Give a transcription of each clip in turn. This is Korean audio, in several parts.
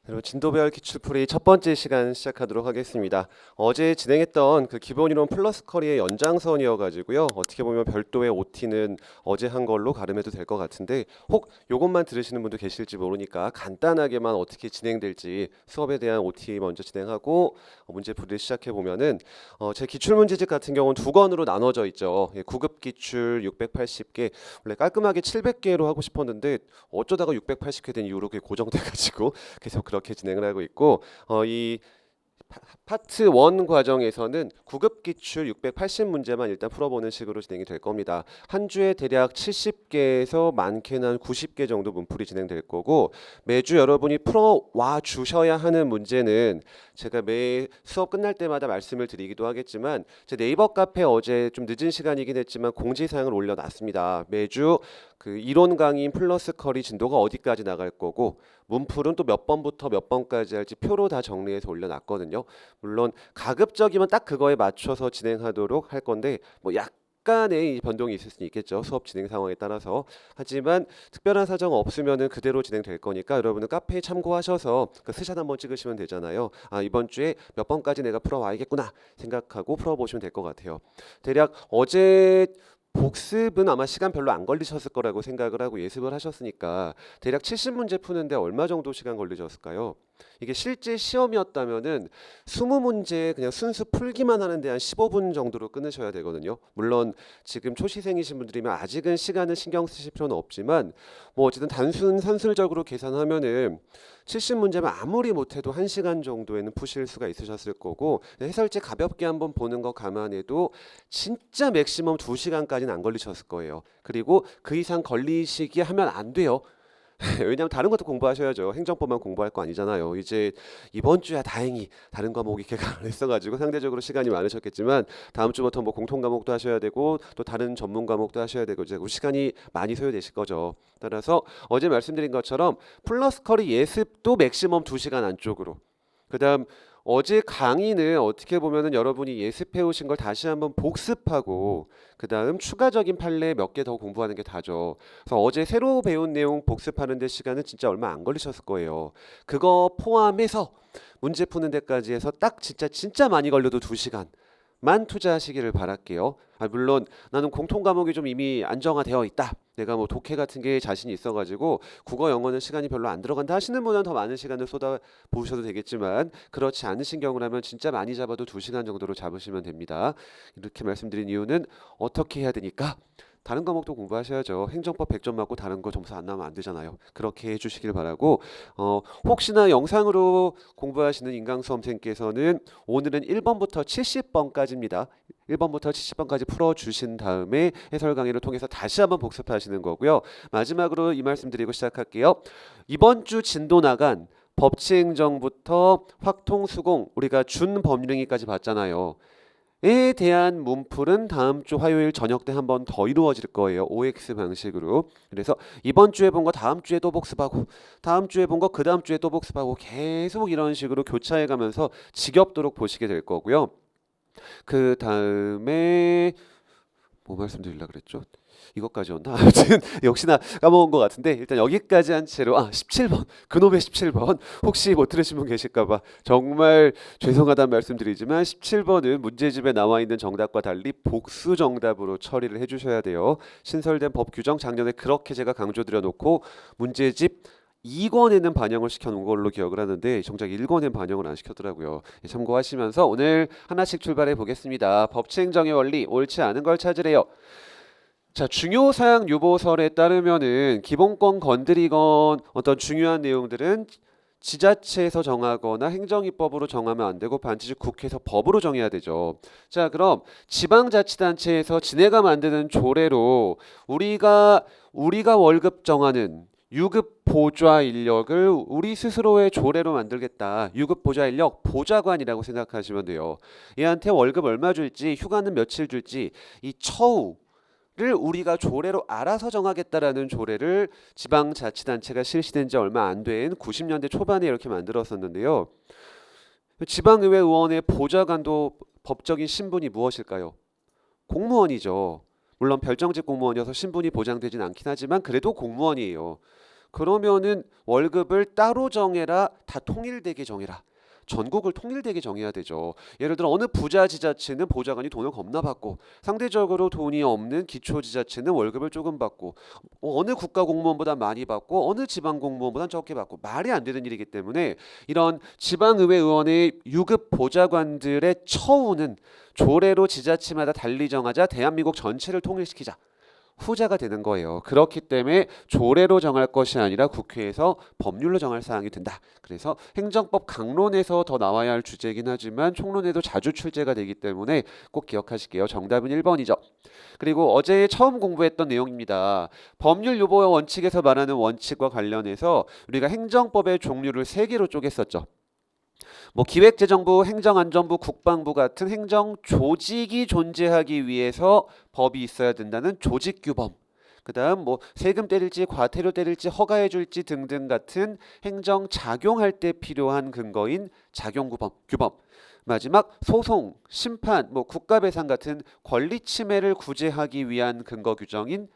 여러분 진도별 기출풀이 첫 번째 시간 시작하도록 하겠습니다. 어제 진행했던 그 기본이론 플러스 커리의 연장선이어가지고요. 어떻게 보면 별도의 OT는 어제 한 걸로 가름해도 될 것 같은데 혹 요것만 들으시는 분도 계실지 모르니까 간단하게만 어떻게 진행될지 수업에 대한 OT 먼저 진행하고 문제풀이를 시작해 보면은 제 기출 문제집 같은 경우는 두 권으로 나눠져 있죠. 9급 기출 680개 원래 깔끔하게 700개로 하고 싶었는데 어쩌다가 680개 된 이후로 그게 고정돼가지고 계속 그렇게 진행을 하고 있고 이 파트 1 과정에서는 9급 기출 680문제만 일단 풀어보는 식으로 진행이 될 겁니다. 한 주에 대략 70개에서 많게는 한 90개 정도 문풀이 진행될 거고 매주 여러분이 풀어와 주셔야 하는 문제는 제가 매 수업 끝날 때마다 말씀을 드리기도 하겠지만 제 네이버 카페 어제 좀 늦은 시간이긴 했지만 공지사항을 올려놨습니다. 매주 그 이론 강의인 플러스 커리 진도가 어디까지 나갈 거고 문풀은 또 몇 번부터 몇 번까지 할지 표로 다 정리해서 올려놨거든요. 물론 가급적이면 딱 그거에 맞춰서 진행하도록 할 건데 뭐 약간의 변동이 있을 수 있겠죠. 수업 진행 상황에 따라서. 하지만 특별한 사정 없으면은 그대로 진행될 거니까 여러분은 카페에 참고하셔서 그 스샷 한번 찍으시면 되잖아요. 아, 이번 주에 몇 번까지 내가 풀어와야겠구나 생각하고 풀어보시면 될 것 같아요. 대략 어제 복습은 아마 시간 별로 안 걸리셨을 거라고 생각을 하고 예습을 하셨으니까 대략 70문제 푸는데 얼마 정도 시간 걸리셨을까요? 이게 실제 시험이었다면은 20문제 그냥 순수 풀기만 하는데 한 15분 정도로 끊으셔야 되거든요. 물론 지금 초시생이신 분들이면 아직은 시간을 신경 쓰실 필요는 없지만 뭐 어쨌든 단순 산술적으로 계산하면은 70문제면 아무리 못해도 1시간 정도에는 푸실 수가 있으셨을 거고 해설지 가볍게 한번 보는 거 감안해도 진짜 맥시멈 2시간까지는 안 걸리셨을 거예요. 그리고 그 이상 걸리시게 하면 안 돼요. 왜냐하면 다른 것도 공부하셔야죠. 행정법만 공부할 거 아니잖아요. 이제 이번 주야 다행히 다른 과목이 개강을 했어가지고 상대적으로 시간이 많으셨겠지만 다음 주부터 뭐 공통 과목도 하셔야 되고 또 다른 전문 과목도 하셔야 되고 이제 그 시간이 많이 소요되실 거죠. 따라서 어제 말씀드린 것처럼 플러스 커리 예습도 맥시멈 2시간 안쪽으로. 그다음 어제 강의는 어떻게 보면은 여러분이 예습해 오신 걸 다시 한번 복습하고 그다음 추가적인 판례 몇 개 더 공부하는 게 다죠. 그래서 어제 새로 배운 내용 복습하는 데 시간은 진짜 얼마 안 걸리셨을 거예요. 그거 포함해서 문제 푸는 데까지 해서 딱 진짜 많이 걸려도 2시간 만 투자하시기를 바랄게요. 아, 물론 나는 공통 과목이 좀 이미 안정화되어 있다. 내가 뭐 독해 같은 게 자신이 있어가지고 국어 영어는 시간이 별로 안 들어간다 하시는 분은 더 많은 시간을 쏟아 보셔도 되겠지만 그렇지 않으신 경우라면 진짜 많이 잡아도 2시간 정도로 잡으시면 됩니다. 이렇게 말씀드린 이유는 어떻게 해야 되니까 다른 과목도 공부하셔야죠. 행정법 100점 맞고 다른 거 점수 안 나오면 안 되잖아요. 그렇게 해주시길 바라고 혹시나 영상으로 공부하시는 인강수험생께서는 오늘은 1번부터 70번까지입니다. 1번부터 70번까지 풀어주신 다음에 해설 강의를 통해서 다시 한번 복습하시는 거고요. 마지막으로 이 말씀 드리고 시작할게요. 이번 주 진도 나간 법치행정부터 확통수공 우리가 준법령위까지 봤잖아요. 에 대한 문풀은 다음 주 화요일 저녁 때 한 번 더 이루어질 거예요. OX 방식으로. 그래서 이번 주에 본 거 다음 주에 또 복습하고 다음 주에 본 거 그 다음 주에 또 복습하고 계속 이런 식으로 교차해 가면서 지겹도록 보시게 될 거고요. 그 다음에 뭐 말씀드리려고 그랬죠? 이것까지였나? 아무튼 역시나 까먹은 것 같은데 일단 여기까지 한 채로 17번 그놈의 17번 혹시 못 들으신 분 계실까봐 정말 죄송하다는 말씀드리지만 17번은 문제집에 나와 있는 정답과 달리 복수 정답으로 처리를 해주셔야 돼요. 신설된 법 규정 작년에 그렇게 제가 강조드려 놓고 문제집 2권에는 반영을 시켜놓은 걸로 기억을 하는데 정작 1권엔 반영을 안 시켰더라고요. 참고하시면서 오늘 하나씩 출발해 보겠습니다. 법치행정의 원리 옳지 않은 걸 찾으래요. 자, 중요사항 유보설에 따르면은 기본권 건드리건 어떤 중요한 내용들은 지자체에서 정하거나 행정입법으로 정하면 안 되고 반드시 국회에서 법으로 정해야 되죠. 자, 그럼 지방자치단체에서 지네가 만드는 조례로 우리가 월급 정하는 유급 보좌 인력을 우리 스스로의 조례로 만들겠다. 유급 보좌 인력 보좌관이라고 생각하시면 돼요. 얘한테 월급 얼마 줄지, 휴가는 며칠 줄지 이 처우 를 우리가 조례로 알아서 정하겠다라는 조례를 지방자치단체가 실시된 지 얼마 안 된 90년대 초반에 이렇게 만들었었는데요. 지방의회 의원의 보좌관도 법적인 신분이 무엇일까요? 공무원이죠. 물론 별정직 공무원이어서 신분이 보장되진 않긴 하지만 그래도 공무원이에요. 그러면은 월급을 따로 정해라, 다 통일되게 정해라. 전국을 통일되게 정해야 되죠. 예를 들어 어느 부자지자체는 보좌관이 돈을 겁나 받고 상대적으로 돈이 없는 기초지자체는 월급을 조금 받고 어느 국가공무원보다 많이 받고 어느 지방공무원보다 적게 받고 말이 안 되는 일이기 때문에 이런 지방의회 의원의 유급 보좌관들의 처우는 조례로 지자체마다 달리 정하자 대한민국 전체를 통일시키자. 후자가 되는 거예요. 그렇기 때문에 조례로 정할 것이 아니라 국회에서 법률로 정할 사항이 된다. 그래서 행정법 강론에서 더 나와야 할 주제이긴 하지만 총론에도 자주 출제가 되기 때문에 꼭 기억하실게요. 정답은 1번이죠. 그리고 어제 처음 공부했던 내용입니다. 법률 유보 원칙에서 말하는 원칙과 관련해서 우리가 행정법의 종류를 3개로 쪼갰었죠. 뭐 기획재정부, 행정안전부, 국방부 같은 행정 조직이 존재하기 위해서 법이 있어야 된다는 조직규범. 그다음 뭐 세금 때릴지 과태료 때릴지 허가해 줄지 등등 같은 행정 작용할 때 필요한 근거인 작용규범. 마지막 소송, 심판, 뭐 국가배상 같은 권리 침해를 구제하기 위한 근거 규정인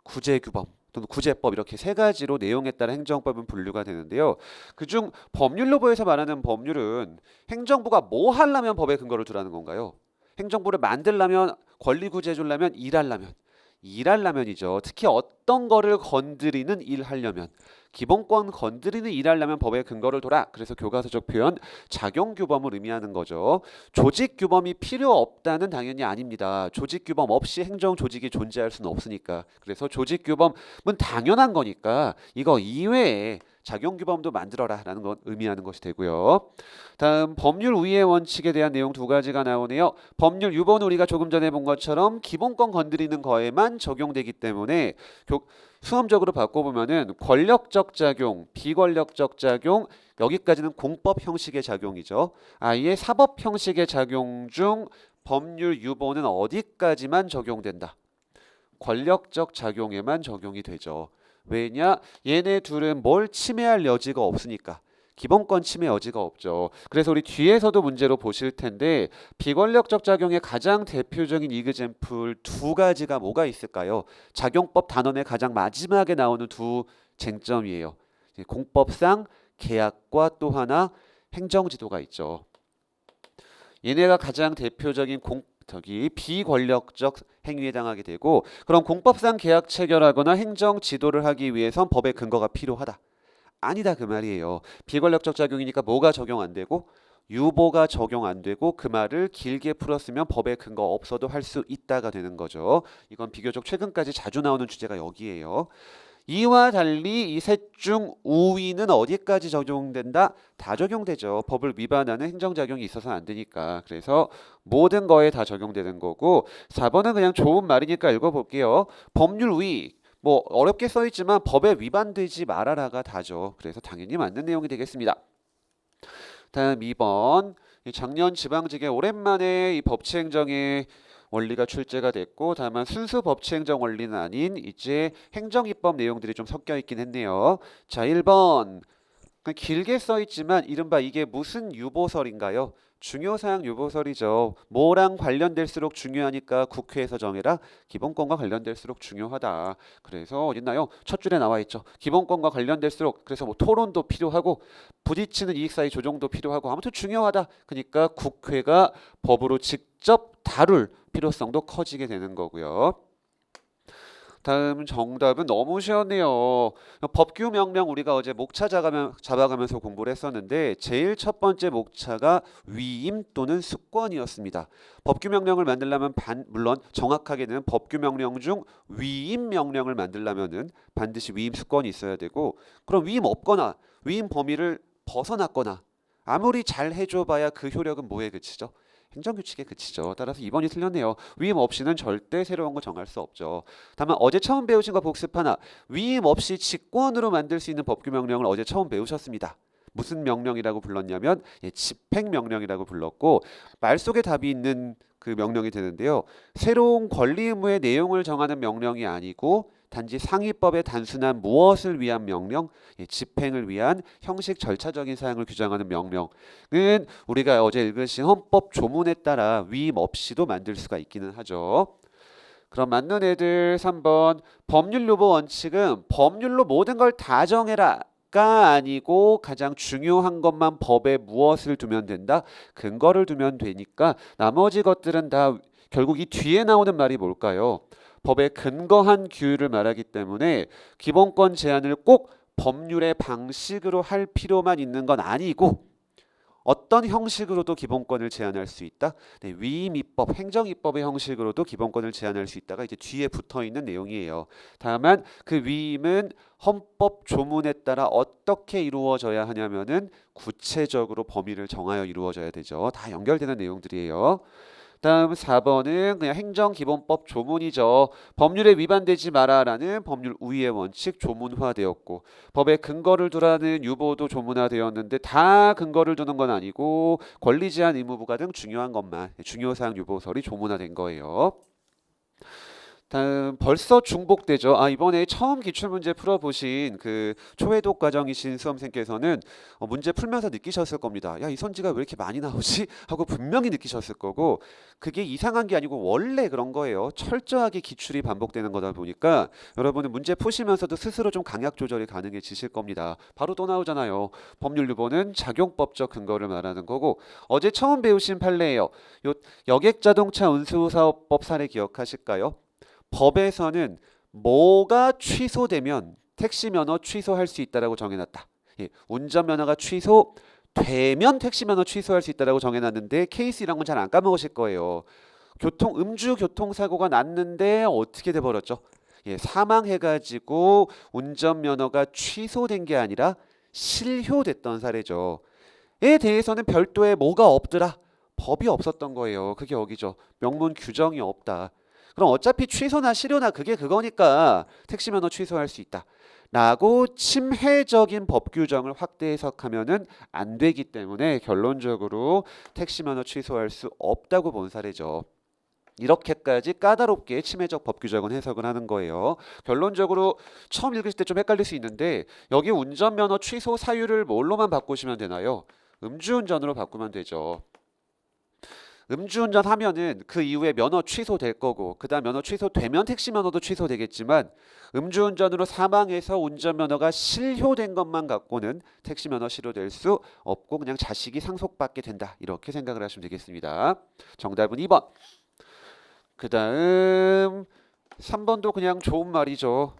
구제규범. 또는 구제법 이렇게 3가지로 내용에 따라 행정법은 분류가 되는데요. 그중 법률로부에서 말하는 법률은 행정부가 뭐 하려면 법에 근거를 두라는 건가요? 행정부를 만들려면 권리 구제해 주려면 일하려면이죠. 특히 어떤 거를 건드리는 일하려면 기본권 건드리는 일하려면 법의 근거를 둬라. 그래서 교과서적 표현 작용규범을 의미하는 거죠. 조직규범이 필요 없다는 당연히 아닙니다. 조직규범 없이 행정조직이 존재할 수는 없으니까. 그래서 조직규범은 당연한 거니까 이거 이외에 작용규범도 만들어라 라는 건 의미하는 것이 되고요. 다음 법률 우위의 원칙에 대한 내용 2가지가 나오네요. 법률 유보는 우리가 조금 전에 본 것처럼 기본권 건드리는 거에만 적용되기 때문에 수험적으로 바꿔보면은 권력적 작용, 비권력적 작용, 여기까지는 공법 형식의 작용이죠. 아예 사법 형식의 작용 중 법률 유보는 어디까지만 적용된다? 권력적 작용에만 적용이 되죠. 왜냐? 얘네 둘은 뭘 침해할 여지가 없으니까. 기본권 침해 여지가 없죠. 그래서 우리 뒤에서도 문제로 보실 텐데 비권력적 작용의 가장 대표적인 이그젬플 2가지가 뭐가 있을까요? 작용법 단원의 가장 마지막에 나오는 2 쟁점이에요. 공법상 계약과 또 하나 행정지도가 있죠. 얘네가 가장 대표적인 비권력적 행위에 해당하게 되고 그럼 공법상 계약 체결하거나 행정 지도를 하기 위해선 법의 근거가 필요하다. 아니다 그 말이에요. 비권력적 작용이니까 뭐가 적용 안 되고 유보가 적용 안 되고 그 말을 길게 풀었으면 법의 근거 없어도 할 수 있다가 되는 거죠. 이건 비교적 최근까지 자주 나오는 주제가 여기에요. 이와 달리 이 셋 중 우위는 어디까지 적용된다? 다 적용되죠. 법을 위반하는 행정작용이 있어서는 안 되니까. 그래서 모든 거에 다 적용되는 거고 4번은 그냥 좋은 말이니까 읽어볼게요. 법률 우위. 뭐 어렵게 써있지만 법에 위반되지 말아라가 다죠. 그래서 당연히 맞는 내용이 되겠습니다. 다음 2번. 작년 지방직에 오랜만에 이 법치행정의 원리가 출제가 됐고 다만 순수 법치행정 원리는 아닌 이제 행정입법 내용들이 좀 섞여 있긴 했네요. 자 1번 길게 써있지만 이른바 이게 무슨 유보설인가요? 중요사항 유보설이죠. 뭐랑 관련될수록 중요하니까 국회에서 정해라. 기본권과 관련될수록 중요하다. 그래서 어딨나요? 첫 줄에 나와 있죠. 기본권과 관련될수록 그래서 뭐 토론도 필요하고 부딪히는 이익사회 조정도 필요하고 아무튼 중요하다. 그러니까 국회가 법으로 직접 다룰 필요성도 커지게 되는 거고요. 다음 정답은 너무 쉬웠네요. 법규 명령 우리가 어제 목차 잡아가면서 공부를 했었는데 제일 첫 번째 목차가 위임 또는 수권이었습니다. 법규 명령을 만들려면 물론 정확하게는 법규 명령 중 위임 명령을 만들려면은 반드시 위임 수권이 있어야 되고 그럼 위임 없거나 위임 범위를 벗어났거나 아무리 잘 해줘봐야 그 효력은 뭐에 그치죠? 행정규칙에 그치죠. 따라서 2번이 틀렸네요. 위임 없이는 절대 새로운 거 정할 수 없죠. 다만 어제 처음 배우신 거 복습 하나. 위임 없이 직권으로 만들 수 있는 법규 명령을 어제 처음 배우셨습니다. 무슨 명령이라고 불렀냐면 집행명령이라고 불렀고 말 속에 답이 있는 그 명령이 되는데요. 새로운 권리 의무의 내용을 정하는 명령이 아니고 단지 상위법의 단순한 무엇을 위한 명령, 집행을 위한 형식 절차적인 사항을 규정하는 명령은 우리가 어제 읽으신 헌법 조문에 따라 위임 없이도 만들 수가 있기는 하죠. 그럼 맞는 애들 3번. 법률 유보 원칙은 법률로 모든 걸 다 정해라가 아니고 가장 중요한 것만 법에 무엇을 두면 된다? 근거를 두면 되니까 나머지 것들은 다 결국 이 뒤에 나오는 말이 뭘까요? 법에 근거한 규율을 말하기 때문에 기본권 제한을 꼭 법률의 방식으로 할 필요만 있는 건 아니고 어떤 형식으로도 기본권을 제한할 수 있다. 네, 위임입법, 행정입법의 형식으로도 기본권을 제한할 수 있다가 이제 뒤에 붙어 있는 내용이에요. 다만 그 위임은 헌법 조문에 따라 어떻게 이루어져야 하냐면은 구체적으로 범위를 정하여 이루어져야 되죠. 다 연결되는 내용들이에요. 다음 4번은 그냥 행정기본법 조문이죠. 법률에 위반되지 마라라는 법률 우위의 원칙 조문화되었고 법에 근거를 두라는 유보도 조문화되었는데 다 근거를 두는 건 아니고 권리 제한 의무 부과 등 중요한 것만 중요사항 유보설이 조문화된 거예요. 다음 벌써 중복되죠. 이번에 처음 기출문제 풀어보신 그 초회독 과정이신 수험생께서는 문제 풀면서 느끼셨을 겁니다. 야, 이 선지가 왜 이렇게 많이 나오지? 하고 분명히 느끼셨을 거고 그게 이상한 게 아니고 원래 그런 거예요. 철저하게 기출이 반복되는 거다 보니까 여러분은 문제 푸시면서도 스스로 좀 강약 조절이 가능해지실 겁니다. 바로 또 나오잖아요. 법률 유보는 작용법적 근거를 말하는 거고 어제 처음 배우신 판례예요. 요 여객자동차 운수사업법 사례 기억하실까요? 법에서는 뭐가 취소되면 택시 면허 취소할 수 있다라고 정해놨다. 예, 운전면허가 취소되면 택시 면허 취소할 수 있다라고 정해놨는데 케이스 이런 건 잘 안 까먹으실 거예요. 음주 교통사고가 났는데 어떻게 돼버렸죠? 예, 사망해가지고 운전면허가 취소된 게 아니라 실효됐던 사례죠. 에 대해서는 별도의 뭐가 없더라. 법이 없었던 거예요. 그게 여기죠. 명문 규정이 없다. 그럼 어차피 취소나 실효나 그게 그거니까 택시 면허 취소할 수 있다. 라고 침해적인 법 규정을 확대 해석하면은 안 되기 때문에 결론적으로 택시 면허 취소할 수 없다고 본 사례죠. 이렇게까지 까다롭게 침해적 법 규정은 해석을 하는 거예요. 결론적으로 처음 읽으실 때 좀 헷갈릴 수 있는데 여기 운전면허 취소 사유를 뭘로만 바꾸시면 되나요? 음주운전으로 바꾸면 되죠. 음주운전 하면은 그 이후에 면허 취소될 거고 그 다음 면허 취소되면 택시 면허도 취소되겠지만 음주운전으로 사망해서 운전면허가 실효된 것만 갖고는 택시 면허 실효될 수 없고 그냥 자식이 상속받게 된다 이렇게 생각을 하시면 되겠습니다. 정답은 2번. 그 다음 3번도 그냥 좋은 말이죠.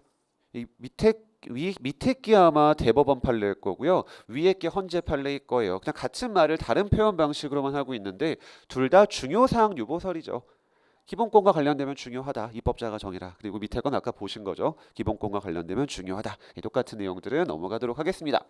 이 밑에 게 아마 대법원 판례일 거고요. 위에 게 헌재 판례일 거예요. 그냥 같은 말을 다른 표현 방식으로만 하고 있는데 둘 다 중요사항 유보설이죠. 기본권과 관련되면 중요하다. 입법자가 정해라. 그리고 밑에 건 아까 보신 거죠. 기본권과 관련되면 중요하다. 똑같은 내용들은 넘어가도록 하겠습니다.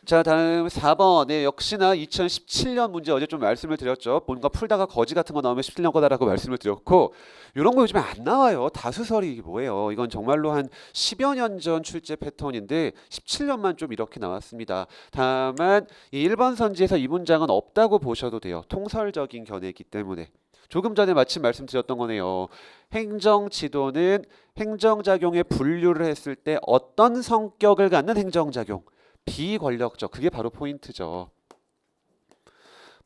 자, 다음 4번. 네, 역시나 2017년 문제 어제 좀 말씀을 드렸죠. 뭔가 풀다가 거지 같은 거 나오면 17년 거다라고 말씀을 드렸고 이런 거 요즘에 안 나와요. 다수설이 이게 뭐예요? 이건 정말로 한 10여 년 전 출제 패턴인데 17년만 좀 이렇게 나왔습니다. 다만 이 1번 선지에서 이 문장은 없다고 보셔도 돼요. 통설적인 견해이기 때문에. 조금 전에 마침 말씀드렸던 거네요. 행정지도는 행정작용에 분류를 했을 때 어떤 성격을 갖는 행정작용? 비권력적, 그게 바로 포인트죠.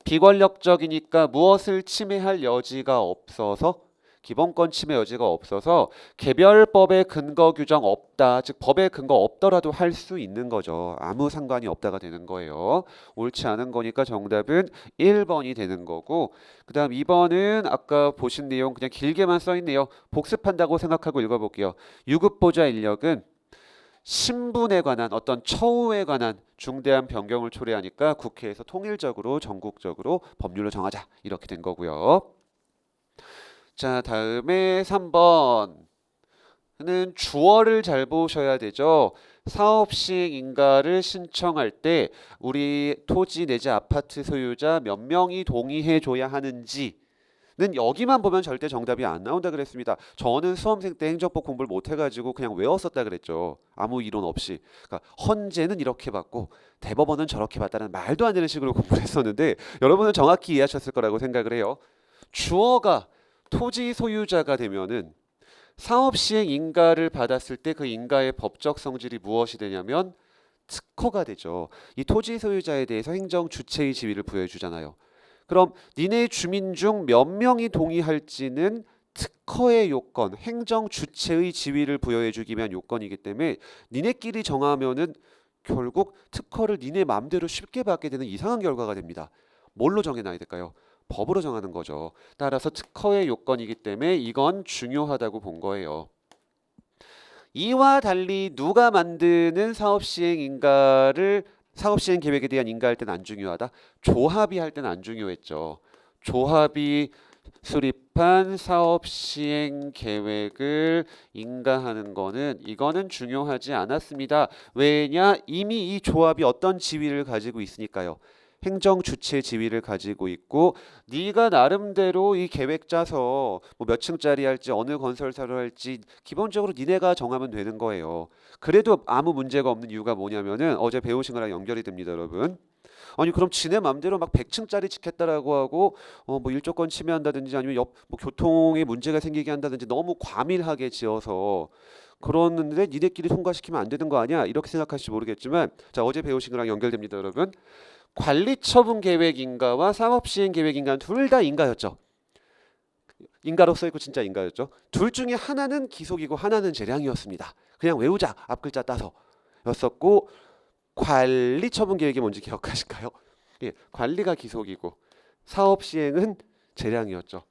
비권력적이니까 무엇을 침해할 여지가 없어서 기본권 침해 여지가 없어서 개별법의 근거 규정 없다. 즉 법의 근거 없더라도 할 수 있는 거죠. 아무 상관이 없다가 되는 거예요. 옳지 않은 거니까 정답은 1번이 되는 거고 그 다음 2번은 아까 보신 내용 그냥 길게만 써있네요. 복습한다고 생각하고 읽어볼게요. 유급보좌 인력은 신분에 관한 어떤 처우에 관한 중대한 변경을 초래하니까 국회에서 통일적으로 전국적으로 법률로 정하자 이렇게 된 거고요. 자, 다음에 3번은 주어를 잘 보셔야 되죠. 사업시행 인가를 신청할 때 우리 토지 내지 아파트 소유자 몇 명이 동의해 줘야 하는지 는 여기만 보면 절대 정답이 안 나온다 그랬습니다. 저는 수험생 때 행정법 공부를 못 해가지고 그냥 외웠었다 그랬죠. 아무 이론 없이. 그러니까 헌재는 이렇게 봤고 대법원은 저렇게 봤다는 말도 안 되는 식으로 공부를 했었는데 여러분은 정확히 이해하셨을 거라고 생각을 해요. 주어가 토지 소유자가 되면은 사업시행 인가를 받았을 때 그 인가의 법적 성질이 무엇이 되냐면 특허가 되죠. 이 토지 소유자에 대해서 행정 주체의 지위를 부여해 주잖아요. 그럼 니네 주민 중 몇 명이 동의할지는 특허의 요건, 행정 주체의 지위를 부여해주기 위한 요건이기 때문에 니네끼리 정하면은 결국 특허를 니네 맘대로 쉽게 받게 되는 이상한 결과가 됩니다. 뭘로 정해놔야 될까요? 법으로 정하는 거죠. 따라서 특허의 요건이기 때문에 이건 중요하다고 본 거예요. 이와 달리 누가 만드는 사업시행 계획에 대한 인가할 때는 안 중요하다. 조합이 할 때는 안 중요했죠. 조합이 수립한 사업시행 계획을 인가하는 거는 이거는 중요하지 않았습니다. 왜냐? 이미 이 조합이 어떤 지위를 가지고 있으니까요. 행정 주체 지위를 가지고 있고 네가 나름대로 이 계획 짜서 뭐 몇 층짜리 할지 어느 건설사로 할지 기본적으로 니네가 정하면 되는 거예요. 그래도 아무 문제가 없는 이유가 뭐냐면은 어제 배우신 거랑 연결이 됩니다, 여러분. 아니 그럼 지네 맘대로 막 100층짜리 짓겠다라고 하고 뭐 일조권 침해한다든지 아니면 뭐 교통에 문제가 생기게 한다든지 너무 과밀하게 지어서 그러는데 니네끼리 통과시키면 안 되는 거 아니야? 이렇게 생각하실지 모르겠지만 자 어제 배우신 거랑 연결됩니다, 여러분. 관리처분 계획 인가와 사업시행 계획 인가는 둘 다 인가였죠. 인가로 써있고 진짜 인가였죠. 둘 중에 하나는 기속이고 하나는 재량이었습니다. 그냥 외우자 앞글자 따서 였었고 관리처분 계획이 뭔지 기억하실까요? 예, 관리가 기속이고 사업시행은 재량이었죠.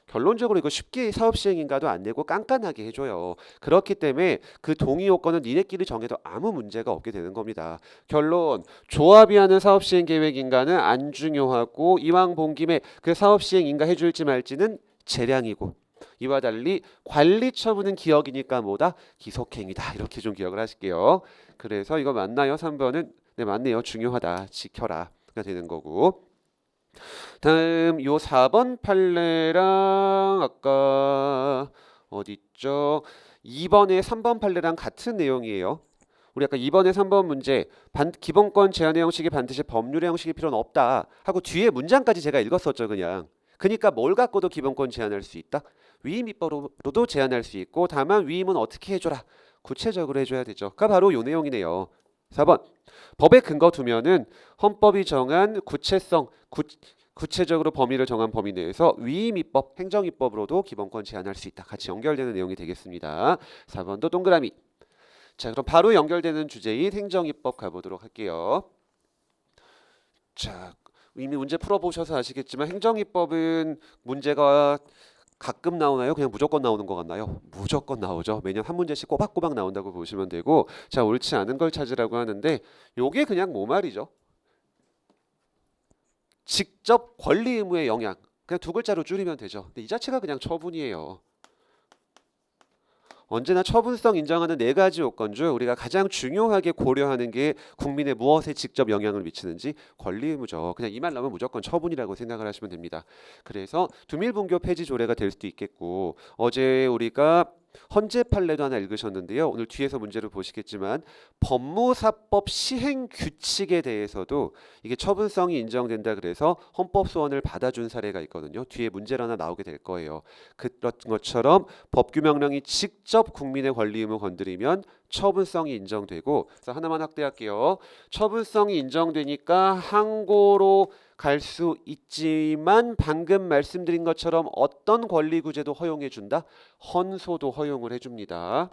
결론적으로 이거 쉽게 사업시행인가도 안 내고 깐깐하게 해줘요. 그렇기 때문에 그 동의 요건은 니네끼리 정해도 아무 문제가 없게 되는 겁니다. 결론, 조합이 하는 사업시행계획인가는 안 중요하고 이왕 본 김에 그 사업시행인가 해줄지 말지는 재량이고 이와 달리 관리처분은 기억이니까 뭐다? 기속행위다. 이렇게 좀 기억을 하실게요. 그래서 이거 맞나요? 3번은 네 맞네요. 중요하다. 지켜라가 되는 거고. 다음 요 4번 판례랑 아까 어디 있죠? 2번에 3번 판례랑 같은 내용이에요. 우리 아까 2번에 3번 문제 기본권 제한의 형식이 반드시 법률의 형식일 필요는 없다 하고 뒤에 문장까지 제가 읽었었죠 그냥. 그러니까 뭘 갖고도 기본권 제한할 수 있다? 위임 입법으로도 제한할 수 있고 다만 위임은 어떻게 해줘라? 구체적으로 해줘야 되죠. 그 바로 요 내용이네요. 4번 법에 근거 두면은 헌법이 정한 구체적으로 범위를 정한 범위 내에서 위임입법, 행정입법으로도 기본권 제한할 수 있다. 같이 연결되는 내용이 되겠습니다. 4번도 동그라미. 자, 그럼 바로 연결되는 주제인 행정입법 가보도록 할게요. 자, 이미 문제 풀어보셔서 아시겠지만 행정입법은 문제가 가끔 나오나요? 그냥 무조건 나오는 것 같나요? 무조건 나오죠. 매년 한 문제씩 꼬박꼬박 나온다고 보시면 되고 자, 옳지 않은 걸 찾으라고 하는데 요게 그냥 뭐 말이죠? 직접 권리 의무의 영향 그냥 두 글자로 줄이면 되죠. 근데 이 자체가 그냥 처분이에요. 언제나 처분성 인정하는 네 가지 요건 중 우리가 가장 중요하게 고려하는 게 국민의 무엇에 직접 영향을 미치는지 권리 의무죠. 그냥 이 말 나오면 무조건 처분이라고 생각을 하시면 됩니다. 그래서 두밀분교 폐지 조례가 될 수도 있겠고 어제 우리가 헌재 판례도 하나 읽으셨는데요. 오늘 뒤에서 문제를 보시겠지만 법무사법 시행 규칙에 대해서도 이게 처분성이 인정된다 그래서 헌법 소원을 받아준 사례가 있거든요. 뒤에 문제로 하나 나오게 될 거예요. 그런 것처럼 법규 명령이 직접 국민의 권리 의무 건드리면 처분성이 인정되고 그래서 하나만 확대할게요. 처분성이 인정되니까 항고로 갈 수 있지만 방금 말씀드린 것처럼 어떤 권리 구제도 허용해 준다? 헌소도 허용을 해줍니다.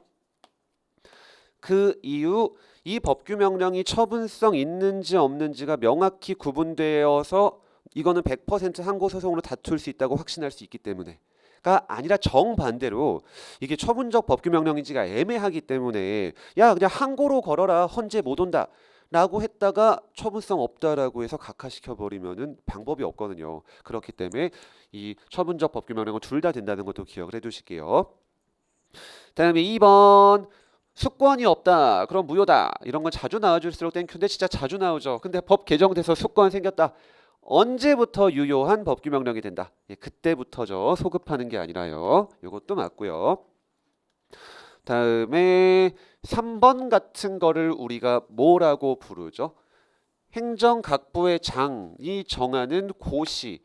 그 이유 이 법규 명령이 처분성 있는지 없는지가 명확히 구분되어서 이거는 100% 항고 소송으로 다툴 수 있다고 확신할 수 있기 때문에 가 아니라 정반대로 이게 처분적 법규 명령인지가 애매하기 때문에 야 그냥 항고로 걸어라 헌재 못 온다 라고 했다가 처분성 없다라고 해서 각하시켜 버리면은 방법이 없거든요. 그렇기 때문에 이 처분적 법규 명령은 둘 다 된다는 것도 기억을 해 두실게요. 다음에 2번 수권이 없다. 그럼 무효다. 이런 건 자주 나와줄수록 땡큐인데 진짜 자주 나오죠. 근데 법 개정돼서 수권 생겼다. 언제부터 유효한 법규 명령이 된다. 예, 그때부터죠. 소급하는 게 아니라요. 이것도 맞고요. 다음에 3번 같은 거를 우리가 뭐라고 부르죠? 행정각부의 장이 정하는 고시,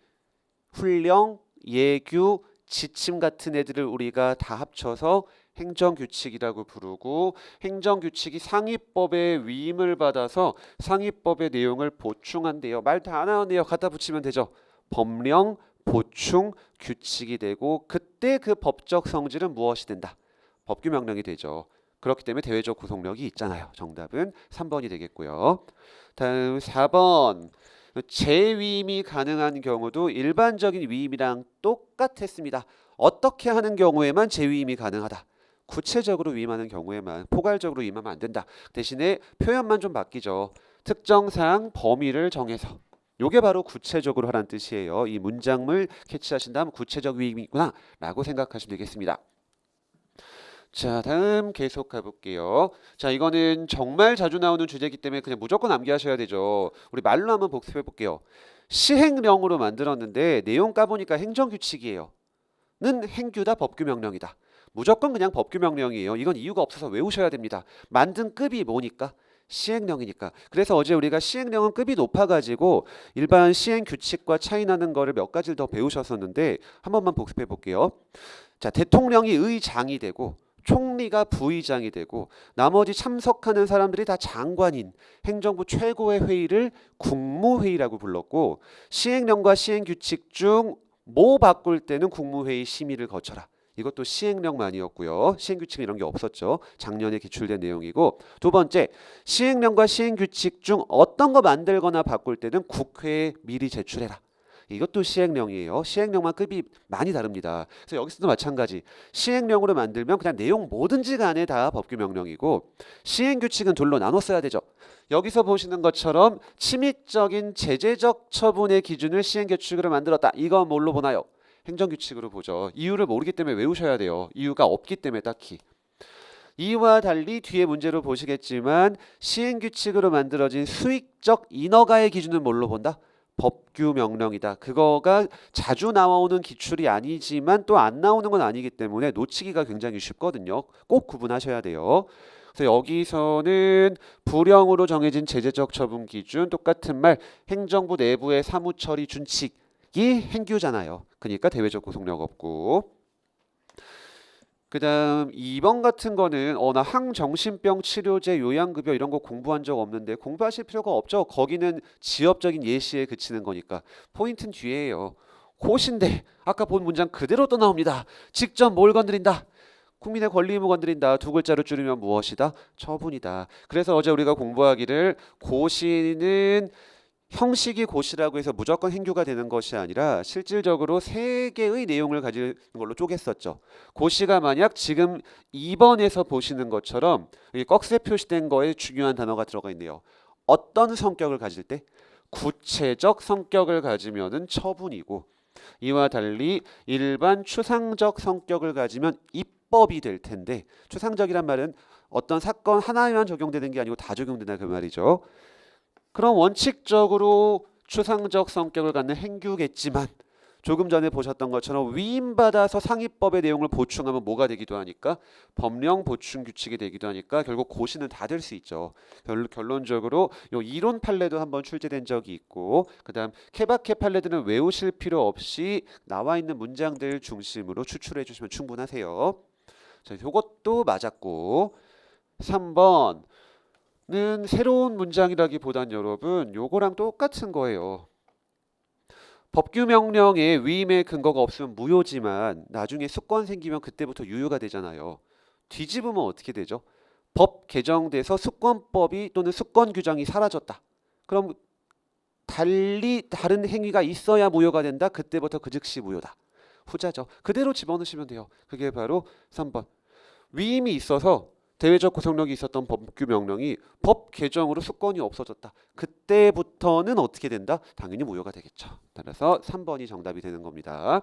훈령, 예규, 지침 같은 애들을 우리가 다 합쳐서 행정규칙이라고 부르고 행정규칙이 상위법의 위임을 받아서 상위법의 내용을 보충한대요. 말 다 안 나오네요. 갖다 붙이면 되죠. 법령, 보충 규칙이 되고 그때 그 법적 성질은 무엇이 된다? 법규 명령이 되죠. 그렇기 때문에 대외적 구속력이 있잖아요. 정답은 3번이 되겠고요. 다음 4번. 재위임이 가능한 경우도 일반적인 위임이랑 똑같았습니다. 어떻게 하는 경우에만 재위임이 가능하다. 구체적으로 위임하는 경우에만, 포괄적으로 위임하면 안 된다. 대신에 표현만 좀 바뀌죠. 특정 사항 범위를 정해서. 요게 바로 구체적으로 하라는 뜻이에요. 이 문장을 캐치하신 다음 구체적 위임이구나 라고 생각하시면 되겠습니다. 자, 다음 계속 가볼게요. 자, 이거는 정말 자주 나오는 주제이기 때문에 그냥 무조건 암기하셔야 되죠. 우리 말로 한번 복습해 볼게요. 시행령으로 만들었는데 내용 까보니까 행정규칙이에요. 는 행규다, 법규명령이다. 무조건 그냥 법규명령이에요. 이건 이유가 없어서 외우셔야 됩니다. 만든 급이 뭐니까? 시행령이니까. 그래서 어제 우리가 시행령은 급이 높아가지고 일반 시행규칙과 차이 나는 거를 몇 가지를 더 배우셨었는데 한 번만 복습해 볼게요. 자, 대통령이 의장이 되고 총리가 부의장이 되고 나머지 참석하는 사람들이 다 장관인 행정부 최고의 회의를 국무회의라고 불렀고 시행령과 시행규칙 중 뭐 바꿀 때는 국무회의 심의를 거쳐라. 이것도 시행령만이었고요. 시행규칙 이런 게 없었죠. 작년에 기출된 내용이고 두 번째 시행령과 시행규칙 중 어떤 거 만들거나 바꿀 때는 국회에 미리 제출해라. 이것도 시행령이에요. 시행령만 급이 많이 다릅니다. 그래서 여기서도 마찬가지. 시행령으로 만들면 그냥 내용 뭐든지 간에 다 법규명령이고 시행규칙은 둘로 나눠 써야 되죠. 여기서 보시는 것처럼 침입적인 제재적 처분의 기준을 시행규칙으로 만들었다. 이건 뭘로 보나요? 행정규칙으로 보죠. 이유를 모르기 때문에 외우셔야 돼요. 이유가 없기 때문에 딱히. 이와 달리 뒤에 문제로 보시겠지만 시행규칙으로 만들어진 수익적 인허가의 기준은 뭘로 본다? 법규 명령이다. 그거가 자주 나오는 기출이 아니지만 또 안 나오는 건 아니기 때문에 놓치기가 굉장히 쉽거든요. 꼭 구분하셔야 돼요. 그래서 여기서는 불형으로 정해진 제재적 처분 기준 똑같은 말 행정부 내부의 사무처리 준칙이 행규잖아요. 그러니까 대외적 구속력 없고 그 다음 2번 같은 거는 나 항정신병 치료제 요양급여 이런 거 공부한 적 없는데 공부하실 필요가 없죠. 거기는 지엽적인 예시에 그치는 거니까. 포인트는 뒤에요. 고신데 아까 본 문장 그대로 또 나옵니다. 직접 뭘 건드린다? 국민의 권리 의무 건드린다. 두 글자로 줄이면 무엇이다? 처분이다. 그래서 어제 우리가 공부하기를 고시는 형식이 고시라고 해서 무조건 행규가 되는 것이 아니라 실질적으로 세 개의 내용을 가진 걸로 쪼갰었죠. 고시가 만약 지금 2번에서 보시는 것처럼 여기 꺽쇠 표시된 거에 중요한 단어가 들어가 있네요. 어떤 성격을 가질 때? 구체적 성격을 가지면은 처분이고 이와 달리 일반 추상적 성격을 가지면 입법이 될 텐데 추상적이란 말은 어떤 사건 하나에만 적용되는 게 아니고 다 적용된다 그 말이죠. 그럼 원칙적으로 추상적 성격을 갖는 행규겠지만 조금 전에 보셨던 것처럼 위임받아서 상위법의 내용을 보충하면 뭐가 되기도 하니까 법령 보충 규칙이 되기도 하니까 결국 고시는 다 될 수 있죠. 결론적으로 요 이론 판례도 한번 출제된 적이 있고 그다음 케바케 판례들은 외우실 필요 없이 나와 있는 문장들 중심으로 추출해 주시면 충분하세요. 자, 요것도 맞았고 3번 는 새로운 문장이라기보단 여러분 요거랑 똑같은 거예요. 법규 명령에 위임의 근거가 없으면 무효지만 나중에 수권 생기면 그때부터 유효가 되잖아요. 뒤집으면 어떻게 되죠? 법 개정돼서 수권법이 또는 수권 규정이 사라졌다. 그럼 달리 다른 행위가 있어야 무효가 된다. 그때부터 그 즉시 무효다. 후자죠. 그대로 집어넣으시면 돼요. 그게 바로 3번. 위임이 있어서 대외적 구속력이 있었던 법규 명령이 법 개정으로 수권이 없어졌다. 그때부터는 어떻게 된다? 당연히 무효가 되겠죠. 따라서 3번이 정답이 되는 겁니다.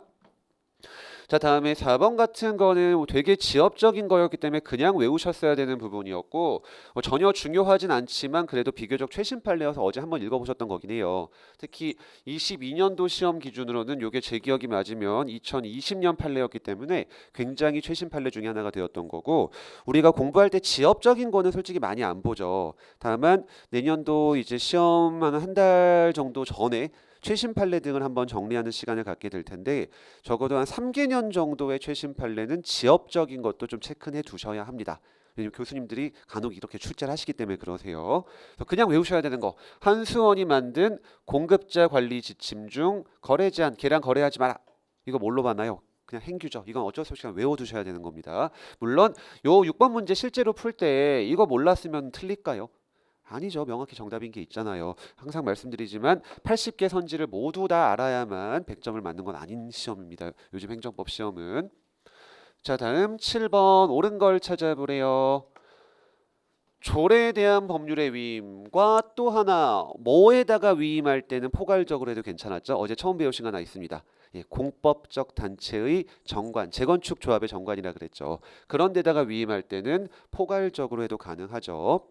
자, 다음에 4번 같은 거는 되게 지엽적인 거였기 때문에 그냥 외우셨어야 되는 부분이었고 전혀 중요하진 않지만 그래도 비교적 최신 판례여서 어제 한번 읽어보셨던 거긴 해요. 특히 22년도 시험 기준으로는 이게 제 기억이 맞으면 2020년 판례였기 때문에 굉장히 최신 판례 중에 하나가 되었던 거고 우리가 공부할 때 지엽적인 거는 솔직히 많이 안 보죠. 다만 내년도 이제 시험 한 달 정도 전에 최신 판례 등을 한번 정리하는 시간을 갖게 될 텐데 적어도 한 3개년 정도의 최신 판례는 지엽적인 것도 좀 체크해 두셔야 합니다. 왜냐면 교수님들이 간혹 이렇게 출제를 하시기 때문에 그러세요. 그래서 그냥 외우셔야 되는 거. 한수원이 만든 공급자 관리 지침 중 거래 제한, 걔랑 거래하지 마라. 이거 뭘로 봤나요? 그냥 행규죠. 이건 어쩔 수 없이 그냥 외워두셔야 되는 겁니다. 물론 요 6번 문제 실제로 풀 때 이거 몰랐으면 틀릴까요? 아니죠. 명확히 정답인 게 있잖아요. 항상 말씀드리지만 80개 선지를 모두 다 알아야만 100점을 맞는 건 아닌 시험입니다. 요즘 행정법 시험은. 자, 다음 7번 옳은 걸 찾아보래요. 조례에 대한 법률의 위임과 또 하나 뭐에다가 위임할 때는 포괄적으로 해도 괜찮았죠. 어제 처음 배우신 거 하나 있습니다. 예, 공법적 단체의 정관, 재건축 조합의 정관이라 그랬죠. 그런 데다가 위임할 때는 포괄적으로 해도 가능하죠.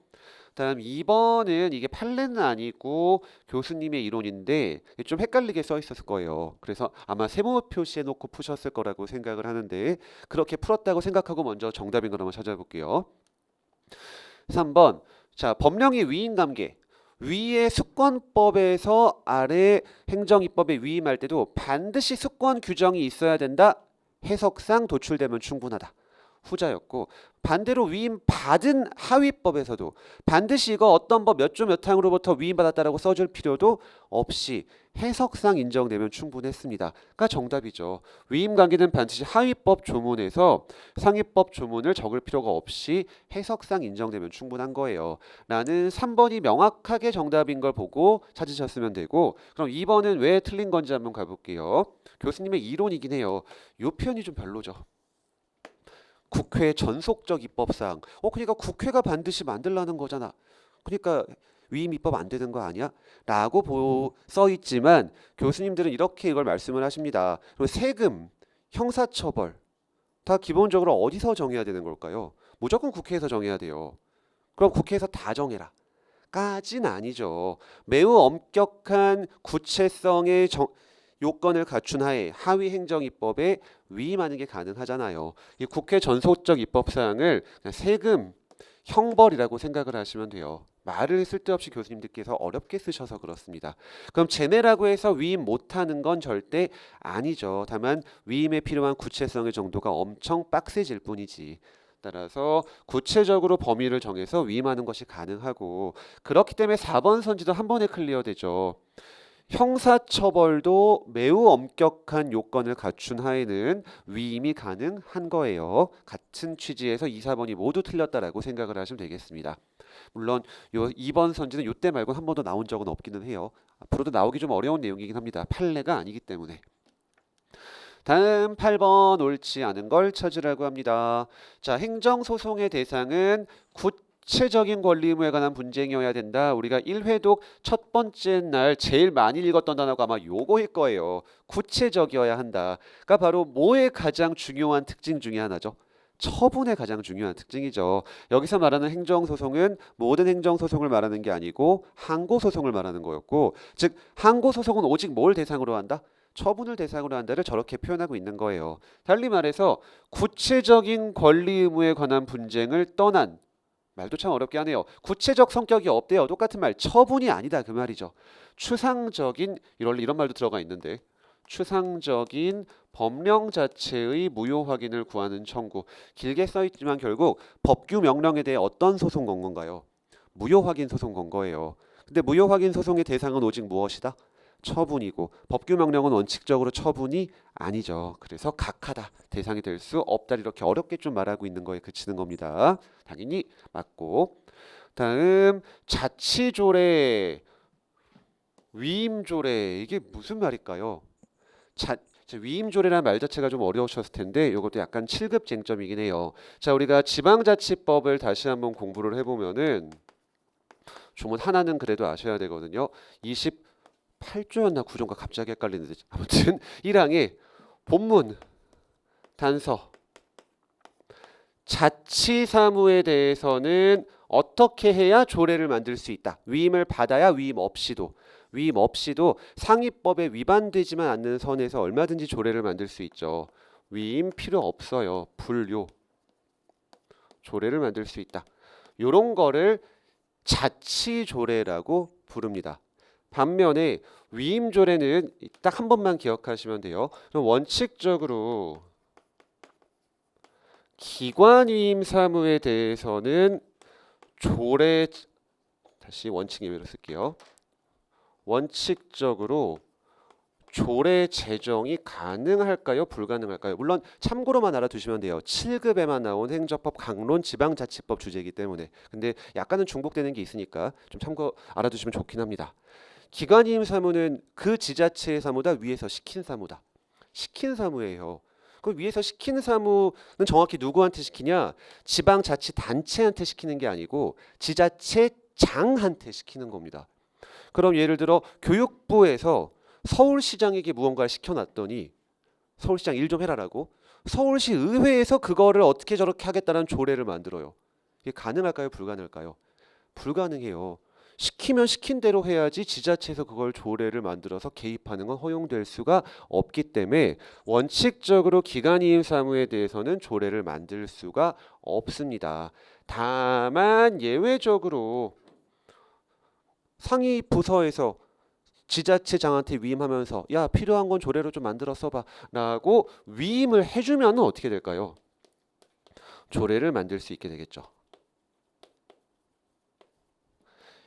다음 2번은 이게 판례는 아니고 교수님의 이론인데 좀 헷갈리게 써 있었을 거예요. 그래서 아마 세모 표시해 놓고 푸셨을 거라고 생각을 하는데 그렇게 풀었다고 생각하고 먼저 정답인 걸 한번 찾아볼게요. 3번. 자, 법령의 위임관계. 위의 수권법에서 아래 행정입법에 위임할 때도 반드시 수권 규정이 있어야 된다. 해석상 도출되면 충분하다. 후자였고 반대로 위임 받은 하위법에서도 반드시 이거 어떤 법 몇 조 몇 항으로부터 위임받았다라고 써줄 필요도 없이 해석상 인정되면 충분했습니다. 가 정답이죠. 위임 관계는 반드시 하위법 조문에서 상위법 조문을 적을 필요가 없이 해석상 인정되면 충분한 거예요. 라는 3번이 명확하게 정답인 걸 보고 찾으셨으면 되고 그럼 2번은 왜 틀린 건지 한번 가볼게요. 교수님의 이론이긴 해요. 이 표현이 좀 별로죠. 국회 전속적 입법사항. 그러니까 국회가 반드시 만들라는 거잖아. 그러니까 위임 입법 안 되는 거 아니야? 라고 써 있지만 교수님들은 이렇게 이걸 말씀을 하십니다. 그럼 세금, 형사처벌 다 기본적으로 어디서 정해야 되는 걸까요? 무조건 국회에서 정해야 돼요. 그럼 국회에서 다 정해라. 까진 아니죠. 매우 엄격한 구체성의 요건을 갖춘 하에 하위 행정입법에 위임하는 게 가능하잖아요. 이 국회 전속적 입법사항을 그냥 세금, 형벌이라고 생각을 하시면 돼요. 말을 쓸데없이 교수님들께서 어렵게 쓰셔서 그렇습니다. 그럼 쟤네라고 해서 위임 못하는 건 절대 아니죠. 다만 위임에 필요한 구체성의 정도가 엄청 빡세질 뿐이지. 따라서 구체적으로 범위를 정해서 위임하는 것이 가능하고 그렇기 때문에 4번 선지도 한 번에 클리어되죠. 형사처벌도 매우 엄격한 요건을 갖춘 하에는 위임이 가능한 거예요. 같은 취지에서 2, 4번이 모두 틀렸다라고 생각을 하시면 되겠습니다. 물론 요 2번 선지는 요때 말고 한 번도 나온 적은 없기는 해요. 앞으로도 나오기 좀 어려운 내용이긴 합니다. 판례가 아니기 때문에. 다음 8번 옳지 않은 걸 찾으라고 합니다. 자, 행정소송의 대상은 구체적인 권리 의무에 관한 분쟁이어야 된다. 우리가 1회독 첫 번째 날 제일 많이 읽었던 단어가 아마 요거일 거예요. 구체적이어야 한다가 바로 뭐의 가장 중요한 특징 중에 하나죠. 처분의 가장 중요한 특징이죠. 여기서 말하는 행정소송은 모든 행정소송을 말하는 게 아니고 항고소송을 말하는 거였고 즉 항고소송은 오직 뭘 대상으로 한다? 처분을 대상으로 한다를 저렇게 표현하고 있는 거예요. 달리 말해서 구체적인 권리 의무에 관한 분쟁을 떠난 말도 참 어렵게 하네요. 구체적 성격이 없대요. 똑같은 말 처분이 아니다 그 말이죠. 추상적인 이런 말도 들어가 있는데 추상적인 법령 자체의 무효 확인을 구하는 청구. 길게 써있지만 결국 법규 명령에 대해 어떤 소송 건 건가요? 무효 확인 소송 건 거예요. 근데 무효 확인 소송의 대상은 오직 무엇이다? 처분이고 법규 명령은 원칙적으로 처분이 아니죠. 그래서 각하다. 대상이 될 수 없다. 이렇게 어렵게 좀 말하고 있는 거에 그치는 겁니다. 당연히 맞고. 다음 자치조례, 위임조례 이게 무슨 말일까요? 위임조례라는 말 자체가 좀 어려우셨을 텐데 이것도 약간 7급 쟁점이긴 해요. 자, 우리가 지방자치법을 다시 한번 공부를 해보면은 조문 하나는 그래도 아셔야 되거든요. 28조였나 9조인가 갑자기 헷갈리는데 아무튼 1항에 본문 단서 자치사무에 대해서는 어떻게 해야 조례를 만들 수 있다. 위임을 받아야 위임 없이도 상위법에 위반되지만 않는 선에서 얼마든지 조례를 만들 수 있죠. 위임 필요 없어요. 불요. 조례를 만들 수 있다. 요런 거를 자치조례라고 부릅니다. 반면에 위임조례는 딱 한 번만 기억하시면 돼요. 원칙적으로 기관위임 사무에 대해서는 조례 다시 원칙 예외로 쓸게요. 원칙적으로 조례 제정이 가능할까요? 불가능할까요? 물론 참고로만 알아두시면 돼요. 7급에만 나온 행정법 강론 지방자치법 주제이기 때문에. 근데 약간은 중복되는 게 있으니까 좀 참고 알아두시면 좋긴 합니다. 기관이임 사무는 그 지자체의 사무다 위에서 시킨 사무다. 시킨 사무예요. 그 위에서 시키는 사무는 정확히 누구한테 시키냐? 지방자치단체한테 시키는 게 아니고 지자체장한테 시키는 겁니다. 그럼 예를 들어 교육부에서 서울시장에게 무언가를 시켜놨더니 서울시장 일 좀 해라라고 서울시 의회에서 그거를 어떻게 저렇게 하겠다는 조례를 만들어요. 이게 가능할까요? 불가능할까요? 불가능해요. 시키면 시킨 대로 해야지 지자체에서 그걸 조례를 만들어서 개입하는 건 허용될 수가 없기 때문에 원칙적으로 기관이임 사무에 대해서는 조례를 만들 수가 없습니다. 다만 예외적으로 상위 부서에서 지자체장한테 위임하면서 야 필요한 건 조례로 좀 만들어 써봐 라고 위임을 해주면 어떻게 될까요? 조례를 만들 수 있게 되겠죠.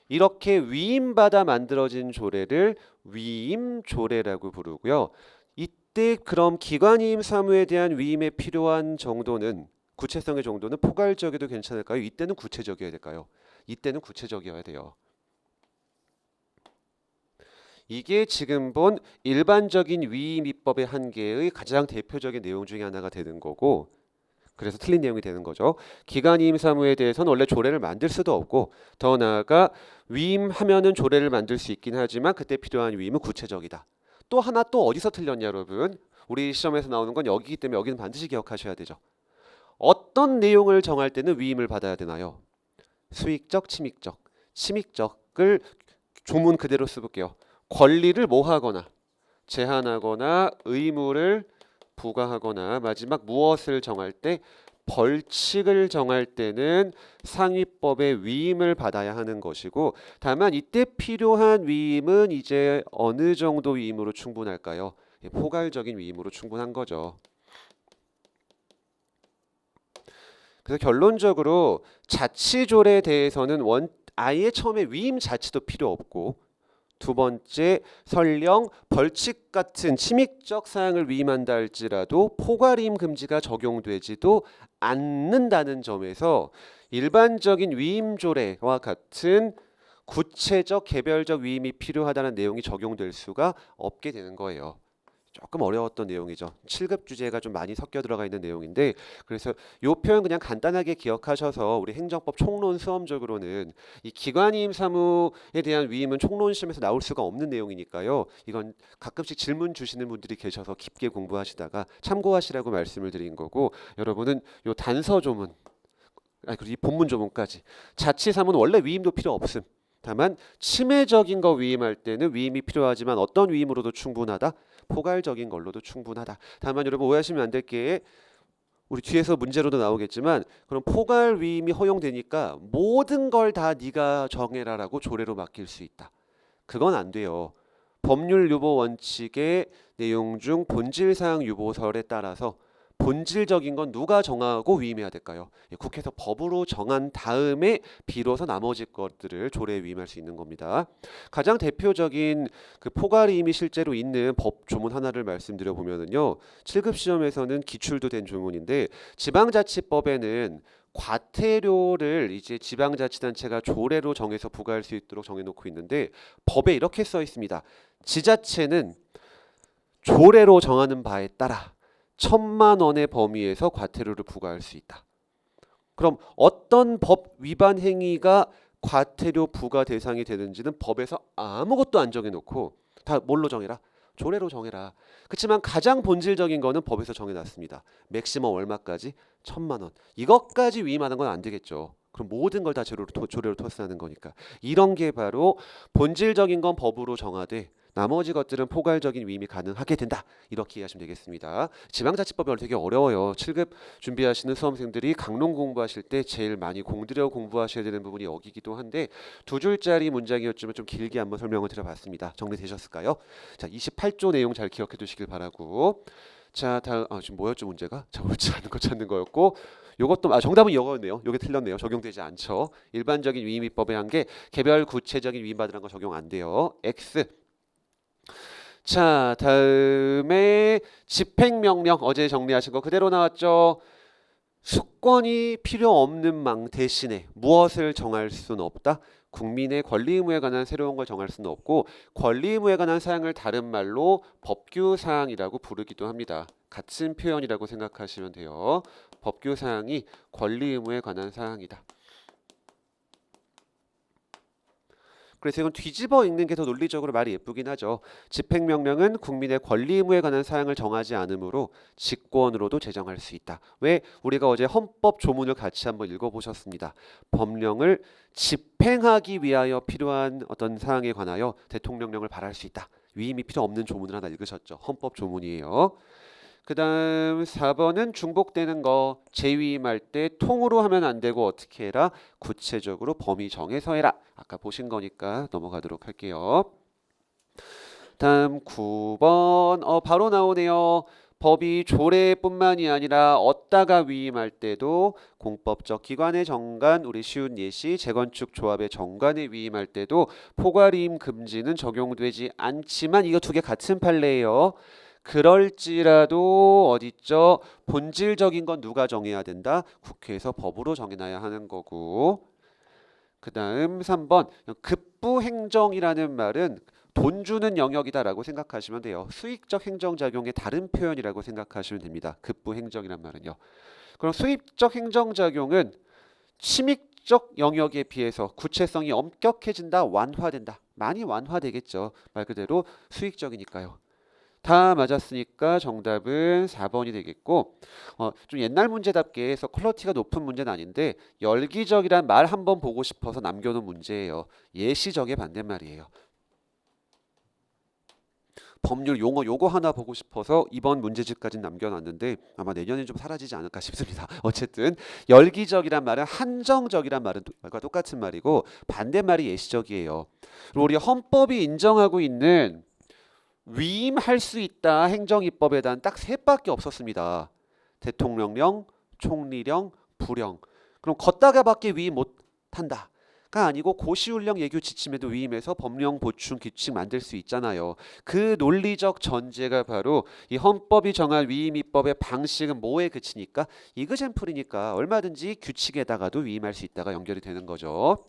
이렇게 위임받아 만들어진 조례를 위임조례라고 부르고요. 이때 그럼 기관이임 사무에 대한 위임에 필요한 정도는 구체성의 정도는 포괄적이어도 괜찮을까요? 이때는 구체적이어야 될까요? 이때는 구체적이어야 돼요. 이게 지금 본 일반적인 위임 입법의 한계의 가장 대표적인 내용 중에 하나가 되는 거고 그래서 틀린 내용이 되는 거죠. 기관이임 사무에 대해서는 원래 조례를 만들 수도 없고 더 나아가 위임하면은 조례를 만들 수 있긴 하지만 그때 필요한 위임은 구체적이다. 또 하나 또 어디서 틀렸냐 여러분? 우리 시험에서 나오는 건 여기이기 때문에 여기는 반드시 기억하셔야 되죠. 어떤 내용을 정할 때는 위임을 받아야 되나요? 수익적, 침익적. 침익적을 조문 그대로 써볼게요. 권리를 뭐하거나 제한하거나 의무를 부과하거나 마지막 무엇을 정할 때 벌칙을 정할 때는 상위법의 위임을 받아야 하는 것이고 다만 이때 필요한 위임은 이제 어느 정도 위임으로 충분할까요? 포괄적인 위임으로 충분한 거죠. 그래서 결론적으로 자치조례에 대해서는 아예 처음에 위임 자체도 필요 없고 두 번째 설령 벌칙 같은 침익적 사항을 위임한다 할지라도 포괄위임 금지가 적용되지도 않는다는 점에서 일반적인 위임조례와 같은 구체적 개별적 위임이 필요하다는 내용이 적용될 수가 없게 되는 거예요. 조금 어려웠던 내용이죠. 7급 주제가 좀 많이 섞여 들어가 있는 내용인데 그래서 이 표현 그냥 간단하게 기억하셔서 우리 행정법 총론 수험적으로는 이 기관이임 사무에 대한 위임은 총론 시험에서 나올 수가 없는 내용이니까요. 이건 가끔씩 질문 주시는 분들이 계셔서 깊게 공부하시다가 참고하시라고 말씀을 드린 거고 여러분은 요 단서 조문 그리고 이 본문 조문까지 자치사무는 원래 위임도 필요 없음. 다만 침해적인 거 위임할 때는 위임이 필요하지만 어떤 위임으로도 충분하다. 포괄적인 걸로도 충분하다. 다만 여러분 오해하시면 안 될 게 우리 뒤에서 문제로도 나오겠지만 그럼 포괄 위임이 허용되니까 모든 걸 다 네가 정해라라고 조례로 맡길 수 있다. 그건 안 돼요. 법률 유보 원칙의 내용 중 본질사항 유보설에 따라서 본질적인 건 누가 정하고 위임해야 될까요? 국회에서 법으로 정한 다음에 비로소 나머지 것들을 조례에 위임할 수 있는 겁니다. 가장 대표적인 그 포괄위임이 실제로 있는 법 조문 하나를 말씀드려 보면은요. 7급 시험에서는 기출도 된 조문인데 지방자치법에는 과태료를 이제 지방자치단체가 조례로 정해서 부과할 수 있도록 정해놓고 있는데 법에 이렇게 써 있습니다. 지자체는 조례로 정하는 바에 따라 1,000만 원의 범위에서 과태료를 부과할 수 있다. 그럼 어떤 법 위반 행위가 과태료 부과 대상이 되는지는 법에서 아무것도 안 정해놓고 다 뭘로 정해라? 조례로 정해라. 그렇지만 가장 본질적인 거는 법에서 정해놨습니다. 맥시멈 얼마까지? 1,000만 원. 이것까지 위임하는 건 안 되겠죠. 그럼 모든 걸 다 조례로 토스하는 거니까. 이런 게 바로 본질적인 건 법으로 정하되 나머지 것들은 포괄적인 위임이 가능하게 된다. 이렇게 이해하시면 되겠습니다. 지방자치법이 되게 어려워요. 7급 준비하시는 수험생들이 강론 공부하실 때 제일 많이 공들여 공부하셔야 되는 부분이 여기기도 한데 두 줄짜리 문장이었지만 좀 길게 한번 설명을 드려봤습니다. 정리되셨을까요? 자, 28조 내용 잘 기억해 두시길 바라고 자, 다음 지금 뭐였죠 문제가? 자, 옳지 않은 거 찾는 거였고 요것도 정답은 이거였네요. 요게 틀렸네요. 적용되지 않죠. 일반적인 위임입법의 한계, 개별 구체적인 위임받으라는 거 적용 안 돼요. X. 자, 다음에 집행명령 어제 정리하신 거 그대로 나왔죠. 수권이 필요 없는 망 대신에 무엇을 정할 수는 없다. 국민의 권리 의무에 관한 새로운 걸 정할 수는 없고 권리 의무에 관한 사항을 다른 말로 법규 사항이라고 부르기도 합니다. 같은 표현이라고 생각하시면 돼요. 법규 사항이 권리 의무에 관한 사항이다. 그래서 이건 뒤집어 읽는 게 더 논리적으로 말이 예쁘긴 하죠. 집행명령은 국민의 권리 의무에 관한 사항을 정하지 않으므로 직권으로도 제정할 수 있다. 왜? 우리가 어제 헌법 조문을 같이 한번 읽어보셨습니다. 법령을 집행하기 위하여 필요한 어떤 사항에 관하여 대통령령을 발할 수 있다. 위임이 필요 없는 조문을 하나 읽으셨죠. 헌법 조문이에요. 그 다음 4번은 중복되는 거 재위임할 때 통으로 하면 안 되고 어떻게 해라? 구체적으로 범위 정해서 해라. 아까 보신 거니까 넘어가도록 할게요. 다음 9번 바로 나오네요. 법이 조례뿐만이 아니라 얻다가 위임할 때도 공법적 기관의 정관, 우리 쉬운 예시 재건축 조합의 정관에 위임할 때도 포괄위임 금지는 적용되지 않지만 이거 두 개 같은 판례예요. 그럴지라도 어딨죠? 본질적인 건 누가 정해야 된다? 국회에서 법으로 정해놔야 하는 거고. 그 다음 3번 급부행정이라는 말은 돈 주는 영역이다라고 생각하시면 돼요. 수익적 행정작용의 다른 표현이라고 생각하시면 됩니다. 급부행정이란 말은요. 그럼 수익적 행정작용은 침익적 영역에 비해서 구체성이 엄격해진다, 완화된다. 많이 완화되겠죠. 말 그대로 수익적이니까요. 다 맞았으니까 정답은 4번이 되겠고 좀 옛날 문제답게 해서 퀄리티가 높은 문제는 아닌데 열기적이란 말 한번 보고 싶어서 남겨놓은 문제예요. 예시적의 반대말이에요. 법률 용어 요거 하나 보고 싶어서 이번 문제집까지 남겨놨는데 아마 내년에 좀 사라지지 않을까 싶습니다. 어쨌든 열기적이란 말은 한정적이란 말과 똑같은 말이고 반대말이 예시적이에요. 그리고 우리 헌법이 인정하고 있는 위임할 수 있다 행정입법에 대한 딱 세 밖에 없었습니다. 대통령령, 총리령, 부령. 그럼 걷다가밖에 위임 못한다가 아니고 고시훈령 예규 지침에도 위임해서 법령 보충 규칙 만들 수 있잖아요. 그 논리적 전제가 바로 이 헌법이 정한 위임입법의 방식은 뭐에 그치니까 이그젠플이니까 얼마든지 규칙에다가도 위임할 수 있다가 연결이 되는 거죠.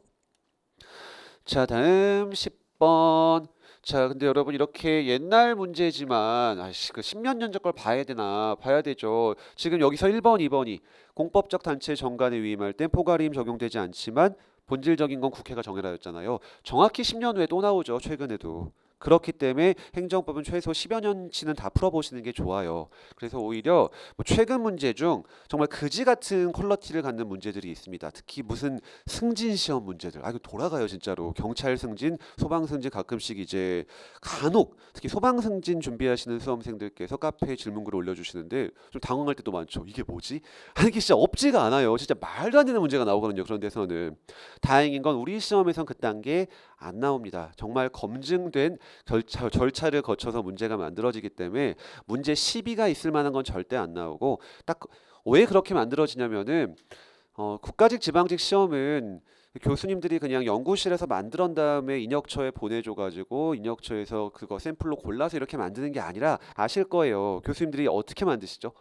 자, 다음 10번. 자, 근데 여러분 이렇게 옛날 문제지만 그 10년 전 걸 봐야 되나? 봐야 되죠. 지금 여기서 1번, 2번이 공법적 단체 정관에 위임할 땐 포괄위임 적용되지 않지만 본질적인 건 국회가 정해라였잖아요. 정확히 10년 후에 또 나오죠. 최근에도. 그렇기 때문에 행정법은 최소 10여 년치는 다 풀어보시는 게 좋아요. 그래서 오히려 뭐 최근 문제 중 정말 그지 같은 퀄리티를 갖는 문제들이 있습니다. 특히 무슨 승진 시험 문제들. 이거 돌아가요 진짜로. 경찰 승진, 소방 승진 가끔씩 이제 간혹 특히 소방 승진 준비하시는 수험생들께서 카페에 질문글을 올려주시는데 좀 당황할 때도 많죠. 이게 뭐지? 하는 게 진짜 없지가 않아요. 진짜 말도 안 되는 문제가 나오거든요. 그런 데서는. 다행인 건 우리 시험에선 그딴 게 안 나옵니다. 정말 검증된 절차를 거쳐서 문제가 만들어지기 때문에 문제 시비가 있을 만한 건 절대 안 나오고 딱 왜 그렇게 만들어지냐면은 국가직 지방직 시험은 교수님들이 그냥 연구실에서 만들은 다음에 인혁처에 보내줘가지고 인혁처에서 그거 샘플로 골라서 이렇게 만드는 게 아니라 아실 거예요. 교수님들이 어떻게 만드시죠?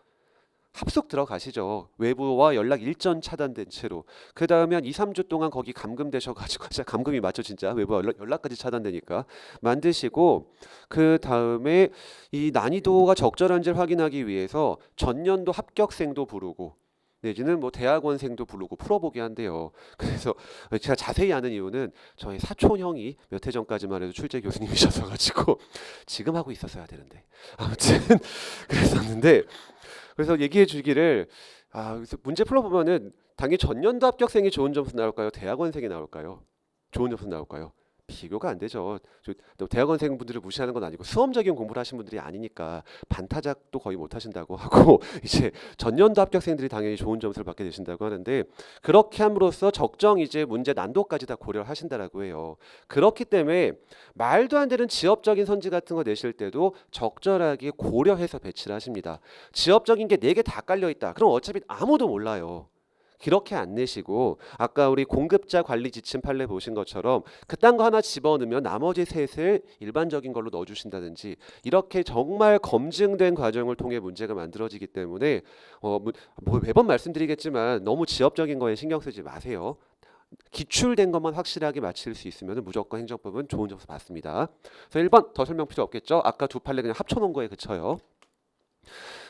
합숙 들어가시죠. 외부와 연락 일전 차단된 채로. 그 다음에 한 2, 3주 동안 거기 감금되셔가지고 진짜 감금이 맞죠 진짜. 외부와 연락까지 차단되니까. 만드시고 그 다음에 이 난이도가 적절한지를 확인하기 위해서 전년도 합격생도 부르고 내지는 뭐 대학원생도 부르고 풀어보게 한대요. 그래서 제가 자세히 아는 이유는 저희 사촌 형이 몇 해 전까지만 해도 출제 교수님이셔서 가지고 지금 하고 있었어야 되는데 아무튼 그랬었는데 그래서 얘기해 주기를 그래서 문제 풀어보면은 당연히 전년도 합격생이 좋은 점수 나올까요? 대학원생이 나올까요? 좋은 점수 나올까요? 비교가 안 되죠. 또 대학원생분들을 무시하는 건 아니고 수험적인 공부를 하신 분들이 아니니까 반타작도 거의 못 하신다고 하고 이제 전년도 합격생들이 당연히 좋은 점수를 받게 되신다고 하는데 그렇게 함으로써 적정 이제 문제 난도까지 다 고려를 하신다라고 해요. 그렇기 때문에 말도 안 되는 지엽적인 선지 같은 거 내실 때도 적절하게 고려해서 배치를 하십니다. 지엽적인 게 4개 다 깔려 있다. 그럼 어차피 아무도 몰라요. 그렇게 안 내시고 아까 우리 공급자 관리 지침 판례 보신 것처럼 그딴 거 하나 집어넣으면 나머지 셋을 일반적인 걸로 넣어주신다든지 이렇게 정말 검증된 과정을 통해 문제가 만들어지기 때문에 뭐 매번 말씀드리겠지만 너무 지엽적인 거에 신경 쓰지 마세요. 기출된 것만 확실하게 맞힐 수 있으면 무조건 행정법은 좋은 점수 받습니다. 그래서 1번 더 설명 필요 없겠죠? 아까 두 판례 그냥 합쳐놓은 거에 그쳐요.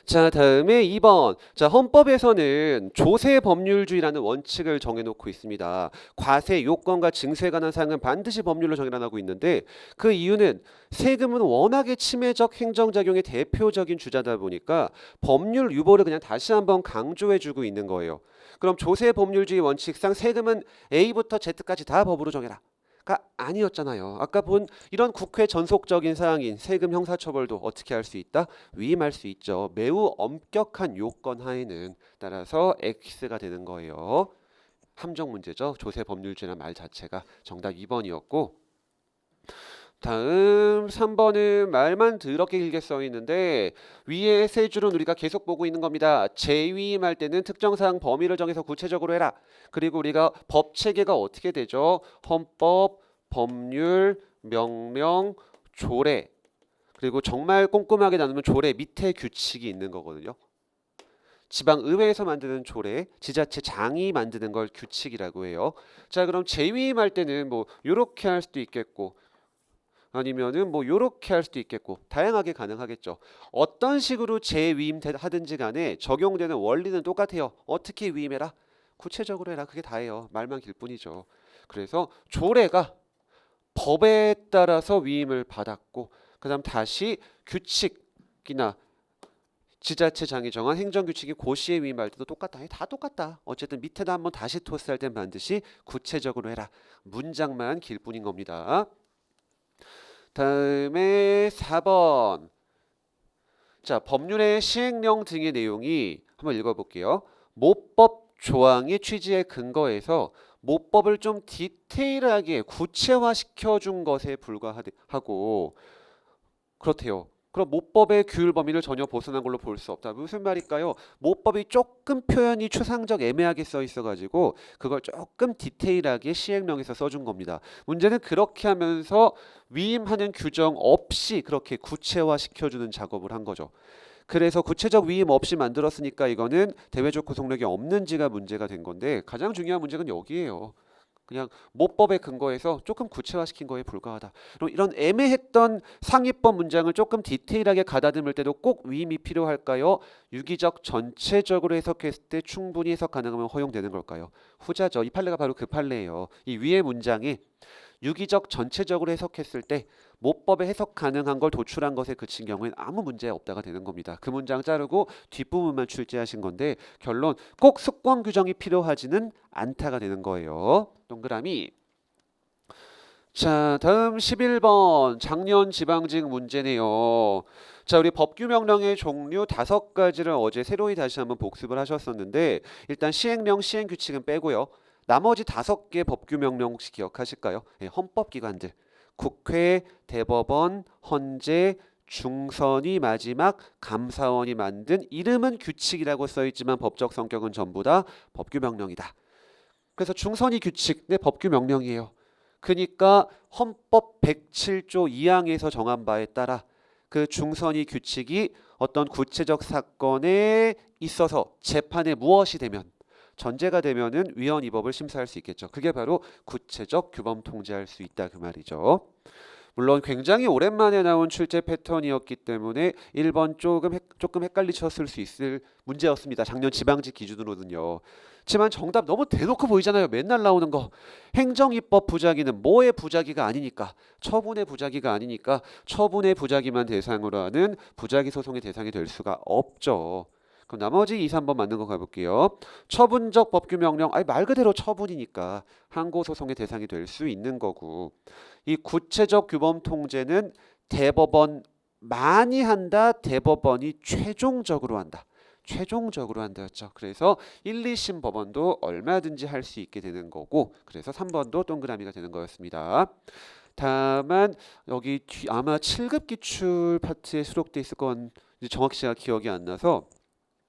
자, 다음에 2번. 자, 헌법에서는 조세 법률주의라는 원칙을 정해놓고 있습니다. 과세, 요건과 징수에 관한 사항은 반드시 법률로 정해놔고 있는데 그 이유는 세금은 워낙에 침해적 행정작용의 대표적인 주자다 보니까 법률 유보를 그냥 다시 한번 강조해주고 있는 거예요. 그럼 조세 법률주의 원칙상 세금은 A부터 Z까지 다 법으로 정해라. 가 아니었잖아요. 아까 본 이런 국회 전속적인 사항인 세금 형사처벌도 어떻게 할 수 있다? 위임할 수 있죠. 매우 엄격한 요건 하에는 따라서 X가 되는 거예요. 함정 문제죠. 조세 법률주의라는 말 자체가 정답 2번이었고 다음 3번은 말만 더럽게 길게 써 있는데 위에 세 줄은 우리가 계속 보고 있는 겁니다. 재위임할 때는 특정 사항 범위를 정해서 구체적으로 해라. 그리고 우리가 법 체계가 어떻게 되죠? 헌법, 법률, 명령, 조례. 그리고 정말 꼼꼼하게 나누면 조례 밑에 규칙이 있는 거거든요. 지방의회에서 만드는 조례, 지자체장이 만드는 걸 규칙이라고 해요. 자, 그럼 재위임할 때는 뭐 이렇게 할 수도 있겠고 아니면은 뭐 요렇게 할 수도 있겠고 다양하게 가능하겠죠. 어떤 식으로 재위임하든지 간에 적용되는 원리는 똑같아요. 어떻게 위임해라? 구체적으로 해라. 그게 다예요. 말만 길 뿐이죠. 그래서 조례가 법에 따라서 위임을 받았고 그다음 다시 규칙이나 지자체장이 정한 행정규칙이 고시에 위임할 때도 똑같다. 다 똑같다. 어쨌든 밑에다 한번 다시 토스할 땐 반드시 구체적으로 해라. 문장만 길 뿐인 겁니다. 다음에 4번. 자, 법률의 시행령 등의 내용이 한번 읽어볼게요. 모법 조항의 취지에 근거해서 모법을 좀 디테일하게 구체화시켜 준 것에 불과하고 그렇대요. 그럼 모법의 규율 범위를 전혀 벗어난 걸로 볼 수 없다. 무슨 말일까요? 모법이 조금 표현이 추상적 애매하게 써 있어가지고 그걸 조금 디테일하게 시행령에서 써준 겁니다. 문제는 그렇게 하면서 위임하는 규정 없이 그렇게 구체화시켜주는 작업을 한 거죠. 그래서 구체적 위임 없이 만들었으니까 이거는 대외적 구속력이 없는지가 문제가 된 건데 가장 중요한 문제는 여기에요. 그냥 모법에 근거해서 조금 구체화시킨 거에 불과하다. 그럼 이런 애매했던 상위법 문장을 조금 디테일하게 가다듬을 때도 꼭 위임이 필요할까요? 유기적 전체적으로 해석했을 때 충분히 해석 가능하면 허용되는 걸까요? 후자죠. 이 판례가 바로 그 판례예요. 이 위의 문장이 유기적 전체적으로 해석했을 때 모법에 해석 가능한 걸 도출한 것에 그친 경우에는 아무 문제 없다가 되는 겁니다. 그 문장 자르고 뒷부분만 출제하신 건데 결론 꼭 습관 규정이 필요하지는 않다가 되는 거예요. 동그라미. 자, 다음 11번 작년 지방직 문제네요. 자, 우리 법규명령의 종류 5가지를 어제 새로이 다시 한번 복습을 하셨었는데 일단 시행령, 시행규칙은 빼고요. 나머지 5개 법규명령 혹시 기억하실까요? 네, 헌법기관들, 국회, 대법원, 헌재, 중선이 마지막 감사원이 만든 이름은 규칙이라고 써있지만 법적 성격은 전부 다 법규명령이다. 그래서 중선이 규칙, 네, 법규명령이에요. 그러니까 헌법 107조 2항에서 정한 바에 따라 그 중선이 규칙이 어떤 구체적 사건에 있어서 재판에 무엇이 되면 전제가 되면은 위헌 위법을 심사할 수 있겠죠. 그게 바로 구체적 규범 통제할 수 있다 그 말이죠. 물론 굉장히 오랜만에 나온 출제 패턴이었기 때문에 1번 조금 헷갈리셨을 수 있을 문제였습니다. 작년 지방직 기준으로는요. 하지만 정답 너무 대놓고 보이잖아요. 맨날 나오는 거. 행정입법 부작위는 뭐의 부작위가 아니니까 처분의 부작위가 아니니까 처분의 부작위만 대상으로 하는 부작위 소송의 대상이 될 수가 없죠. 그럼 나머지 2, 3번 맞는 거 가볼게요. 처분적 법규 명령, 아니 말 그대로 처분이니까 항고 소송의 대상이 될 수 있는 거고, 이 구체적 규범 통제는 대법원만이 한다, 대법원이 최종적으로 한다. 최종적으로 한다였죠. 그래서 1, 2심 법원도 얼마든지 할 수 있게 되는 거고, 그래서 3번도 동그라미가 되는 거였습니다. 다만 여기 아마 7급 기출 파트에 수록돼 있을 건 정확히 제가 기억이 안 나서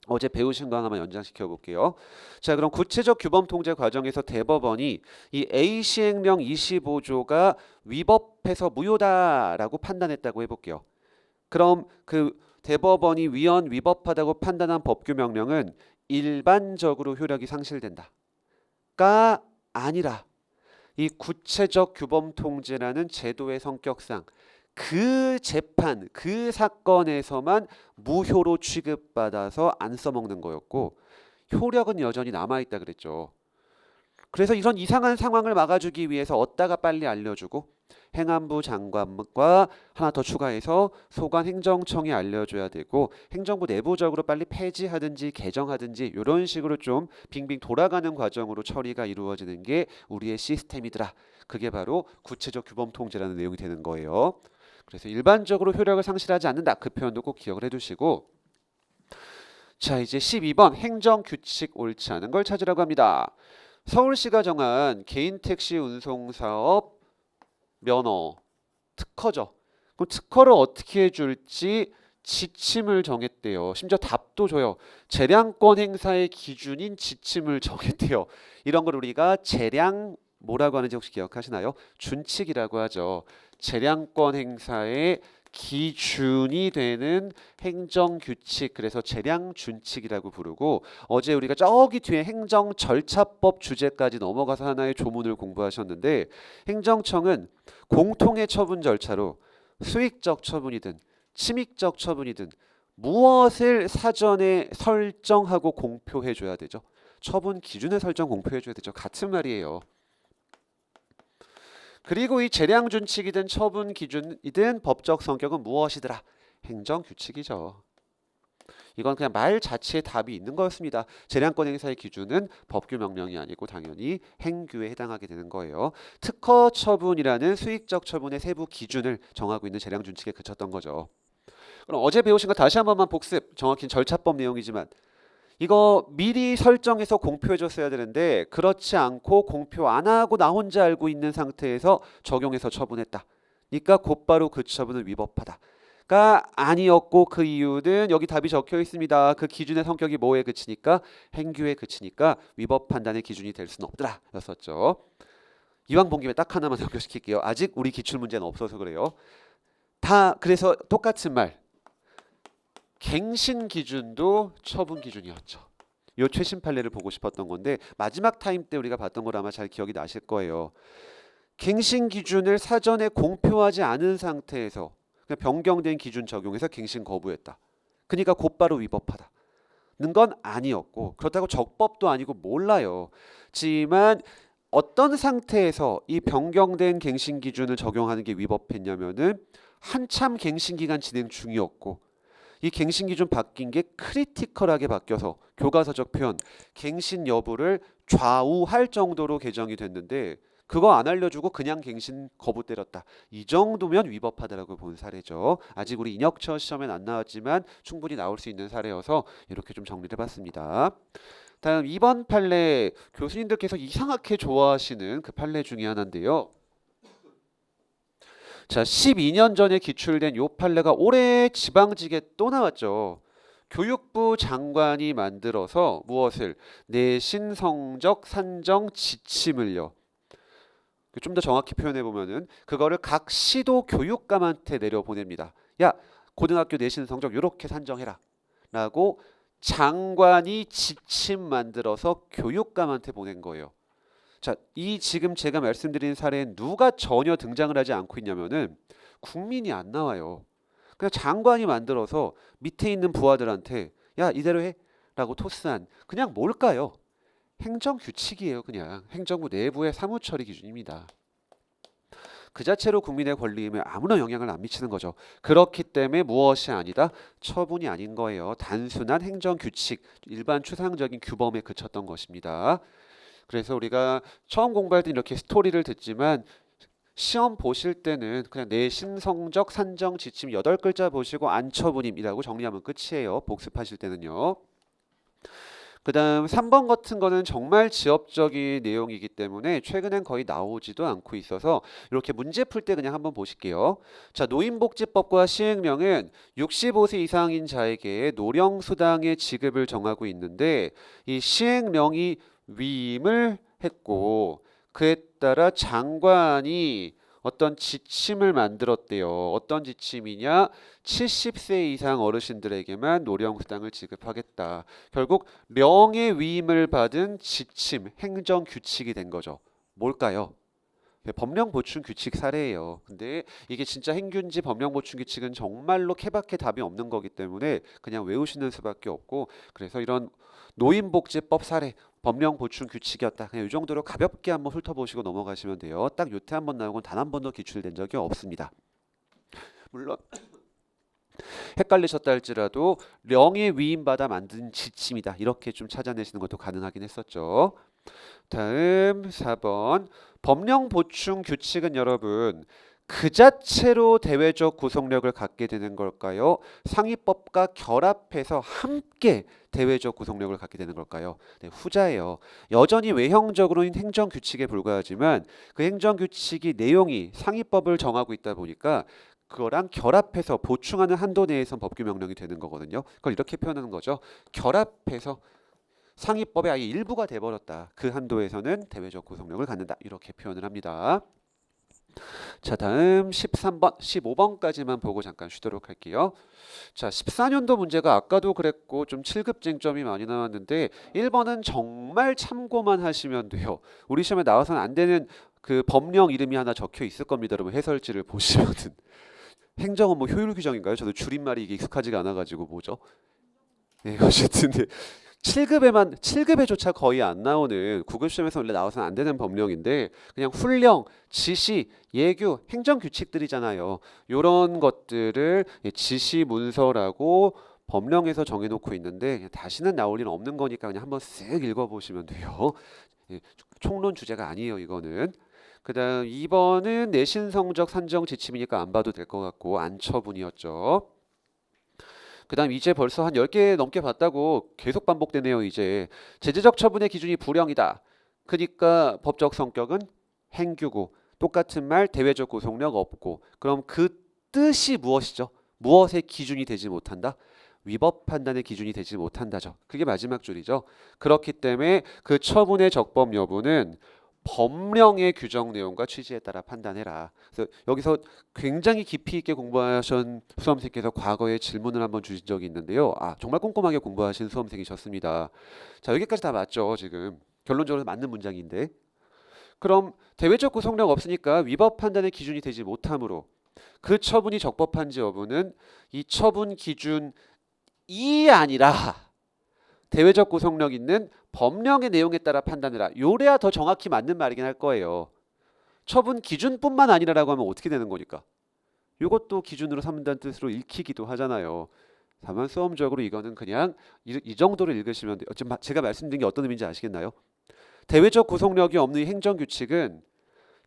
어제 배우신 거 하나만 연장시켜 볼게요. 자, 그럼 구체적 규범 통제 과정에서 대법원이 이 A 시행령 25조가 위법해서 무효다라고 판단했다고 해볼게요. 그럼 그 대법원이 위법하다고 판단한 법규 명령은 일반적으로 효력이 상실된다가 아니라 이 구체적 규범 통제라는 제도의 성격상 그 재판, 그 사건에서만 무효로 취급받아서 안 써먹는 거였고 효력은 여전히 남아있다 그랬죠. 그래서 이런 이상한 상황을 막아주기 위해서 어디다가 빨리 알려주고 행안부 장관과 하나 더 추가해서 소관행정청에 알려줘야 되고 행정부 내부적으로 빨리 폐지하든지 개정하든지 이런 식으로 좀 빙빙 돌아가는 과정으로 처리가 이루어지는 게 우리의 시스템이더라. 그게 바로 구체적 규범 통제라는 내용이 되는 거예요. 그래서 일반적으로 효력을 상실하지 않는다. 그 표현도 꼭 기억을 해두시고, 자 이제 12번 행정규칙 옳지 않은 걸 찾으라고 합니다. 서울시가 정한 개인 택시 운송 사업 면허 특허죠. 그럼 특허를 어떻게 해줄지 지침을 정했대요. 심지어 답도 줘요. 재량권 행사의 기준인 지침을 정했대요. 이런 걸 우리가 재량 뭐라고 하는지 혹시 기억하시나요? 준칙이라고 하죠. 재량권 행사의 기준이 되는 행정규칙, 그래서 재량준칙이라고 부르고, 어제 우리가 저기 뒤에 행정절차법 주제까지 넘어가서 하나의 조문을 공부하셨는데, 행정청은 공통의 처분 절차로 수익적 처분이든 침익적 처분이든 무엇을 사전에 설정하고 공표해 줘야 되죠. 처분 기준을 설정 공표해 줘야 되죠. 같은 말이에요. 그리고 이 재량준칙이든 처분 기준이든 법적 성격은 무엇이더라? 행정규칙이죠. 이건 그냥 말 자체에 답이 있는 거였습니다. 재량권 행사의 기준은 법규 명령이 아니고 당연히 행규에 해당하게 되는 거예요. 특허 처분이라는 수익적 처분의 세부 기준을 정하고 있는 재량준칙에 그쳤던 거죠. 그럼 어제 배우신 거 다시 한 번만 복습. 정확히 절차법 내용이지만 이거 미리 설정해서 공표해 줬어야 되는데 그렇지 않고 공표 안 하고 나 혼자 알고 있는 상태에서 적용해서 처분했다. 그러니까 곧바로 그 처분은 위법하다가 아니었고, 그 이유는 여기 답이 적혀 있습니다. 그 기준의 성격이 뭐에 그치니까 행규에 그치니까 위법 판단의 기준이 될 수는 없더라 였었죠. 이왕 본 김에 딱 하나만 연결시킬게요. 아직 우리 기출문제는 없어서 그래요. 다 그래서 똑같은 말. 갱신 기준도 처분 기준이었죠. 요 최신 판례를 보고 싶었던 건데 마지막 타임 때 우리가 봤던 걸 아마 잘 기억이 나실 거예요. 갱신 기준을 사전에 공표하지 않은 상태에서 그냥 변경된 기준 적용해서 갱신 거부했다. 그러니까 곧바로 위법하다는 건 아니었고, 그렇다고 적법도 아니고 몰라요. 지만 어떤 상태에서 이 변경된 갱신 기준을 적용하는 게 위법했냐면은 한참 갱신 기간 진행 중이었고, 이 갱신 기준 바뀐 게 크리티컬하게 바뀌어서 교과서적 표현 갱신 여부를 좌우할 정도로 개정이 됐는데 그거 안 알려주고 그냥 갱신 거부 때렸다. 이 정도면 위법하다라고 본 사례죠. 아직 우리 인혁처 시험엔 안 나왔지만 충분히 나올 수 있는 사례여서 이렇게 좀 정리를 해봤습니다. 다음 2번 판례, 교수님들께서 이상하게 좋아하시는 그 판례 중에 하나인데요. 자, 12년 전에 기출된 요 판례가 올해 지방직에 또 나왔죠. 교육부 장관이 만들어서 무엇을? 내신 성적 산정 지침을요. 좀 더 정확히 표현해 보면은 그거를 각 시도 교육감한테 내려보냅니다. 야, 고등학교 내신 성적 요렇게 산정해라 라고 장관이 지침 만들어서 교육감한테 보낸 거예요. 자, 이 지금 제가 말씀드린 사례는 누가 전혀 등장을 하지 않고 있냐면은 국민이 안 나와요. 그냥 장관이 만들어서 밑에 있는 부하들한테 야, 이대로 해 라고 토스한, 그냥 뭘까요? 행정규칙이에요. 그냥 행정부 내부의 사무처리 기준입니다. 그 자체로 국민의 권리임에 아무런 영향을 안 미치는 거죠. 그렇기 때문에 무엇이 아니다? 처분이 아닌 거예요. 단순한 행정규칙, 일반 추상적인 규범에 그쳤던 것입니다. 그래서 우리가 처음 공부할 때 이렇게 스토리를 듣지만 시험 보실 때는 그냥 내신 성적 산정 지침 8글자 보시고 안처분임이라고 정리하면 끝이에요. 복습하실 때는요. 그 다음 3번 같은 거는 정말 지엽적인 내용이기 때문에 최근엔 거의 나오지도 않고 있어서 이렇게 문제 풀 때 그냥 한번 보실게요. 자, 노인복지법과 시행령은 65세 이상인 자에게 노령수당의 지급을 정하고 있는데 이 시행령이 위임을 했고 그에 따라 장관이 어떤 지침을 만들었대요. 어떤 지침이냐? 70세 이상 어르신들에게만 노령수당을 지급하겠다. 결국 령의 위임을 받은 지침, 행정규칙이 된 거죠. 뭘까요? 법령 보충 규칙 사례예요. 근데 이게 진짜 행균지 법령 보충 규칙은 정말로 케바케 답이 없는 거기 때문에 그냥 외우시는 수밖에 없고 그래서 이런 노인복지법 사례 법령 보충 규칙이었다. 그냥 이 정도로 가볍게 한번 훑어보시고 넘어가시면 돼요. 딱 요태 한번 나오고 단 한 번도 기출된 적이 없습니다. 물론 헷갈리셨다 할지라도 령에 위임받아 만든 지침이다. 이렇게 좀 찾아내시는 것도 가능하긴 했었죠. 다음 4번 법령 보충 규칙은 여러분 그 자체로 대외적 구속력을 갖게 되는 걸까요? 상위법과 결합해서 함께 대외적 구속력을 갖게 되는 걸까요? 네, 후자예요. 여전히 외형적으로는 행정규칙에 불과하지만 그 행정규칙이 내용이 상위법을 정하고 있다 보니까 그거랑 결합해서 보충하는 한도 내에선 법규 명령이 되는 거거든요. 그걸 이렇게 표현하는 거죠. 결합해서 상위법의 아예 일부가 돼버렸다. 그 한도에서는 대외적 구속력을 갖는다. 이렇게 표현을 합니다. 자, 다음 13번, 15번까지만 보고 잠깐 쉬도록 할게요. 자, 14년도 문제가 아까도 그랬고 좀 7급 쟁점이 많이 나왔는데 1번은 정말 참고만 하시면 돼요. 우리 시험에 나와서는 안 되는 그 법령 이름이 하나 적혀 있을 겁니다. 여러분 해설지를 보시면은 행정은 뭐 효율 규정인가요? 저도 줄임말이 이게 익숙하지가 않아가지고 뭐죠? 네, 어쨌든 7급에조차 거의 안 나오는 9급 시험에서 원래 나와서는 안 되는 법령인데 그냥 훈령, 지시, 예규, 행정 규칙들이잖아요. 요런 것들을 지시 문서라고 법령에서 정해놓고 있는데 그냥 다시는 나올 일은 없는 거니까 그냥 한번 쓱 읽어보시면 돼요. 예, 총론 주제가 아니에요, 이거는. 그다음 2번은 내신 성적 산정 지침이니까 안 봐도 될 것 같고 안처분이었죠. 그 다음 이제 벌써 한 10개 넘게 봤다고 계속 반복되네요. 이제 제재적 처분의 기준이 불형이다. 그러니까 법적 성격은 행규고 똑같은 말 대외적 구속력 없고 그럼 그 뜻이 무엇이죠? 무엇의 기준이 되지 못한다? 위법 판단의 기준이 되지 못한다죠. 그게 마지막 줄이죠. 그렇기 때문에 그 처분의 적법 여부는 법령의 규정 내용과 취지에 따라 판단해라. 그래서 여기서 굉장히 깊이 있게 공부하신 수험생께서 과거에 질문을 한번 주신 적이 있는데요. 아, 정말 꼼꼼하게 공부하신 수험생이셨습니다. 자, 여기까지 다 맞죠, 지금. 결론적으로 맞는 문장인데. 그럼 대외적 구속력 없으니까 위법 판단의 기준이 되지 못하므로 그 처분이 적법한지 여부는 이 처분 기준이 아니라 대외적 구속력 있는 법령의 내용에 따라 판단해라. 요래야 더 정확히 맞는 말이긴 할 거예요. 처분 기준뿐만 아니라라고 하면 어떻게 되는 거니까? 이것도 기준으로 삼는다는 뜻으로 읽히기도 하잖아요. 다만 수험적으로 이거는 그냥 이 정도로 읽으시면 돼요. 지금 제가 말씀드린 게 어떤 의미인지 아시겠나요? 대외적 구속력이 없는 행정규칙은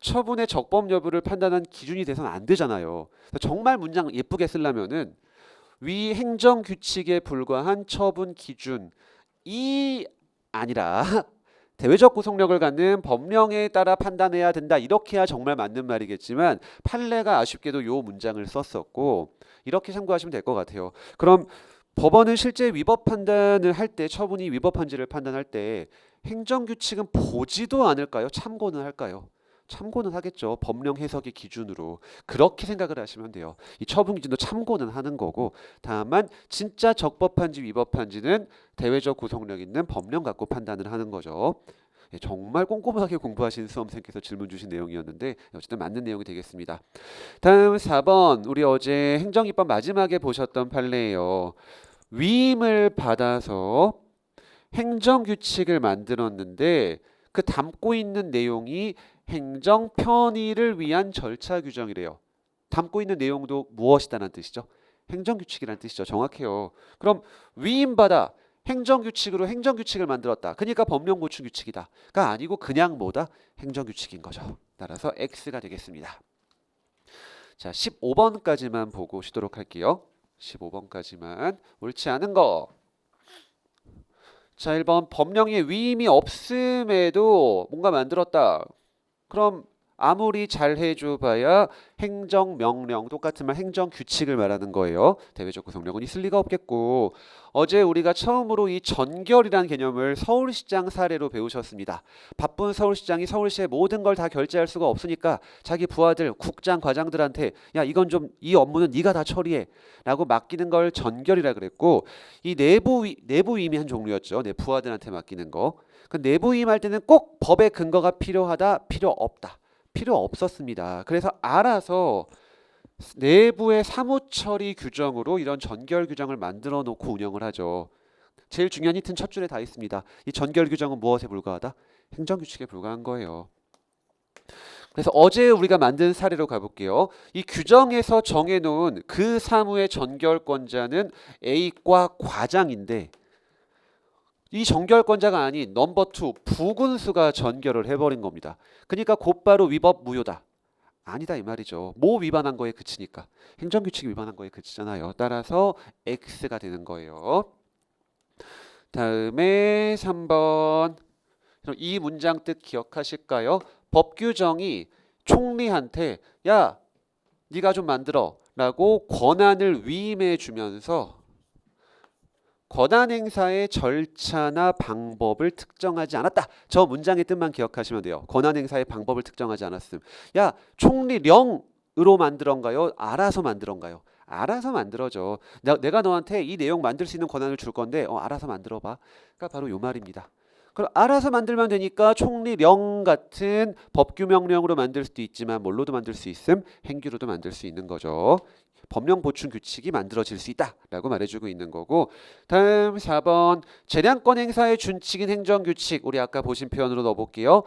처분의 적법 여부를 판단한 기준이 돼서는 안 되잖아요. 정말 문장 예쁘게 쓰려면은 위 행정규칙에 불과한 처분 기준이 아니라 대외적 구속력을 갖는 법령에 따라 판단해야 된다. 이렇게 해야 정말 맞는 말이겠지만 판례가 아쉽게도 요 문장을 썼었고 이렇게 참고하시면 될 것 같아요. 그럼 법원은 실제 위법 판단을 할 때 처분이 위법한지를 판단할 때 행정규칙은 보지도 않을까요? 참고는 할까요? 참고는 하겠죠. 법령 해석의 기준으로. 그렇게 생각을 하시면 돼요. 이 처분 기준도 참고는 하는 거고 다만 진짜 적법한지 위법한지는 대외적 구속력 있는 법령 갖고 판단을 하는 거죠. 예, 정말 꼼꼼하게 공부하신 수험생께서 질문 주신 내용이었는데 어쨌든 맞는 내용이 되겠습니다. 다음 4번 우리 어제 행정입법 마지막에 보셨던 판례예요. 위임을 받아서 행정규칙을 만들었는데 그 담고 있는 내용이 행정 편의를 위한 절차 규정이래요. 담고 있는 내용도 무엇이다라는 뜻이죠. 행정규칙이라는 뜻이죠. 정확해요. 그럼 위임받아 행정규칙으로 행정규칙을 만들었다. 그러니까 법령 보충 규칙이다가 아니고 그냥 뭐다? 행정규칙인 거죠. 따라서 X가 되겠습니다. 자, 15번까지만 보고 쉬도록 할게요. 15번까지만 옳지 않은 거. 자, 1번 법령에 위임이 없음에도 뭔가 만들었다. 그럼 아무리 잘 해줘봐야 행정명령, 똑같은 말 행정규칙을 말하는 거예요. 대외적 구성력은 있을 리가 없겠고, 어제 우리가 처음으로 이 전결이라는 개념을 서울시장 사례로 배우셨습니다. 바쁜 서울시장이 서울시의 모든 걸 다 결제할 수가 없으니까 자기 부하들, 국장, 과장들한테 야 이건 좀 이 업무는 네가 다 처리해 라고 맡기는 걸 전결이라 그랬고, 이 내부 위임이 한 종류였죠. 내 부하들한테 맡기는 거. 그 내부 위임할 때는 꼭 법의 근거가 필요하다, 필요 없다. 필요 없었습니다. 그래서 알아서 내부의 사무처리 규정으로 이런 전결 규정을 만들어 놓고 운영을 하죠. 제일 중요한 힌트는 첫 줄에 다 있습니다. 이 전결 규정은 무엇에 불과하다? 행정규칙에 불과한 거예요. 그래서 어제 우리가 만든 사례로 가볼게요. 이 규정에서 정해놓은 그 사무의 전결권자는 A과 과장인데, 이 전결권자가 아닌 넘버 2 부군수가 전결을 해버린 겁니다. 그러니까 곧바로 위법 무효다. 아니다 이 말이죠. 뭐 위반한 거에 그치니까. 행정규칙 위반한 거에 그치잖아요. 따라서 X가 되는 거예요. 다음에 3번. 이 문장 뜻 기억하실까요? 법규정이 총리한테 야 네가 좀 만들어 라고 권한을 위임해 주면서 권한 행사의 절차나 방법을 특정하지 않았다. 저 문장의 뜻만 기억하시면 돼요. 권한 행사의 방법을 특정하지 않았음. 야 총리령으로 만들었가요? 알아서 만들었가요? 알아서 만들어줘. 내가 너한테 이 내용 만들 수 있는 권한을 줄 건데 알아서 만들어봐. 그러니까 바로 요 말입니다. 그럼 알아서 만들면 되니까 총리령 같은 법규 명령으로 만들 수도 있지만 뭘로도 만들 수 있음? 행규로도 만들 수 있는 거죠. 법령 보충 규칙이 만들어질 수 있다라고 말해주고 있는 거고, 다음 4번 재량권 행사의 준칙인 행정규칙, 우리 아까 보신 표현으로 넣어볼게요.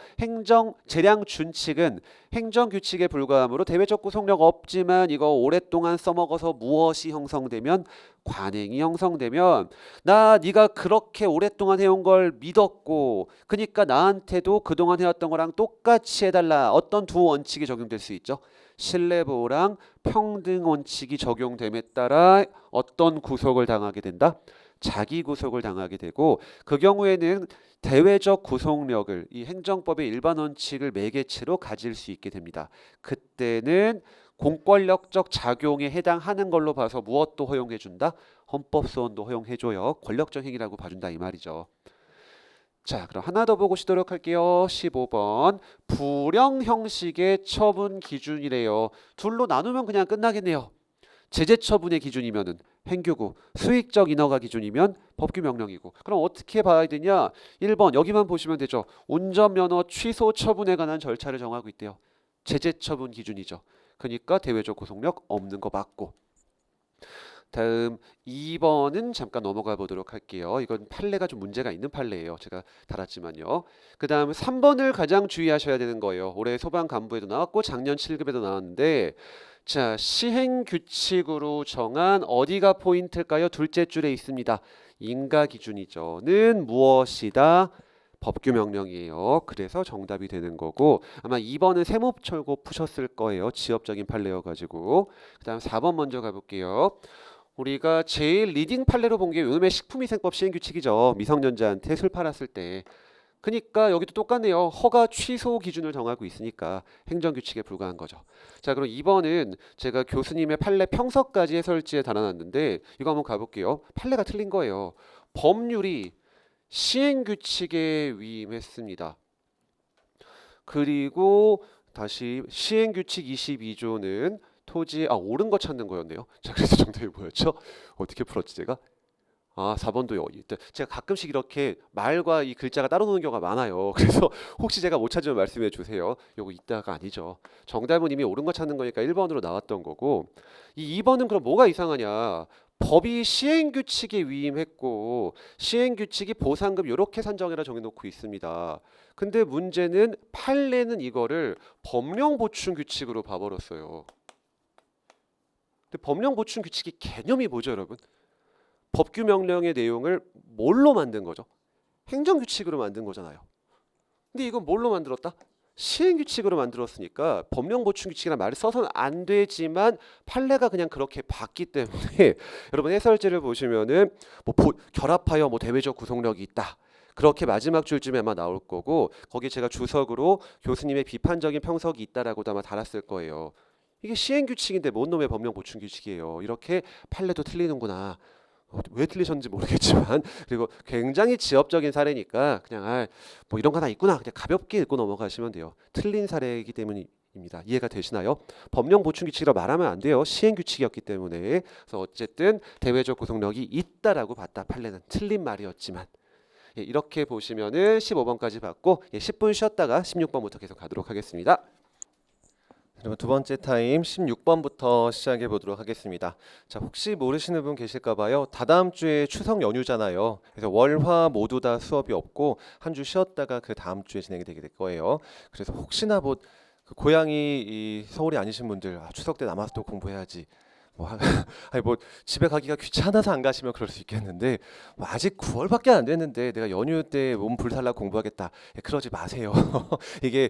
재량 준칙은 행정규칙에 불과하므로 대외적 구속력 없지만 이거 오랫동안 써먹어서 무엇이 형성되면 관행이 형성되면 네가 그렇게 오랫동안 해온 걸 믿었고 그러니까 나한테도 그동안 해왔던 거랑 똑같이 해달라. 어떤 두 원칙이 적용될 수 있죠? 신뢰보호랑 평등 원칙이 적용됨에 따라 어떤 구속을 당하게 된다? 자기 구속을 당하게 되고, 그 경우에는 대외적 구속력을 이 행정법의 일반 원칙을 매개체로 가질 수 있게 됩니다. 그때는 공권력적 작용에 해당하는 걸로 봐서 무엇도 허용해 준다? 헌법소원도 허용해줘요. 권력적 행위라고 봐준다 이 말이죠. 자, 그럼 하나 더 보고 쉬도록 할게요. 15번 불영 형식의 처분 기준이래요. 둘로 나누면 그냥 끝나겠네요. 제재 처분의 기준이면은 행규고, 수익적 인허가 기준이면 법규 명령이고. 그럼 어떻게 봐야 되냐? 1번 여기만 보시면 되죠. 운전면허 취소 처분에 관한 절차를 정하고 있대요. 제재 처분 기준이죠. 그러니까 대외적 구속력 없는 거 맞고. 다음 2번은 잠깐 넘어가 보도록 할게요. 이건 판례가 좀 문제가 있는 판례예요. 제가 달았지만요. 그 다음 3번을 가장 주의하셔야 되는 거예요. 올해 소방 간부에도 나왔고 작년 7급에도 나왔는데, 자 시행규칙으로 정한 어디가 포인트일까요? 둘째 줄에 있습니다. 인가 기준이죠. 는 무엇이다? 법규 명령이에요. 그래서 정답이 되는 거고, 아마 2번은 세무철고 푸셨을 거예요. 지엽적인 판례여가지고. 그 다음 4번 먼저 가볼게요. 우리가 제일 리딩 판례로 본 게 요즘에 식품위생법 시행규칙이죠. 미성년자한테 술 팔았을 때. 그러니까 여기도 똑같네요. 허가 취소 기준을 정하고 있으니까 행정규칙에 불과한 거죠. 자, 그럼 2번은 제가 교수님의 판례 평서까지 해설지에 달아놨는데 이거 한번 가볼게요. 판례가 틀린 거예요. 법률이 시행규칙에 위임했습니다. 그리고 다시 시행규칙 22조는 옳은 거 찾는 거였네요. 자, 그래서 정답이 뭐였죠? 어떻게 풀었지 제가? 4번도요. 제가 가끔씩 이렇게 말과 이 글자가 따로 노는 경우가 많아요. 그래서 혹시 제가 못 찾으면 말씀해 주세요. 요거 이따가 아니죠. 정답은 이미 옳은 거 찾는 거니까 1번으로 나왔던 거고, 이 2번은 그럼 뭐가 이상하냐? 법이 시행규칙에 위임했고 시행규칙이 보상금 이렇게 산정해라 정해놓고 있습니다. 근데 문제는 판례는 이거를 법령 보충 규칙으로 봐버렸어요. 근데 법령 보충 규칙이 개념이 뭐죠, 여러분? 법규 명령의 내용을 뭘로 만든 거죠? 행정규칙으로 만든 거잖아요. 근데 이건 뭘로 만들었다? 시행규칙으로 만들었으니까 법령 보충 규칙이라는 말을 써서는 안 되지만 판례가 그냥 그렇게 봤기 때문에 여러분 해설지를 보시면은 뭐 결합하여 뭐 대외적 구속력이 있다. 그렇게 마지막 줄쯤에 아마 나올 거고 거기에 제가 주석으로 교수님의 비판적인 평석이 있다라고도 아마 달았을 거예요. 이게 시행규칙인데 뭔 놈의 법령 보충 규칙이에요. 이렇게 판례도 틀리는구나. 왜 틀리셨는지 모르겠지만 그리고 굉장히 지엽적인 사례니까 그냥 뭐 이런 거 하나 있구나 그냥 가볍게 읽고 넘어가시면 돼요. 틀린 사례이기 때문입니다. 이해가 되시나요? 법령 보충 규칙이라고 말하면 안 돼요. 시행 규칙이었기 때문에. 그래서 어쨌든 대외적 구속력이 있다라고 봤다. 판례는 틀린 말이었지만 이렇게 보시면은 15번까지 봤고 10분 쉬었다가 16번부터 계속 가도록 하겠습니다. 그리고 두 번째 타임 16번부터 시작해 보도록 하겠습니다. 자, 혹시 모르시는 분 계실까 봐요. 다다음 주에 추석 연휴잖아요. 그래서 월, 화 모두 다 수업이 없고 한 주 쉬었다가 그 다음 주에 진행이 되게 될 거예요. 그래서 혹시나 그 고향이 이 서울이 아니신 분들 추석 때 남아서 또 공부해야지. 아니 뭐 집에 가기가 귀찮아서 안 가시면 그럴 수 있겠는데 뭐 아직 9월밖에 안 됐는데 내가 연휴 때 몸 불살라 공부하겠다 그러지 마세요. 이게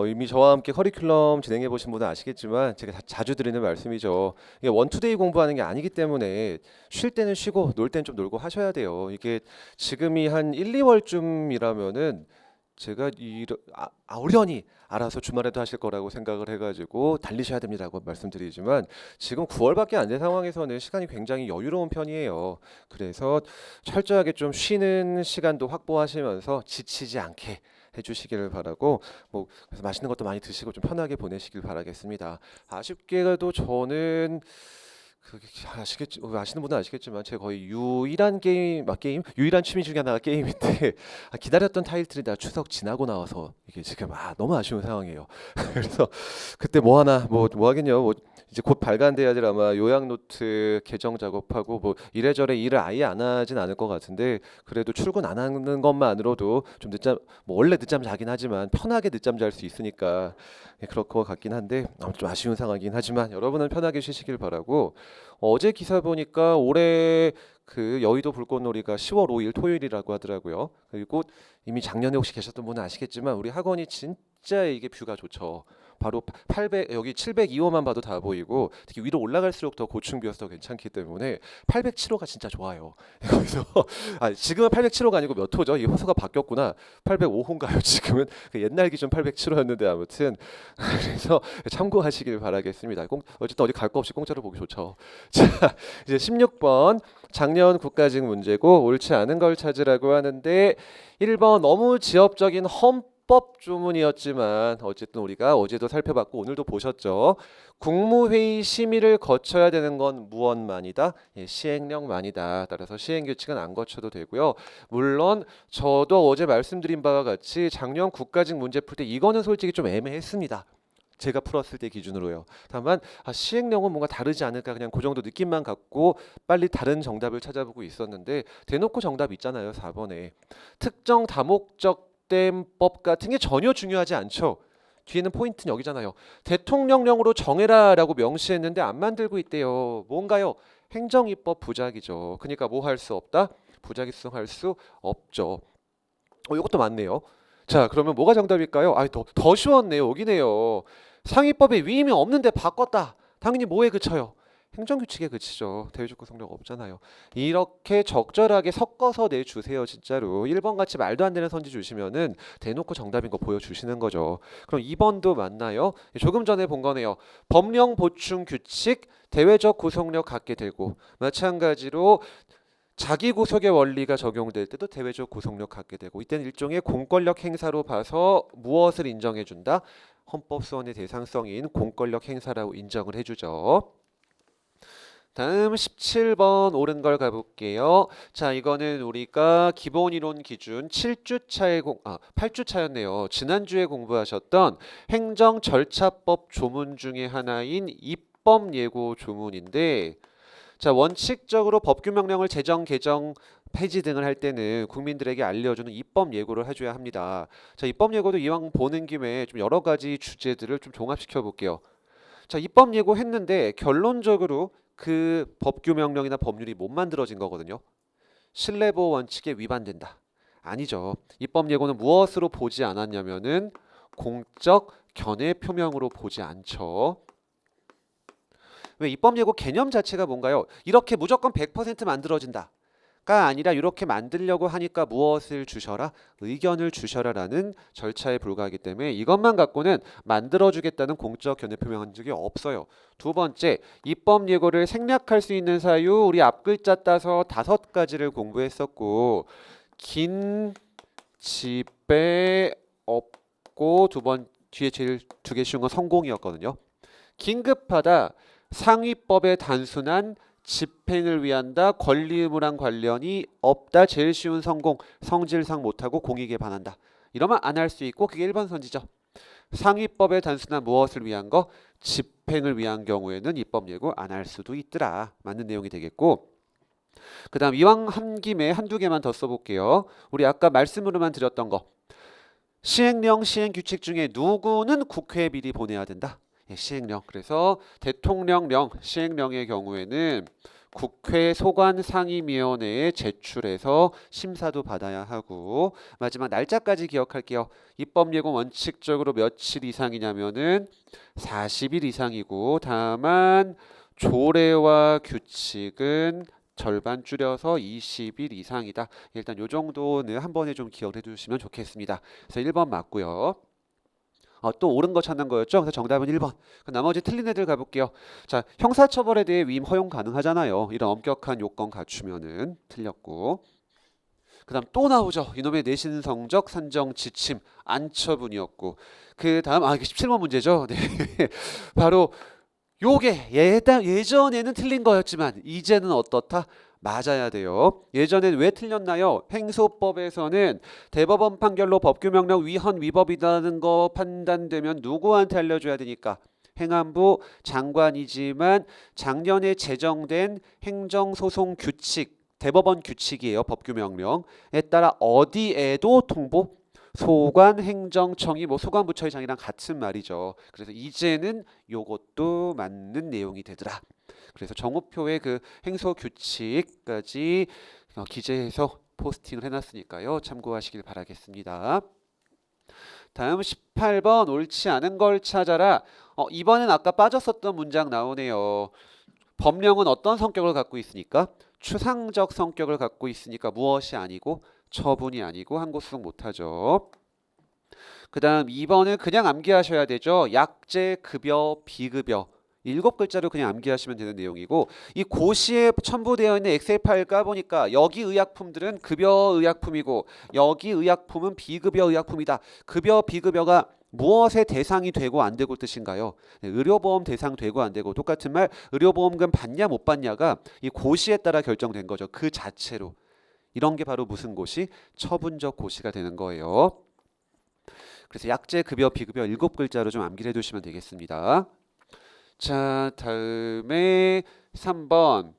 이미 저와 함께 커리큘럼 진행해 보신 분은 아시겠지만 제가 자주 드리는 말씀이죠. 이게 원투데이 공부하는 게 아니기 때문에 쉴 때는 쉬고 놀 때는 좀 놀고 하셔야 돼요. 이게 지금이 한 1, 2월쯤이라면은 제가 아우련히 알아서 주말에도 하실 거라고 생각을 해가지고 달리셔야 됩니다고 말씀드리지만 지금 9월밖에 안 된 상황에서는 시간이 굉장히 여유로운 편이에요. 그래서 철저하게 좀 쉬는 시간도 확보하시면서 지치지 않게 해주시기를 바라고 뭐 그래서 맛있는 것도 많이 드시고 좀 편하게 보내시길 바라겠습니다. 아쉽게도 저는 아시는 분은 아시겠지만 제가 거의 유일한 유일한 취미 중에 하나가 게임인데 기다렸던 타이틀이 다 추석 지나고 나와서 이게 지금 너무 아쉬운 상황이에요. 그래서 그때 뭐 하나 뭐 하겠냐 뭐 이제 곧 발간돼야 될 아마 요약 노트 개정 작업하고 뭐 이래저래 일을 아예 안 하진 않을 것 같은데 그래도 출근 안 하는 것만으로도 좀 늦잠 뭐 원래 늦잠 자긴 하지만 편하게 늦잠 잘 수 있으니까 그럴 것 같긴 한데 아무튼 좀 아쉬운 상황이긴 하지만 여러분은 편하게 쉬시길 바라고 어제 기사 보니까 올해 그 여의도 불꽃놀이가 10월 5일 토요일이라고 하더라고요. 그리고 이미 작년에 혹시 계셨던 분은 아시겠지만 우리 학원이 진짜 이게 뷰가 좋죠. 바로 800 여기 702호만 봐도 다 보이고 특히 위로 올라갈수록 더 고층 뷰여서 더 괜찮기 때문에 807호가 진짜 좋아요. 그래서 지금은 807호가 아니고 몇 호죠? 이 호수가 바뀌었구나. 805호인가요? 지금은 그 옛날 기준 807호였는데 아무튼 그래서 참고하시길 바라겠습니다. 어쨌든 어디 갈 거 없이 공짜로 보기 좋죠. 자, 이제 16번 작년 국가직 문제고 옳지 않은 걸 찾으라고 하는데 1번 너무 지엽적인 헌법 조문이었지만 어쨌든 우리가 어제도 살펴봤고 오늘도 보셨죠. 국무회의 심의를 거쳐야 되는 건 무엇만이다? 시행령만이다. 따라서 시행규칙은 안 거쳐도 되고요. 물론 저도 어제 말씀드린 바와 같이 작년 국가직 문제 풀 때 이거는 솔직히 좀 애매했습니다. 제가 풀었을 때 기준으로요. 다만 시행령은 뭔가 다르지 않을까 그냥 그 정도 느낌만 갖고 빨리 다른 정답을 찾아보고 있었는데 대놓고 정답 있잖아요. 4번에 특정 다목적된 법 같은 게 전혀 중요하지 않죠. 뒤에는 포인트는 여기잖아요. 대통령령으로 정해라라고 명시했는데 안 만들고 있대요. 뭔가요? 행정입법 부작이죠. 그러니까 뭐 할 수 없다? 부작위 수정할 수 없죠. 이것도 맞네요. 자, 그러면 뭐가 정답일까요? 더 쉬웠네요. 여기네요. 상위법에 위임이 없는데 바꿨다. 당연히 뭐에 그쳐요? 행정규칙에 그치죠. 대외적 구속력 없잖아요. 이렇게 적절하게 섞어서 내주세요. 진짜로 1번 같이 말도 안 되는 선지 주시면은 대놓고 정답인 거 보여주시는 거죠. 그럼 2번도 맞나요? 조금 전에 본 거네요. 법령 보충 규칙 대외적 구속력 갖게 되고 마찬가지로 자기 구속의 원리가 적용될 때도 대외적 구속력 갖게 되고 이때는 일종의 공권력 행사로 봐서 무엇을 인정해 준다? 헌법 소원의 대상성인 공권력 행사라고 인정을 해주죠. 다음 17번 옳은 걸 가볼게요. 자, 이거는 우리가 기본 이론 기준 8주차였네요. 지난주에 공부하셨던 행정 절차법 조문 중에 하나인 입법 예고 조문인데 자, 원칙적으로 법규 명령을 제정, 개정, 폐지 등을 할 때는 국민들에게 알려주는 입법 예고를 해줘야 합니다. 자, 입법 예고도 이왕 보는 김에 좀 여러 가지 주제들을 좀 종합시켜 볼게요. 자, 입법 예고 했는데 결론적으로 그 법규 명령이나 법률이 못 만들어진 거거든요. 신뢰보호 원칙에 위반된다. 아니죠. 입법 예고는 무엇으로 보지 않았냐면은 공적 견해 표명으로 보지 않죠. 왜 입법 예고 개념 자체가 뭔가요? 이렇게 무조건 100% 만들어진다. 가 아니라 이렇게 만들려고 하니까 무엇을 주셔라? 의견을 주셔라라는 절차에 불과하기 때문에 이것만 갖고는 만들어주겠다는 공적 견해 표명한 적이 없어요. 두 번째, 입법 예고를 생략할 수 있는 사유 우리 앞글자 따서 5가지를 공부했었고 긴 집에 없고 두 번 뒤에 제일 2개 쉬운 건 성공이었거든요. 긴급하다, 상위법의 단순한 집행을 위한다, 권리 의무랑 관련이 없다, 제일 쉬운 성공, 성질상 못하고 공익에 반한다. 이러면 안 할 수 있고 그게 1번 선지죠. 상위법의 단순한 무엇을 위한 거? 집행을 위한 경우에는 입법 예고 안 할 수도 있더라. 맞는 내용이 되겠고 그 다음 이왕 한 김에 한두 개만 더 써볼게요. 우리 아까 말씀으로만 드렸던 거 시행령, 시행규칙 중에 누구는 국회에 미리 보내야 된다. 예, 시행령. 그래서 대통령령, 시행령의 경우에는 국회 소관상임위원회에 제출해서 심사도 받아야 하고 마지막 날짜까지 기억할게요. 입법 예고 원칙적으로 며칠 이상이냐면은 40일 이상이고 다만 조례와 규칙은 절반 줄여서 20일 이상이다. 일단 요 정도는 한 번에 좀 기억해 두시면 좋겠습니다. 그래서 1번 맞고요. 또 옳은 거 찾는 거였죠? 그래서 정답은 1번. 나머지 틀린 애들 가볼게요. 자, 형사처벌에 대해 위임 허용 가능하잖아요. 이런 엄격한 요건 갖추면은 틀렸고. 그 다음 또 나오죠. 이놈의 내신 성적 산정 지침 안처분이었고. 그 다음 이게 17번 문제죠. 네. 바로 요게 예전에는 틀린 거였지만 이제는 어떻다? 맞아야 돼요. 예전엔 왜 틀렸나요? 행소법에서는 대법원 판결로 법규 명령 위헌 위법이라는 거 판단되면 누구한테 알려줘야 되니까 행안부 장관이지만 작년에 제정된 행정소송 규칙 대법원 규칙이에요. 법규 명령에 따라 어디에도 통보 소관 행정청이 소관부처장이랑 같은 말이죠. 그래서 이제는 요것도 맞는 내용이 되더라. 그래서 정우표에 그 행소 규칙까지 기재해서 포스팅을 해놨으니까요. 참고하시길 바라겠습니다. 다음 18번 옳지 않은 걸 찾아라. 이번엔 아까 빠졌었던 문장 나오네요. 법령은 어떤 성격을 갖고 있으니까? 추상적 성격을 갖고 있으니까 무엇이 아니고 처분이 아니고 한곳수록 못하죠. 그 다음 2번은 그냥 암기하셔야 되죠. 약제, 급여, 비급여 7글자로 그냥 암기하시면 되는 내용이고 이 고시에 첨부되어 있는 엑셀 파일 까보니까 여기 의약품들은 급여 의약품이고 여기 의약품은 비급여 의약품이다. 급여, 비급여가 무엇의 대상이 되고 안 되고 뜻인가요? 네, 의료보험 대상 되고 안 되고 똑같은 말 의료보험금 받냐 못 받냐가 이 고시에 따라 결정된 거죠. 그 자체로. 이런 게 바로 무슨 고시? 처분적 고시가 되는 거예요. 그래서 약제, 급여, 비급여 7글자로 좀 암기를 해두시면 되겠습니다. 자, 다음에 3번.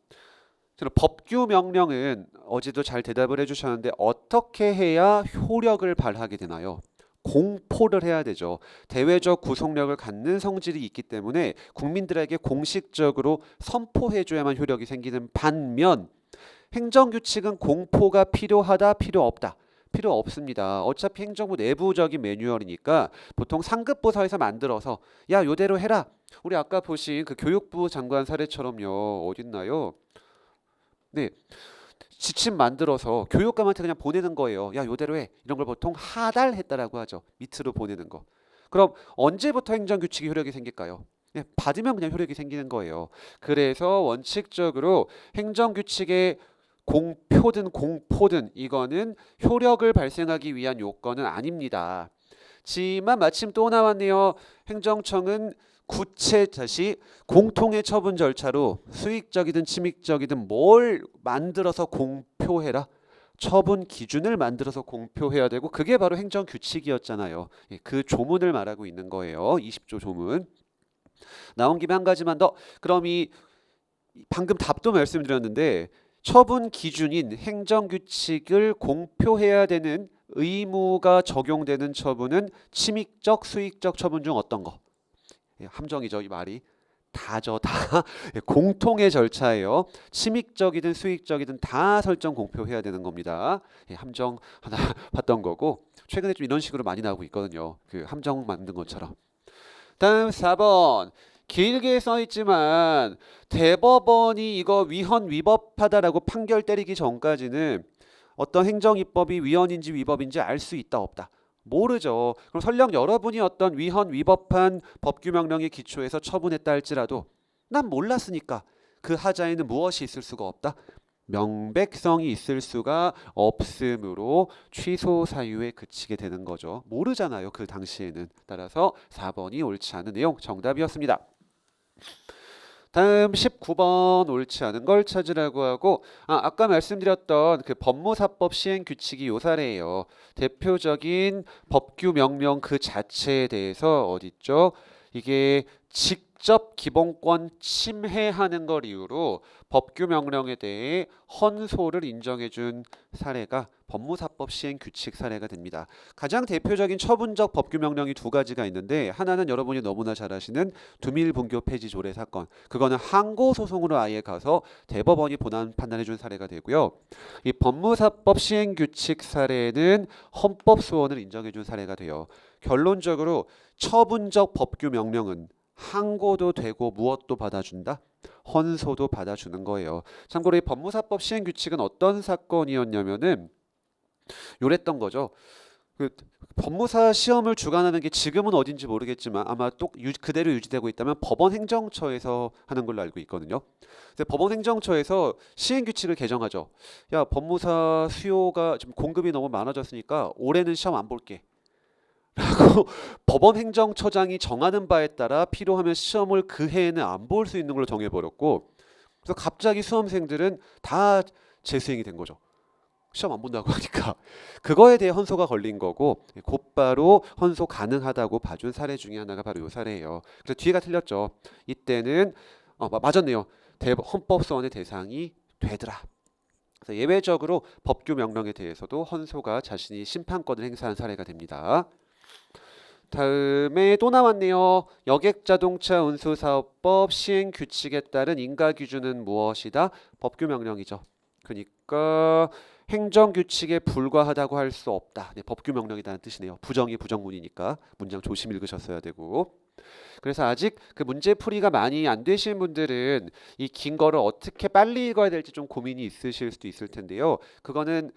법규 명령은 어제도 잘 대답을 해주셨는데 어떻게 해야 효력을 발하게 되나요? 공포를 해야 되죠. 대외적 구속력을 갖는 성질이 있기 때문에 국민들에게 공식적으로 선포해줘야만 효력이 생기는 반면 행정규칙은 공포가 필요하다, 필요 없다. 필요 없습니다. 어차피 행정부 내부적인 매뉴얼이니까 보통 상급부서에서 만들어서 야 요대로 해라. 우리 아까 보신 그 교육부 장관 사례처럼요. 어딨나요? 네. 지침 만들어서 교육감한테 그냥 보내는 거예요. 야 요대로 해. 이런 걸 보통 하달했다라고 하죠. 밑으로 보내는 거. 그럼 언제부터 행정규칙이 효력이 생길까요? 네, 받으면 그냥 효력이 생기는 거예요. 그래서 원칙적으로 행정규칙의 공표든 공포든 이거는 효력을 발생하기 위한 요건은 아닙니다. 지만 마침 또 나왔네요. 행정청은 구체 다시 공통의 처분 절차로 수익적이든 침익적이든 뭘 만들어서 공표해라. 처분 기준을 만들어서 공표해야 되고 그게 바로 행정규칙이었잖아요. 그 조문을 말하고 있는 거예요. 20조 조문. 나온 김에 한 가지만 더. 그럼 이 방금 답도 말씀드렸는데 처분 기준인 행정규칙을 공표해야 되는 의무가 적용되는 처분은 침익적, 수익적 처분 중 어떤 거? 예, 함정이죠, 이 말이. 다죠, 다. 예, 공통의 절차예요. 침익적이든 수익적이든 다 설정 공표해야 되는 겁니다. 예, 함정 하나 봤던 거고 최근에 좀 이런 식으로 많이 나오고 있거든요. 그 함정 만든 것처럼. 다음 4번. 길게 써 있지만 대법원이 이거 위헌 위법하다라고 판결 때리기 전까지는 어떤 행정입법이 위헌인지 위법인지 알 수 있다 없다. 모르죠. 그럼 설령 여러분이 어떤 위헌 위법한 법규명령의 기초에서 처분했다 할지라도 난 몰랐으니까 그 하자에는 무엇이 있을 수가 없다. 명백성이 있을 수가 없으므로 취소 사유에 그치게 되는 거죠. 모르잖아요. 그 당시에는. 따라서 4번이 옳지 않은 내용 정답이었습니다. 다음 19번 옳지 않은 걸 찾으라고 하고 아까 말씀드렸던 그 법무사법 시행 규칙이 요 사례예요. 대표적인 법규 명령 그 자체에 대해서 어딨죠? 이게 직접 기본권 침해하는 걸 이유로 법규 명령에 대해 헌소를 인정해 준 사례가 법무사법 시행 규칙 사례가 됩니다. 가장 대표적인 처분적 법규 명령이 두 가지가 있는데 하나는 여러분이 너무나 잘 아시는 두밀분교 폐지 조례 사건. 그거는 항고 소송으로 아예 가서 대법원이 본안 판단해 준 사례가 되고요. 이 법무사법 시행 규칙 사례는 헌법 소원을 인정해 준 사례가 돼요. 결론적으로 처분적 법규 명령은 항고도 되고 무엇도 받아준다? 헌소도 받아주는 거예요. 참고로 이 법무사법 시행 규칙은 어떤 사건이었냐면은 요랬던 거죠. 그 법무사 시험을 주관하는 게 지금은 어딘지 모르겠지만 아마 또 그대로 유지되고 있다면 법원 행정처에서 하는 걸로 알고 있거든요. 근데 법원 행정처에서 시행 규칙을 개정하죠. 야, 법무사 수요가 지금 공급이 너무 많아졌으니까 올해는 시험 안 볼게. 라고 법원 행정처장이 정하는 바에 따라 필요하면 시험을 그 해에는 안 볼 수 있는 걸로 정해버렸고 그래서 갑자기 수험생들은 다 재수행이 된 거죠. 시험 안 본다고 하니까 그거에 대해 헌소가 걸린 거고 곧바로 헌소 가능하다고 봐준 사례 중에 하나가 바로 이 사례예요. 그래서 뒤에가 틀렸죠. 이때는 맞았네요. 헌법 소원의 대상이 되더라. 그래서 예외적으로 법규 명령에 대해서도 헌소가 자신이 심판권을 행사한 사례가 됩니다. 다음에 또 나왔네요. 여객자동차 운수사업법 시행 규칙에 따른 인가 기준은 무엇이다? 법규 명령이죠. 그러니까 행정규칙에 불과하다고 할 수 없다. 네, 법규 명령이라는 뜻이네요. 부정이 부정문이니까 문장 조심 읽으셨어야 되고. 그래서 아직 그 문제 풀이가 많이 안 되신 분들은 이 긴 거를 어떻게 빨리 읽어야 될지 좀 고민이 있으실 수도 있을 텐데요. 그거는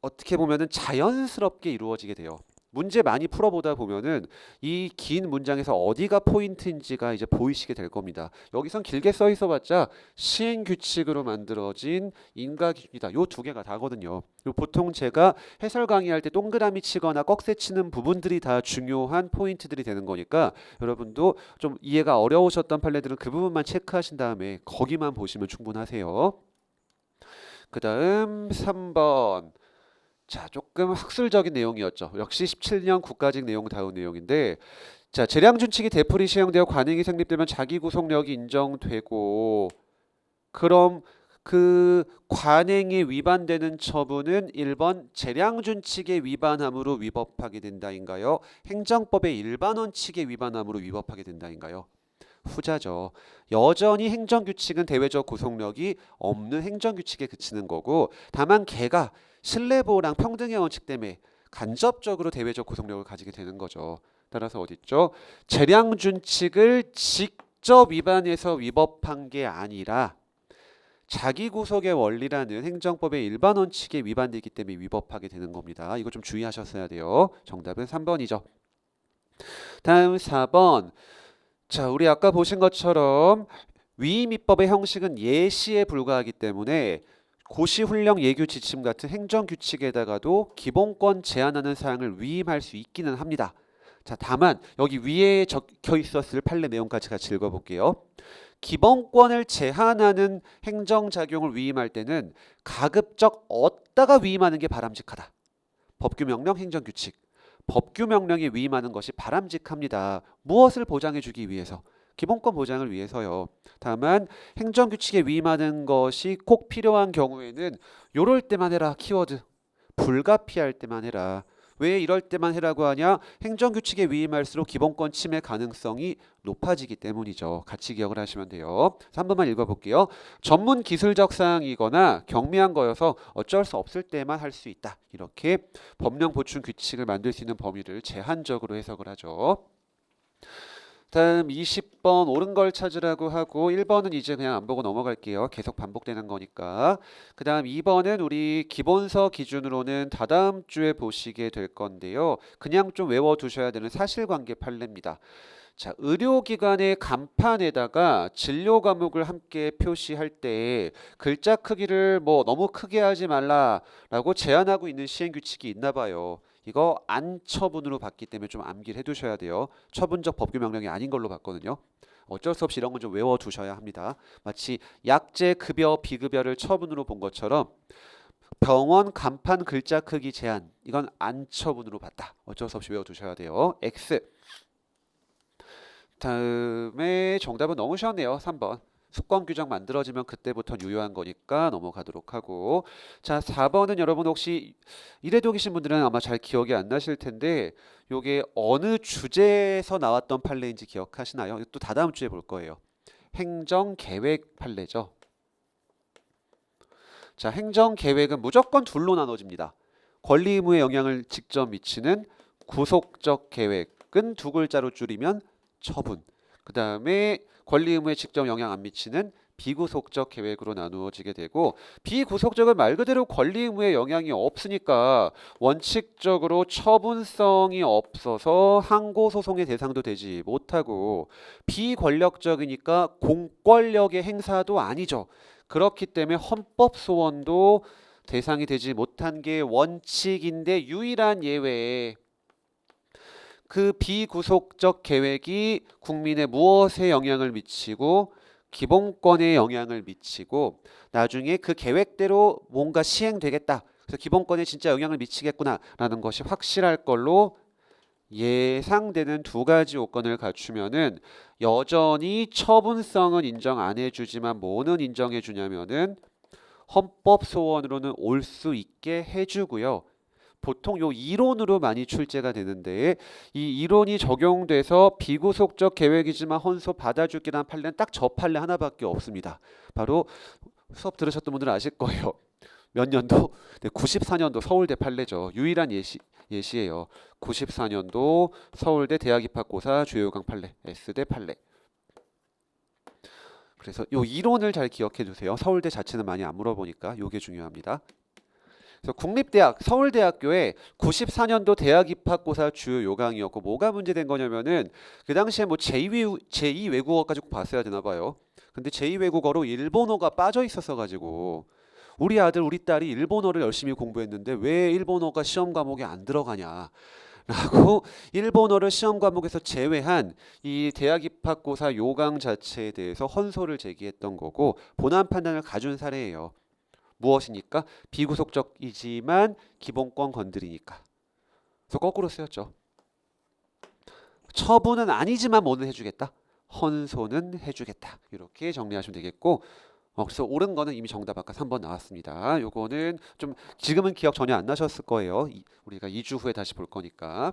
어떻게 보면은 자연스럽게 이루어지게 돼요. 문제 많이 풀어보다 보면은 이 긴 문장에서 어디가 포인트인지가 이제 보이시게 될 겁니다. 여기선 길게 써 있어봤자 시행 규칙으로 만들어진 인가 기준이다. 요 두 개가 다거든요. 보통 제가 해설 강의할 때 동그라미 치거나 꺽쇠 치는 부분들이 다 중요한 포인트들이 되는 거니까 여러분도 좀 이해가 어려우셨던 판례들은 그 부분만 체크하신 다음에 거기만 보시면 충분하세요. 그 다음 3번. 자, 조금 학술적인 내용이었죠. 역시 17년 국가직 내용 다운 내용인데 자, 재량준칙이 되풀이 시행되어 관행이 성립되면 자기 구속력이 인정되고 그럼 그 관행에 위반되는 처분은 1번 재량준칙에 위반함으로 위법하게 된다인가요? 행정법의 일반 원칙에 위반함으로 위법하게 된다인가요? 후자죠. 여전히 행정규칙은 대외적 구속력이 없는 행정규칙에 그치는 거고 다만 걔가 신뢰보호랑 평등의 원칙 때문에 간접적으로 대외적 구속력을 가지게 되는 거죠. 따라서 어딨죠? 재량준칙을 직접 위반해서 위법한 게 아니라 자기 구속의 원리라는 행정법의 일반 원칙에 위반되기 때문에 위법하게 되는 겁니다. 이거 좀 주의하셨어야 돼요. 정답은 3번이죠. 다음 4번. 자, 우리 아까 보신 것처럼 위임입법의 형식은 예시에 불과하기 때문에 고시훈령 예규 지침 같은 행정규칙에다가도 기본권 제한하는 사항을 위임할 수 있기는 합니다. 자, 다만 여기 위에 적혀 있었을 판례 내용까지 같이 읽어볼게요. 기본권을 제한하는 행정작용을 위임할 때는 가급적 얻다가 위임하는 게 바람직하다. 법규명령 행정규칙. 법규명령에 위임하는 것이 바람직합니다. 무엇을 보장해주기 위해서? 기본권 보장을 위해서요. 다만 행정규칙에 위임하는 것이 꼭 필요한 경우에는 요럴 때만 해라. 키워드. 불가피할 때만 해라. 왜 이럴 때만 해라고 하냐? 행정규칙에 위임할수록 기본권 침해 가능성이 높아지기 때문이죠. 같이 기억을 하시면 돼요. 그래서 한 번만 읽어볼게요. 전문 기술적 사항이거나 경미한 거여서 어쩔 수 없을 때만 할 수 있다. 이렇게 법령 보충 규칙을 만들 수 있는 범위를 제한적으로 해석을 하죠. 다음 20번 옳은 걸 찾으라고 하고 1번은 이제 그냥 안 보고 넘어갈게요. 계속 반복되는 거니까. 그 다음 2번은 우리 기본서 기준으로는 다다음 주에 보시게 될 건데요. 그냥 좀 외워두셔야 되는 사실관계 판례입니다. 자, 의료기관의 간판에다가 진료 과목을 함께 표시할 때 글자 크기를 뭐 너무 크게 하지 말라라고 제한하고 있는 시행규칙이 있나 봐요. 이거 안 처분으로 봤기 때문에 좀 암기를 해두셔야 돼요. 처분적 법규 명령이 아닌 걸로 봤거든요. 어쩔 수 없이 이런 건 좀 외워두셔야 합니다. 마치 약제, 급여, 비급여를 처분으로 본 것처럼 병원 간판 글자 크기 제한 이건 안 처분으로 봤다. 어쩔 수 없이 외워두셔야 돼요. X. 다음에 정답은 너무 쉬웠네요. 3번. 수권 규정 만들어지면 그때부터 유효한 거니까 넘어가도록 하고 자 4번은 여러분 혹시 이래도 계신 분들은 아마 잘 기억이 안 나실 텐데 요게 어느 주제에서 나왔던 판례인지 기억하시나요? 또 다다음 주에 볼 거예요. 행정계획 판례죠. 자 행정계획은 무조건 둘로 나눠집니다. 권리 의무에 영향을 직접 미치는 구속적 계획은 두 글자로 줄이면 처분. 그 다음에 권리 의무에 직접 영향 안 미치는 비구속적 계획으로 나누어지게 되고 비구속적은 말 그대로 권리 의무에 영향이 없으니까 원칙적으로 처분성이 없어서 항고 소송의 대상도 되지 못하고 비권력적이니까 공권력의 행사도 아니죠. 그렇기 때문에 헌법 소원도 대상이 되지 못한 게 원칙인데 유일한 예외에 그 비구속적 계획이 국민의 무엇에 영향을 미치고 기본권에 영향을 미치고 나중에 그 계획대로 뭔가 시행되겠다. 그래서 기본권에 진짜 영향을 미치겠구나라는 것이 확실할 걸로 예상되는 두 가지 요건을 갖추면은 여전히 처분성은 인정 안 해주지만 뭐는 인정해 주냐면은 헌법 소원으로는 올 수 있게 해주고요. 보통 요 이론으로 많이 출제가 되는데 이 이론이 적용돼서 비구속적 계획이지만 헌소 받아줄게라는 판례는 딱 저 판례 하나밖에 없습니다. 바로 수업 들으셨던 분들은 아실 거예요. 몇 년도? 네, 94년도 서울대 판례죠. 유일한 예시예요. 94년도 서울대 대학 입학고사 주요강 판례, S대 판례. 그래서 요 이론을 잘 기억해 두세요. 서울대 자체는 많이 안 물어보니까 요게 중요합니다. 그래서 국립대학 서울대학교에 94년도 대학 입학고사 주요 요강이었고 뭐가 문제된 거냐면은 그 당시에 뭐 제2 외국어까지 꼭 봤어야 되나 봐요. 근데 제2 외국어로 일본어가 빠져 있었어 가지고 우리 아들 우리 딸이 일본어를 열심히 공부했는데 왜 일본어가 시험 과목에 안 들어가냐 라고 일본어를 시험 과목에서 제외한 이 대학 입학고사 요강 자체에 대해서 헌소를 제기했던 거고 본안 판단을 가준 사례예요. 무엇이니까? 비구속적이지만 기본권 건드리니까. 그래서 거꾸로 쓰였죠. 처분은 아니지만 뭐는 해주겠다? 헌소는 해주겠다. 이렇게 정리하시면 되겠고 그래서 옳은 거는 이미 정답 아까 3번 나왔습니다. 요거는 좀 지금은 기억 전혀 안 나셨을 거예요. 우리가 2주 후에 다시 볼 거니까.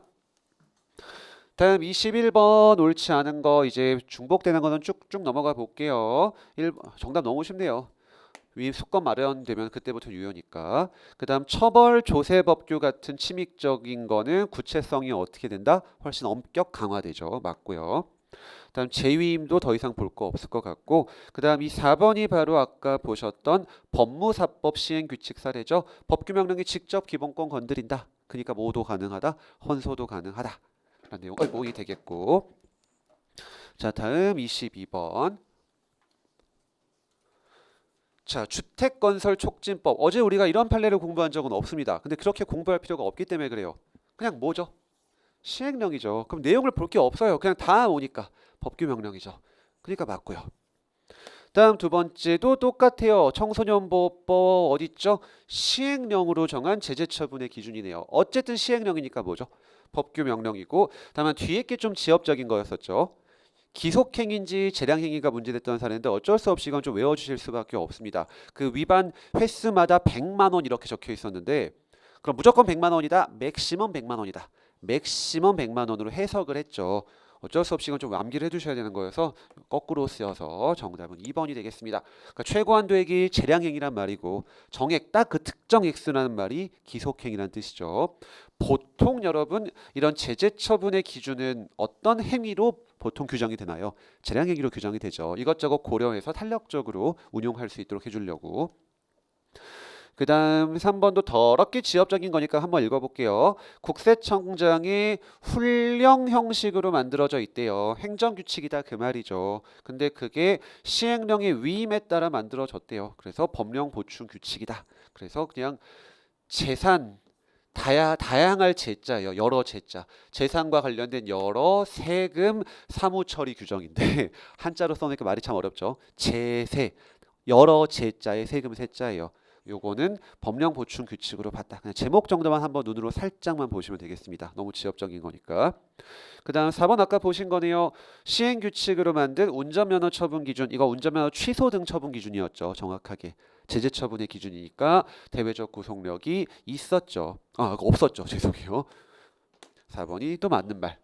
다음 21번 옳지 않은 거 이제 중복되는 거는 쭉쭉 넘어가 볼게요. 정답 너무 쉽네요. 위 수권 마련되면 그때부터 유효니까. 그 다음 처벌 조세법규 같은 침익적인 거는 구체성이 어떻게 된다? 훨씬 엄격 강화되죠. 맞고요. 다음 재위임도 더 이상 볼 거 없을 것 같고 그 다음 이 4번이 바로 아까 보셨던 법무사법 시행규칙 사례죠. 법규명령이 직접 기본권 건드린다. 그러니까 모도 가능하다. 헌소도 가능하다. 라는 내용이 되겠고 자 다음 22번 자, 주택건설촉진법. 어제 우리가 이런 판례를 공부한 적은 없습니다. 근데 그렇게 공부할 필요가 없기 때문에 그래요. 그냥 뭐죠? 시행령이죠. 그럼 내용을 볼 게 없어요. 그냥 다 오니까 법규명령이죠. 그러니까 맞고요. 다음 두 번째도 똑같아요. 청소년보호법 어딨죠? 시행령으로 정한 제재처분의 기준이네요. 어쨌든 시행령이니까 뭐죠? 법규명령이고 다만 뒤에 게 좀 지엽적인 거였었죠. 기속행위인지 재량행위가 문제됐던 사례인데 어쩔 수 없이 이건 좀 외워주실 수밖에 없습니다. 그 위반 횟수마다 100만 원 이렇게 적혀 있었는데 그럼 무조건 100만 원이다. 맥시멈 100만 원이다. 맥시멈 100만 원으로 해석을 했죠. 어쩔 수 없이 이건 좀 암기를 해두셔야 되는 거여서 거꾸로 쓰여서 정답은 2번이 되겠습니다. 그러니까 최고한 도액이 재량행위란 말이고 정액 딱 그 특정 액수라는 말이 기속행위란 뜻이죠. 보통 여러분 이런 제재 처분의 기준은 어떤 행위로 보통 규정이 되나요? 재량행위로 규정이 되죠. 이것저것 고려해서 탄력적으로 운용할 수 있도록 해주려고. 그 다음 3번도 더럽게 지엽적인 거니까 한번 읽어볼게요. 국세청장이 훈령 형식으로 만들어져 있대요. 행정규칙이다 그 말이죠. 근데 그게 시행령의 위임에 따라 만들어졌대요. 그래서 법령 보충 규칙이다. 그래서 그냥 재산 다양할 재자예요. 여러 재자. 재산과 관련된 여러 세금 사무처리 규정인데 한자로 써놓으니까 말이 참 어렵죠. 재세 여러 재자의 세금 세자예요. 요거는 법령 보충 규칙으로 봤다. 그냥 제목 정도만 한번 눈으로 살짝만 보시면 되겠습니다. 너무 지엽적인 거니까. 그 다음 4번 아까 보신 거네요. 시행 규칙으로 만든 운전면허 처분 기준. 이거 운전면허 취소 등 처분 기준이었죠. 정확하게. 제재 처분의 기준이니까 대외적 구속력이 있었죠. 없었죠. 죄송해요. 4번이 또 맞는 말.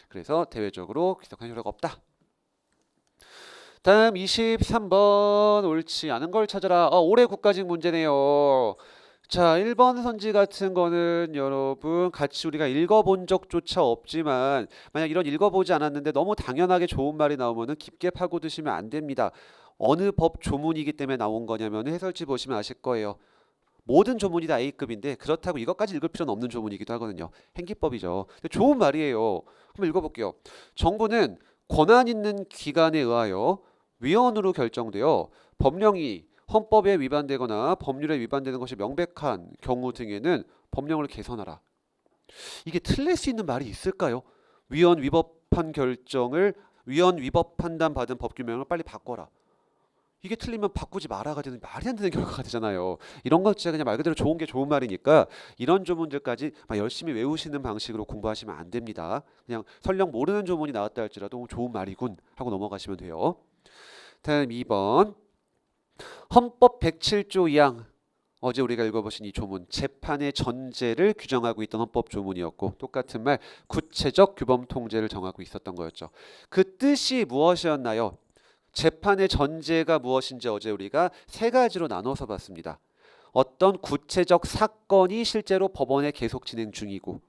그래서 대외적으로 기속한 효력 없다. 다음 23번 옳지 않은 걸 찾아라. 올해 국가직 문제네요. 자, 1번 선지 같은 거는 여러분 같이 우리가 읽어본 적조차 없지만 만약 이런 읽어보지 않았는데 너무 당연하게 좋은 말이 나오면은 깊게 파고드시면 안 됩니다. 어느 법 조문이기 때문에 나온 거냐면 해설지 보시면 아실 거예요. 모든 조문이 다 A급인데 그렇다고 이것까지 읽을 필요는 없는 조문이기도 하거든요. 행기법이죠. 근데 좋은 말이에요. 한번 읽어볼게요. 정부는 권한 있는 기관에 의하여 위헌으로 결정되어 법령이 헌법에 위반되거나 법률에 위반되는 것이 명백한 경우 등에는 법령을 개선하라. 이게 틀릴 수 있는 말이 있을까요? 위헌 위법한 결정을 위헌 위법 판단 받은 법규명을 빨리 바꿔라. 이게 틀리면 바꾸지 마라가 되는 말이 안 되는 결과가 되잖아요. 이런 것 진짜 그냥 말 그대로 좋은 게 좋은 말이니까 이런 조문들까지 막 열심히 외우시는 방식으로 공부하시면 안 됩니다. 그냥 설령 모르는 조문이 나왔다 할지라도 좋은 말이군 하고 넘어가시면 돼요. 다음 2번 헌법 107조 2항 어제 우리가 읽어보신 이 조문 재판의 전제를 규정하고 있던 헌법 조문이었고 똑같은 말 구체적 규범 통제를 정하고 있었던 거였죠. 그 뜻이 무엇이었나요? 재판의 전제가 무엇인지 어제 우리가 세 가지로 나눠서 봤습니다. 어떤 구체적 사건이 실제로 법원에 계속 진행 중이고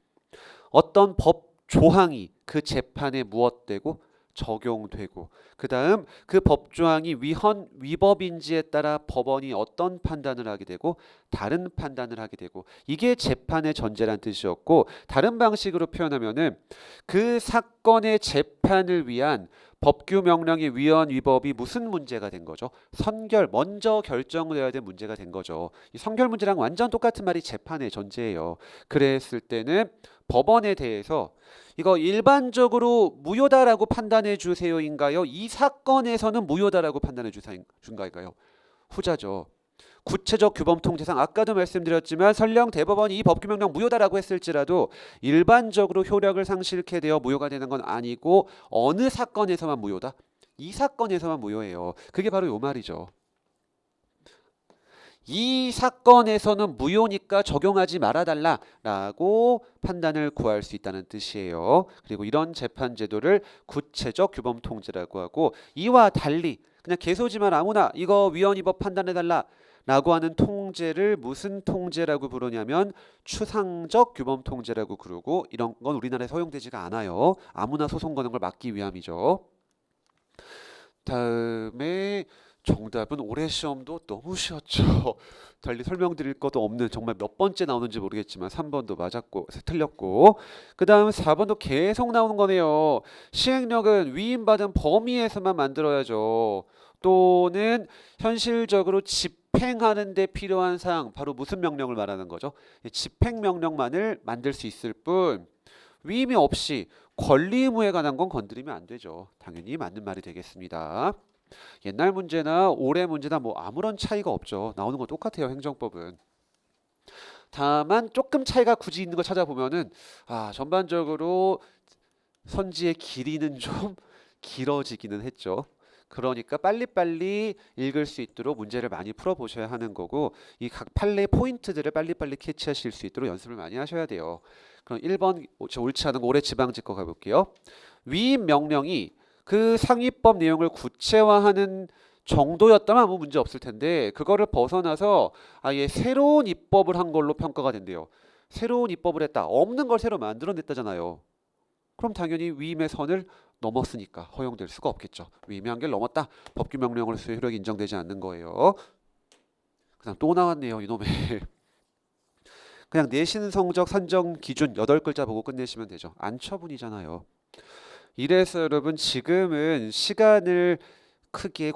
어떤 법 조항이 그 재판에 무엇되고 적용되고 그 다음 그 법조항이 위헌 위법인지에 따라 법원이 어떤 판단을 하게 되고 다른 판단을 하게 되고 이게 재판의 전제란 뜻이었고 다른 방식으로 표현하면은 그 사건의 재판을 위한 법규 명령의 위헌 위법이 무슨 문제가 된 거죠? 선결 먼저 결정을 해야 될 문제가 된 거죠. 이 선결 문제랑 완전 똑같은 말이 재판의 전제예요. 그랬을 때는 법원에 대해서 이거 일반적으로 무효다라고 판단해 주세요인가요? 이 사건에서는 무효다라고 판단해 준가요? 후자죠. 구체적 규범 통제상 아까도 말씀드렸지만 설령 대법원이 이 법규명령 무효다라고 했을지라도 일반적으로 효력을 상실케 되어 무효가 되는 건 아니고 어느 사건에서만 무효다? 이 사건에서만 무효예요. 그게 바로 요 말이죠. 이 사건에서는 무효니까 적용하지 말아달라라고 판단을 구할 수 있다는 뜻이에요. 그리고 이런 재판 제도를 구체적 규범 통제라고 하고 이와 달리 그냥 개소지만 아무나 이거 위헌 위법 판단해달라 라고 하는 통제를 무슨 통제라고 부르냐면 추상적 규범 통제라고 부르고 이런 건 우리나라에 허용되지가 않아요. 아무나 소송 거는 걸 막기 위함이죠. 다음에 정답은 올해 시험도 너무 쉬웠죠. 달리 설명드릴 것도 없는 정말 몇 번째 나오는지 모르겠지만 3번도 맞았고 틀렸고 그 다음 4번도 계속 나오는 거네요. 시행령은 위임받은 범위에서만 만들어야죠. 또는 현실적으로 집행하는 데 필요한 사항 바로 무슨 명령을 말하는 거죠? 집행명령만을 만들 수 있을 뿐 위임이 없이 권리 의무에 관한 건 건드리면 안 되죠. 당연히 맞는 말이 되겠습니다. 옛날 문제나 올해 문제나 뭐 아무런 차이가 없죠. 나오는 건 똑같아요. 행정법은. 다만 조금 차이가 굳이 있는 걸 찾아보면은 전반적으로 선지의 길이는 좀 길어지기는 했죠. 그러니까 빨리빨리 읽을 수 있도록 문제를 많이 풀어보셔야 하는 거고 이 각 판례 포인트들을 빨리빨리 캐치하실 수 있도록 연습을 많이 하셔야 돼요. 그럼 1번 옳지 않은 거 올해 지방직 거 가볼게요. 위임 명령이 그 상위법 내용을 구체화하는 정도였다면 아무 문제 없을 텐데 그거를 벗어나서 아예 새로운 입법을 한 걸로 평가가 된대요. 새로운 입법을 했다. 없는 걸 새로 만들어냈다잖아요. 그럼 당연히 위임의 선을 넘었으니까 허용될 수가 없겠죠. 위임의 한계를 넘었다. 법규 명령으로서의 효력이 인정되지 않는 거예요. 그다음 또 나왔네요. 이놈의 그냥 내신 성적 산정 기준 8글자 보고 끝내시면 되죠. 안처분이잖아요. 이래서 여러분 지금은 시간을 크게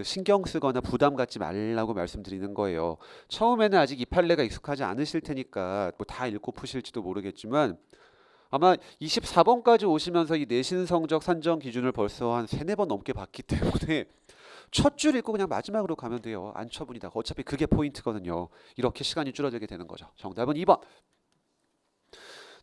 신경 쓰거나 부담 갖지 말라고 말씀드리는 거예요. 처음에는 아직 이 판례가 익숙하지 않으실 테니까 뭐 다 읽고 푸실지도 모르겠지만 아마 24번까지 오시면서 이 내신 성적 산정 기준을 벌써 한 3-4번 넘게 봤기 때문에 첫 줄 읽고 그냥 마지막으로 가면 돼요. 안처분이다. 어차피 그게 포인트거든요. 이렇게 시간이 줄어들게 되는 거죠. 정답은 2번.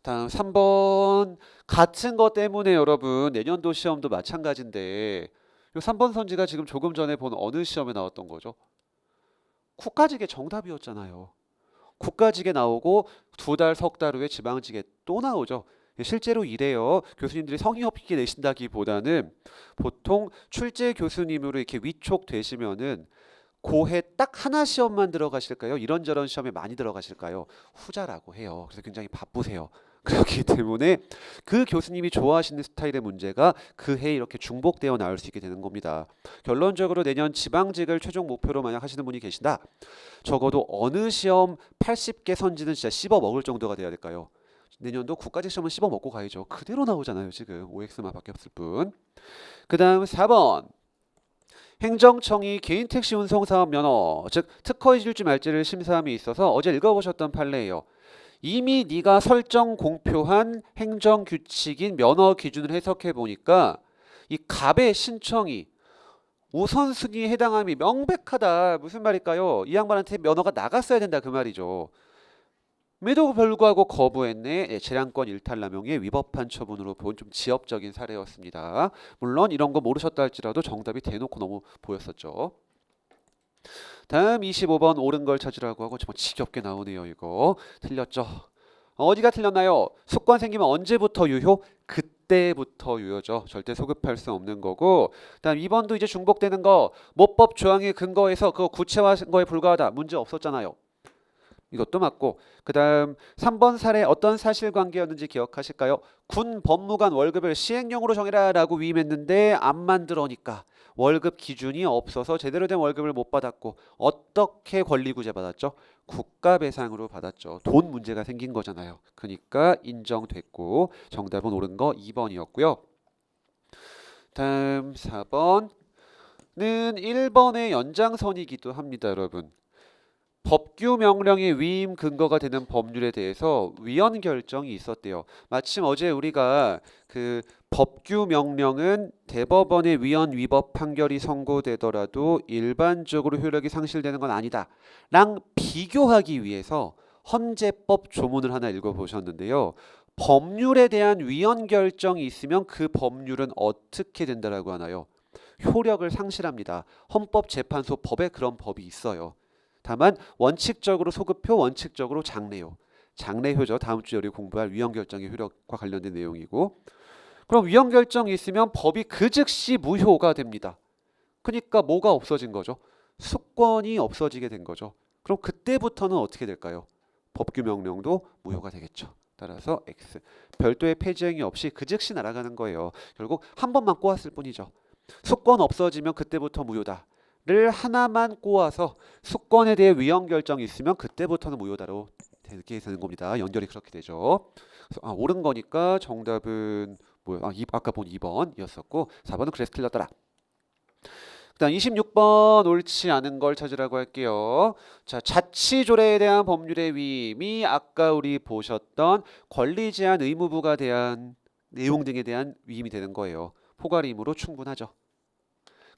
다음 3번 같은 것 때문에 여러분 내년도 시험도 마찬가지인데 이 3번 선지가 지금 조금 전에 본 어느 시험에 나왔던 거죠? 국가직의 정답이었잖아요. 국가직에 나오고 2달, 석 달 후에 지방직에 또 나오죠. 실제로 이래요. 교수님들이 성의 없게 내신다기보다는 보통 출제 교수님으로 이렇게 위촉되시면은 고해 딱 하나 시험만 들어가실까요? 이런저런 시험에 많이 들어가실까요? 후자라고 해요. 그래서 굉장히 바쁘세요. 그렇기 때문에 그 교수님이 좋아하시는 스타일의 문제가 그 해에 이렇게 중복되어 나올 수 있게 되는 겁니다. 결론적으로 내년 지방직을 최종 목표로 만약 하시는 분이 계신다. 적어도 어느 시험 80개 선지는 진짜 씹어 먹을 정도가 돼야 될까요? 내년도 국가직 시험은 씹어 먹고 가야죠. 그대로 나오잖아요. 지금 OX만 바뀌었을 뿐. 그 다음 4번. 행정청이 개인 택시 운송 사업 면허, 즉 특허해줄지 말지를 심사함에 있어서 어제 읽어보셨던 판례예요. 이미 네가 설정 공표한 행정규칙인 면허 기준을 해석해 보니까 이 갑의 신청이 우선순위에 해당함이 명백하다. 무슨 말일까요? 이 양반한테 면허가 나갔어야 된다 그 말이죠. 에도 불구하고 거부했네. 재량권 일탈남용에 위법한 처분으로 본 좀 지엽적인 사례였습니다. 물론 이런 거 모르셨다 할지라도 정답이 대놓고 너무 보였었죠. 다음 25번 옳은 걸 찾으라고 하고 정말 지겹게 나오네요. 이거 틀렸죠. 어디가 틀렸나요? 숙권 생기면 언제부터 유효? 그때부터 유효죠. 절대 소급할 수 없는 거고. 다음 2번도 이제 중복되는 거 모법 조항에 근거해서 그거 구체화한 거에 불과하다. 문제 없었잖아요. 이것도 맞고. 그 다음 3번 사례 어떤 사실관계였는지 기억하실까요? 군 법무관 월급을 시행령으로 정해라 라고 위임했는데 안 만들어니까 월급 기준이 없어서 제대로 된 월급을 못 받았고 어떻게 권리구제 받았죠? 국가배상으로 받았죠. 돈 문제가 생긴 거잖아요. 그러니까 인정됐고 정답은 옳은 거 2번이었고요. 다음 4번은 1번의 연장선이기도 합니다. 여러분. 법규 명령의 위임 근거가 되는 법률에 대해서 위헌 결정이 있었대요. 마침 어제 우리가 그 법규 명령은 대법원의 위헌 위법 판결이 선고되더라도 일반적으로 효력이 상실되는 건 아니다 랑 비교하기 위해서 헌재법 조문을 하나 읽어보셨는데요. 법률에 대한 위헌 결정이 있으면 그 법률은 어떻게 된다라고 하나요? 효력을 상실합니다. 헌법재판소 법에 그런 법이 있어요. 다만 원칙적으로 소급효, 원칙적으로 장래효. 장래효죠. 다음 주에 우리 공부할 위헌결정의 효력과 관련된 내용이고. 그럼 위헌결정이 있으면 법이 그 즉시 무효가 됩니다. 그러니까 뭐가 없어진 거죠? 수권이 없어지게 된 거죠. 그럼 그때부터는 어떻게 될까요? 법규 명령도 무효가 되겠죠. 따라서 X. 별도의 폐지행위 없이 그 즉시 날아가는 거예요. 결국 한 번만 꼬았을 뿐이죠. 수권 없어지면 그때부터 무효다. 를 하나만 꼬아서 수권에 대해 위헌 결정이 있으면 그때부터는 무효다로 되게 되는 겁니다. 연결이 그렇게 되죠. 그래서 옳은 거니까 정답은 뭐예요? 아까 본 2번이었었고 4번은 그래서 틀렸더라. 그다음 26번 옳지 않은 걸 찾으라고 할게요. 자, 자치조례에 대한 법률의 위임이 아까 우리 보셨던 권리 제한 의무부가 대한 내용 등에 대한 위임이 되는 거예요. 포괄임으로 충분하죠.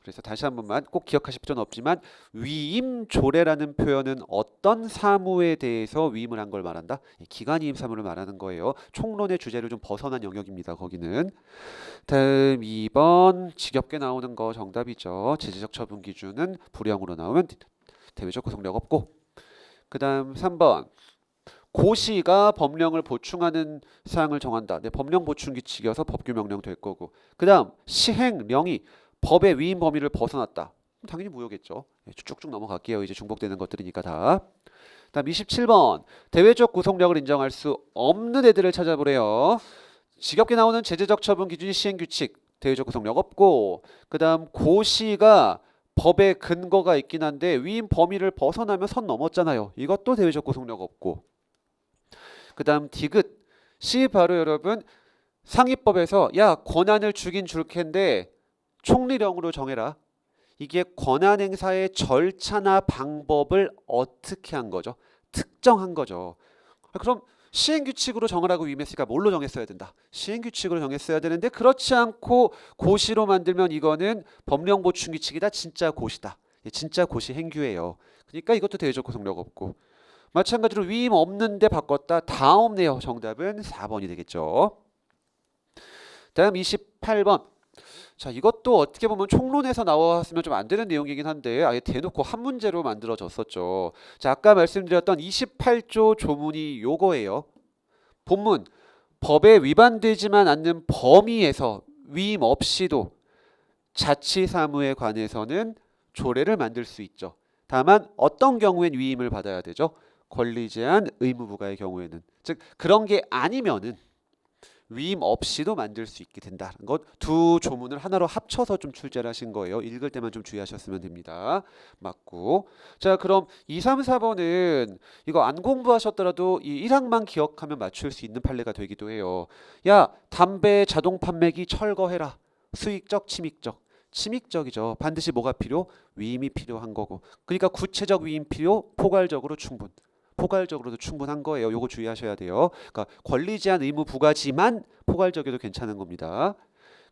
그래서 다시 한 번만 꼭 기억하실 필요는 없지만 위임 조례라는 표현은 어떤 사무에 대해서 위임을 한 걸 말한다? 기관이임 사무를 말하는 거예요. 총론의 주제를 좀 벗어난 영역입니다. 거기는. 다음 2번 지겹게 나오는 거 정답이죠. 제재적 처분 기준은 불이행으로 나오면 대외적 구속력 없고. 그 다음 3번 고시가 법령을 보충하는 사항을 정한다. 네, 법령 보충 규칙이어서 법규 명령 될 거고. 그 다음 시행령이 법의 위임 범위를 벗어났다. 당연히 무효겠죠. 네, 쭉쭉 넘어갈게요. 이제 중복되는 것들이니까 다. 다음 27번 대외적 구속력을 인정할 수 없는 애들을 찾아보래요. 지겹게 나오는 제재적 처분 기준이 시행규칙 대외적 구속력 없고, 그 다음 고시가 법의 근거가 있긴 한데 위임 범위를 벗어나면 선 넘었잖아요. 이것도 대외적 구속력 없고. 그 다음 디귿 시 바로 여러분 상위법에서 야 권한을 주긴 줄 텐데 총리령으로 정해라. 이게 권한 행사의 절차나 방법을 어떻게 한 거죠? 특정한 거죠. 그럼 시행규칙으로 정하라고 위임했으니까 뭘로 정했어야 된다? 시행규칙으로 정했어야 되는데 그렇지 않고 고시로 만들면 이거는 법령 보충 규칙이다. 진짜 고시다. 진짜 고시 행규예요. 그러니까 이것도 대외적 구속력 없고. 마찬가지로 위임 없는데 바꿨다. 다 없네요. 정답은 4번이 되겠죠. 다음 28번. 자, 이것도 어떻게 보면 총론에서 나왔으면 좀 안 되는 내용이긴 한데 아예 대놓고 한 문제로 만들어졌었죠. 자, 아까 말씀드렸던 28조 조문이 요거예요. 본문 법에 위반되지만 않는 범위에서 위임 없이도 자치사무에 관해서는 조례를 만들 수 있죠. 다만 어떤 경우엔 위임을 받아야 되죠? 권리 제한 의무 부과의 경우에는. 즉 그런 게 아니면은 위임 없이도 만들 수 있게 된다는 것. 두 조문을 하나로 합쳐서 좀 출제를 하신 거예요. 읽을 때만 좀 주의하셨으면 됩니다. 맞고. 자, 그럼 2, 3, 4번은 이거 안 공부하셨더라도 이 1항만 기억하면 맞출 수 있는 판례가 되기도 해요. 야, 담배 자동 판매기 철거해라. 수익적, 침익적. 침익적이죠. 반드시 뭐가 필요? 위임이 필요한 거고. 그러니까 구체적 위임 필요, 포괄적으로 충분. 포괄적으로도 충분한 거예요. 요거 주의하셔야 돼요. 그러니까 권리 제한 의무 부과지만 포괄적이어도 괜찮은 겁니다.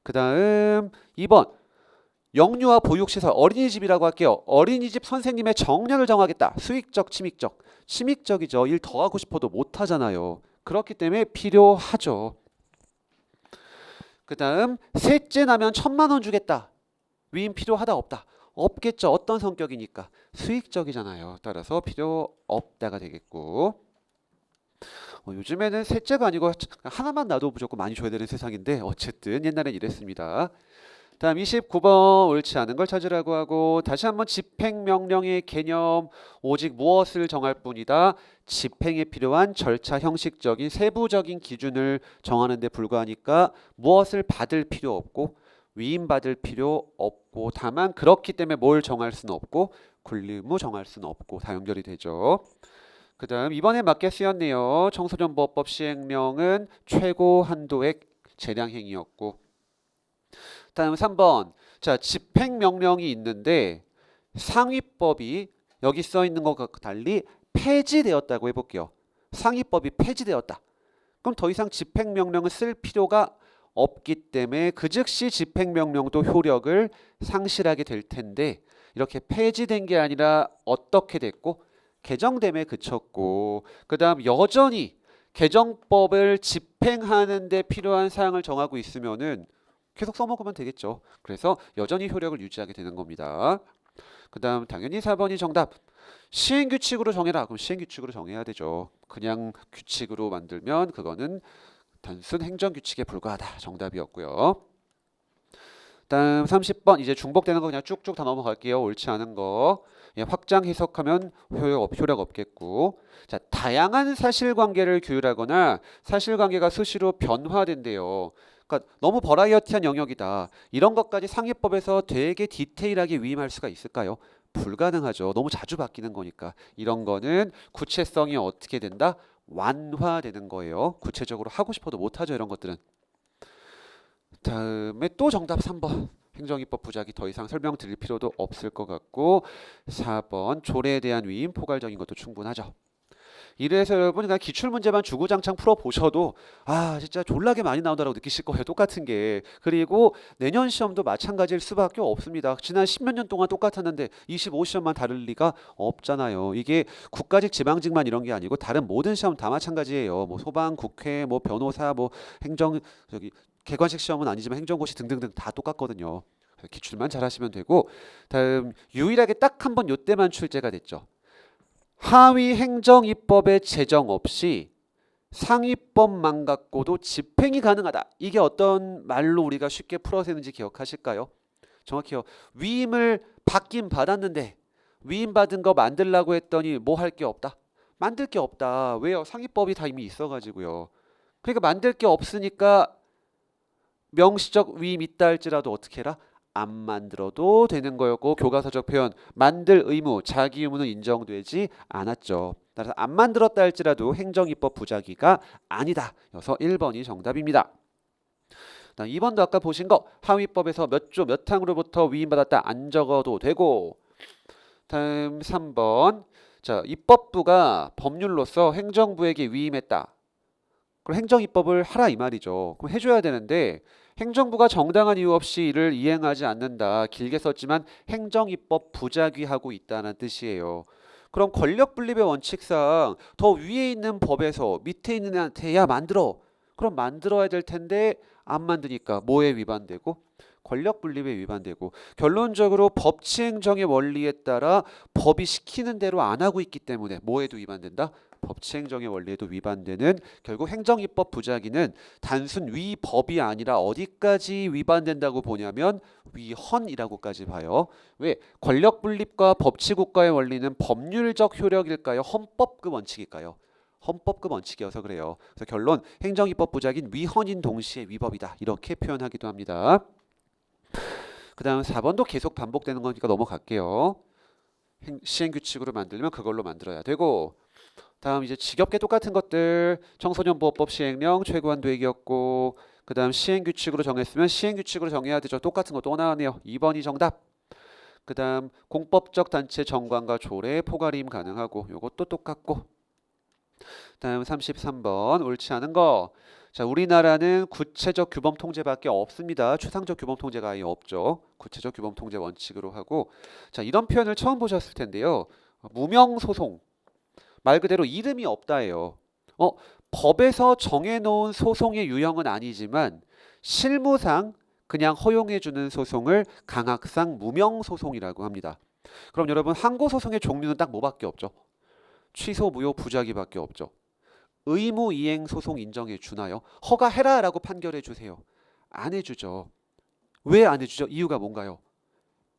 그 다음 2번 영유아 보육시설 어린이집이라고 할게요. 어린이집 선생님의 정량을 정하겠다. 수익적, 침익적. 침익적이죠. 일 더 하고 싶어도 못 하잖아요. 그렇기 때문에 필요하죠. 그 다음 셋째 나면 1,000만 원 주겠다. 위임 필요하다 없다? 없겠죠. 어떤 성격이니까 수익적이잖아요. 따라서 필요 없다가 되겠고. 요즘에는 셋째가 아니고 하나만 놔도 무조건 많이 줘야 되는 세상인데 어쨌든 옛날엔 이랬습니다. 다음 29번 옳지 않은 걸 찾으라고 하고 다시 한번 집행명령의 개념 오직 무엇을 정할 뿐이다. 집행에 필요한 절차 형식적인 세부적인 기준을 정하는 데 불과하니까 무엇을 받을 필요 없고 위임받을 필요 없고 다만 그렇기 때문에 뭘 정할 수는 없고 권리 의무 정할 수는 없고 다 연결이 되죠. 그 다음 이번에 맞게 쓰였네요. 청소년보호법 시행령은 최고 한도액 재량행위였고 다음 3번 자 집행명령이 있는데 상위법이 여기 써 있는 것과 달리 폐지되었다고 해볼게요. 상위법이 폐지되었다. 그럼 더 이상 집행명령을 쓸 필요가 없기 때문에 그 즉시 집행명령도 효력을 상실하게 될 텐데 이렇게 폐지된 게 아니라 어떻게 됐고 개정됨에 그쳤고 그 다음 여전히 개정법을 집행하는 데 필요한 사항을 정하고 있으면은 계속 써먹으면 되겠죠. 그래서 여전히 효력을 유지하게 되는 겁니다. 그 다음 당연히 4번이 정답. 시행규칙으로 정해라. 그럼 시행규칙으로 정해야 되죠. 그냥 규칙으로 만들면 그거는 단순 행정규칙에 불과하다. 정답이었고요. 다음 30번 이제 중복되는 거 그냥 쭉쭉 다 넘어갈게요. 옳지 않은 거. 예, 확장 해석하면 효력 없겠고. 자, 다양한 사실관계를 규율하거나 사실관계가 수시로 변화된대요. 그러니까 너무 버라이어티한 영역이다. 이런 것까지 상위법에서 되게 디테일하게 위임할 수가 있을까요? 불가능하죠. 너무 자주 바뀌는 거니까. 이런 거는 구체성이 어떻게 된다? 완화되는 거예요. 구체적으로 하고 싶어도 못하죠. 이런 것들은. 다음에 또 정답 3번. 행정입법 부작위 더 이상 설명드릴 필요도 없을 것 같고 4번 조례에 대한 위임 포괄적인 것도 충분하죠. 이래서 여러분 그냥 기출 문제만 주구장창 풀어 보셔도 진짜 졸라게 많이 나온다고 느끼실 거예요. 똑같은 게. 그리고 내년 시험도 마찬가지일 수밖에 없습니다. 지난 10몇 년 동안 똑같았는데 25시험만 다를 리가 없잖아요. 이게 국가직, 지방직만 이런 게 아니고 다른 모든 시험 다 마찬가지예요. 뭐 소방, 국회, 뭐 변호사, 뭐 행정, 객관식 시험은 아니지만 행정고시 등등등 다 똑같거든요. 기출만 잘하시면 되고, 다음 유일하게 딱 한 번 요때만 출제가 됐죠. 하위 행정입법의 제정 없이 상위법만 갖고도 집행이 가능하다. 이게 어떤 말로 우리가 쉽게 풀어서 했는지 기억하실까요? 정확히요. 위임을 받긴 받았는데 위임 받은 거 만들라고 했더니 뭐 할 게 없다. 만들 게 없다. 왜요? 상위법이 다 이미 있어가지고요. 그러니까 만들 게 없으니까 명시적 위임 있다 할지라도 어떻게 해라? 안 만들어도 되는 거였고, 교과서적 표현 만들 의무, 자기 의무는 인정되지 않았죠. 따라서 안 만들었다 할지라도 행정입법 부작위가 아니다. 그래서 1번이 정답입니다. 2번도 아까 보신 거 하위법에서 몇 조 몇 항으로부터 위임받았다 안 적어도 되고, 다음 3번 자 입법부가 법률로서 행정부에게 위임했다. 그럼 행정입법을 하라 이 말이죠. 그럼 해줘야 되는데 행정부가 정당한 이유 없이 이를 이행하지 않는다. 길게 썼지만 행정입법 부작위하고 있다는 뜻이에요. 그럼 권력분립의 원칙상 더 위에 있는 법에서 밑에 있는 애한테 만들어. 그럼 만들어야 될 텐데 안 만드니까 뭐에 위반되고? 권력분립에 위반되고, 결론적으로 법치행정의 원리에 따라 법이 시키는 대로 안 하고 있기 때문에 뭐에도 위반된다? 법치행정의 원리에도 위반되는, 결국 행정입법 부작위는 단순 위법이 아니라 어디까지 위반된다고 보냐면 위헌이라고까지 봐요. 왜? 권력분립과 법치국가의 원리는 법률적 효력일까요? 헌법급 원칙일까요? 헌법급 원칙이어서 그래요. 그래서 결론 행정입법 부작위는 위헌인 동시에 위법이다. 이렇게 표현하기도 합니다. 그 다음 4번도 계속 반복되는 거니까 넘어갈게요. 시행규칙으로 만들면 그걸로 만들어야 되고, 다음 이제 지겹게 똑같은 것들 청소년보호법 시행령 최고한도액이었고, 그 다음 시행규칙으로 정했으면 시행규칙으로 정해야 되죠. 똑같은 거 또 나왔네요. 2번이 정답. 그 다음 공법적 단체 정관과 조례 포괄임 가능하고, 요것도 똑같고, 다음 33번 옳지 않은 거. 자, 우리나라는 구체적 규범 통제밖에 없습니다. 추상적 규범 통제가 아예 없죠. 구체적 규범 통제 원칙으로 하고, 자, 이런 표현을 처음 보셨을 텐데요. 무명 소송. 말 그대로 이름이 없다예요. 법에서 정해놓은 소송의 유형은 아니지만 실무상 그냥 허용해주는 소송을 강학상 무명 소송이라고 합니다. 그럼 여러분 항고 소송의 종류는 딱 뭐밖에 없죠? 취소, 무효, 부작위밖에 없죠. 의무 이행 소송 인정해 주나요? 허가해라라고 판결해 주세요. 안 해주죠. 왜 안 해주죠? 이유가 뭔가요?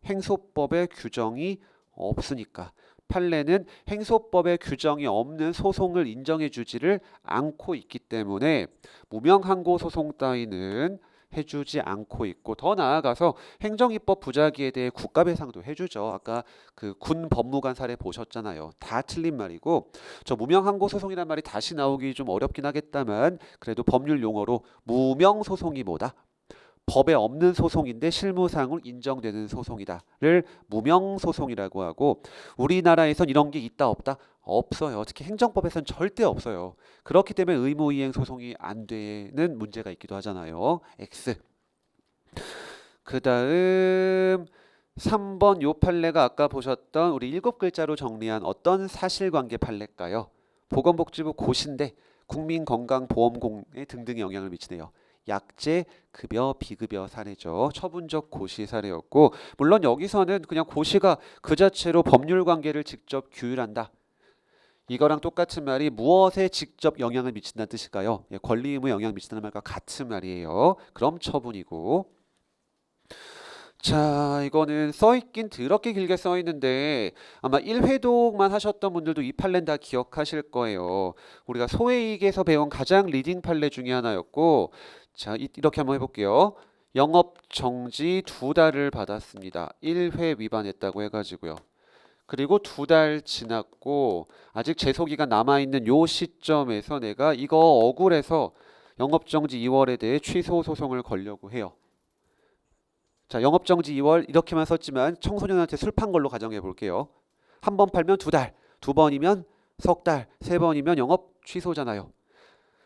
행소법에 규정이 없으니까. 판례는 행소법에 규정이 없는 소송을 인정해 주지를 않고 있기 때문에 무명 항고 소송 따위는 해주지 않고 있고, 더 나아가서 행정입법 부작위에 대해 국가배상도 해주죠. 아까 그 군 법무관 사례 보셨잖아요. 다 틀린 말이고, 저 무명 항고 소송이란 말이 다시 나오기 좀 어렵긴 하겠다만 그래도 법률 용어로 무명 소송이 뭐다? 법에 없는 소송인데 실무상으로 인정되는 소송이다를 무명 소송이라고 하고, 우리나라에선 이런 게 있다 없다? 없어요. 특히 행정법에선 절대 없어요. 그렇기 때문에 의무이행 소송이 안 되는 문제가 있기도 하잖아요. X. 그 다음 3번 요 판례가 아까 보셨던 우리 7글자로 정리한 어떤 사실관계 판례일까요? 보건복지부 고시인데 국민건강보험공에 등등의 영향을 미치네요. 약제, 급여, 비급여 사례죠. 처분적 고시 사례였고, 물론 여기서는 그냥 고시가 그 자체로 법률 관계를 직접 규율한다. 이거랑 똑같은 말이 무엇에 직접 영향을 미친다는 뜻일까요? 권리 의무에 영향을 미친다는 말과 같은 말이에요. 그럼 처분이고. 자, 이거는 써있긴 더럽게 길게 써있는데 아마 1회독만 하셨던 분들도 이 판례는 다 기억하실 거예요. 우리가 소외이익에서 배운 가장 리딩 판례 중에 하나였고, 자, 이렇게 한번 해볼게요. 영업정지 2달을 받았습니다. 1회 위반했다고 해가지고요. 그리고 2달 지났고 아직 제소기간 남아있는 요 시점에서 내가 이거 억울해서 영업정지 2월에 대해 취소 소송을 걸려고 해요. 자, 영업정지 2월 이렇게만 썼지만 청소년한테 술 판 걸로 가정해 볼게요. 한 번 팔면 2달, 두 번이면 석 달, 세 번이면 영업 취소잖아요.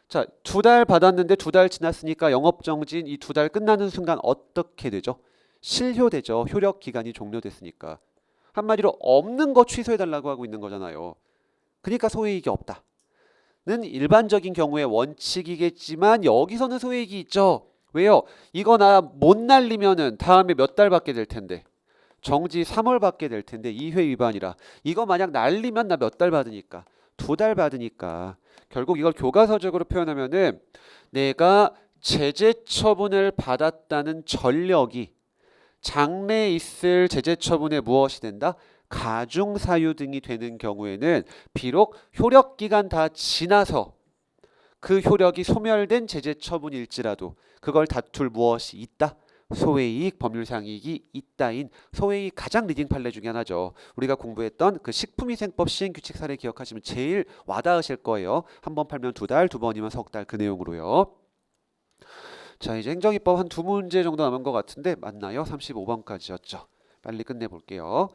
자, 2달 받았는데 2달 지났으니까 영업 정지인 이 2달 끝나는 순간 어떻게 되죠? 실효되죠. 효력 기간이 종료됐으니까. 한마디로 없는 거 취소해 달라고 하고 있는 거잖아요. 그러니까 소외이익이 없다. 는 일반적인 경우의 원칙이겠지만 여기서는 소외이익이 있죠. 왜요? 이거 나 못 날리면은 다음에 몇 달 받게 될 텐데. 정지 3월 받게 될 텐데 2회 위반이라. 이거 만약 날리면 나 몇 달 받으니까. 2달 받으니까. 결국 이걸 교과서적으로 표현하면은 내가 제재 처분을 받았다는 전력이 장래에 있을 제재 처분에 무엇이 된다? 가중 사유 등이 되는 경우에는 비록 효력 기간 다 지나서 그 효력이 소멸된 제재 처분일지라도 그걸 다툴 무엇이 있다? 소외이익, 법률상 이익이 있다인 소외이익 가장 리딩 판례 중에 하나죠. 우리가 공부했던 그 식품위생법 시행규칙 사례 기억하시면 제일 와닿으실 거예요. 한 번 팔면 2달, 2번이면 석 달 그 내용으로요. 자, 이제 행정입법 한 2문제 정도 남은 것 같은데 맞나요? 35번까지였죠. 빨리 끝내볼게요.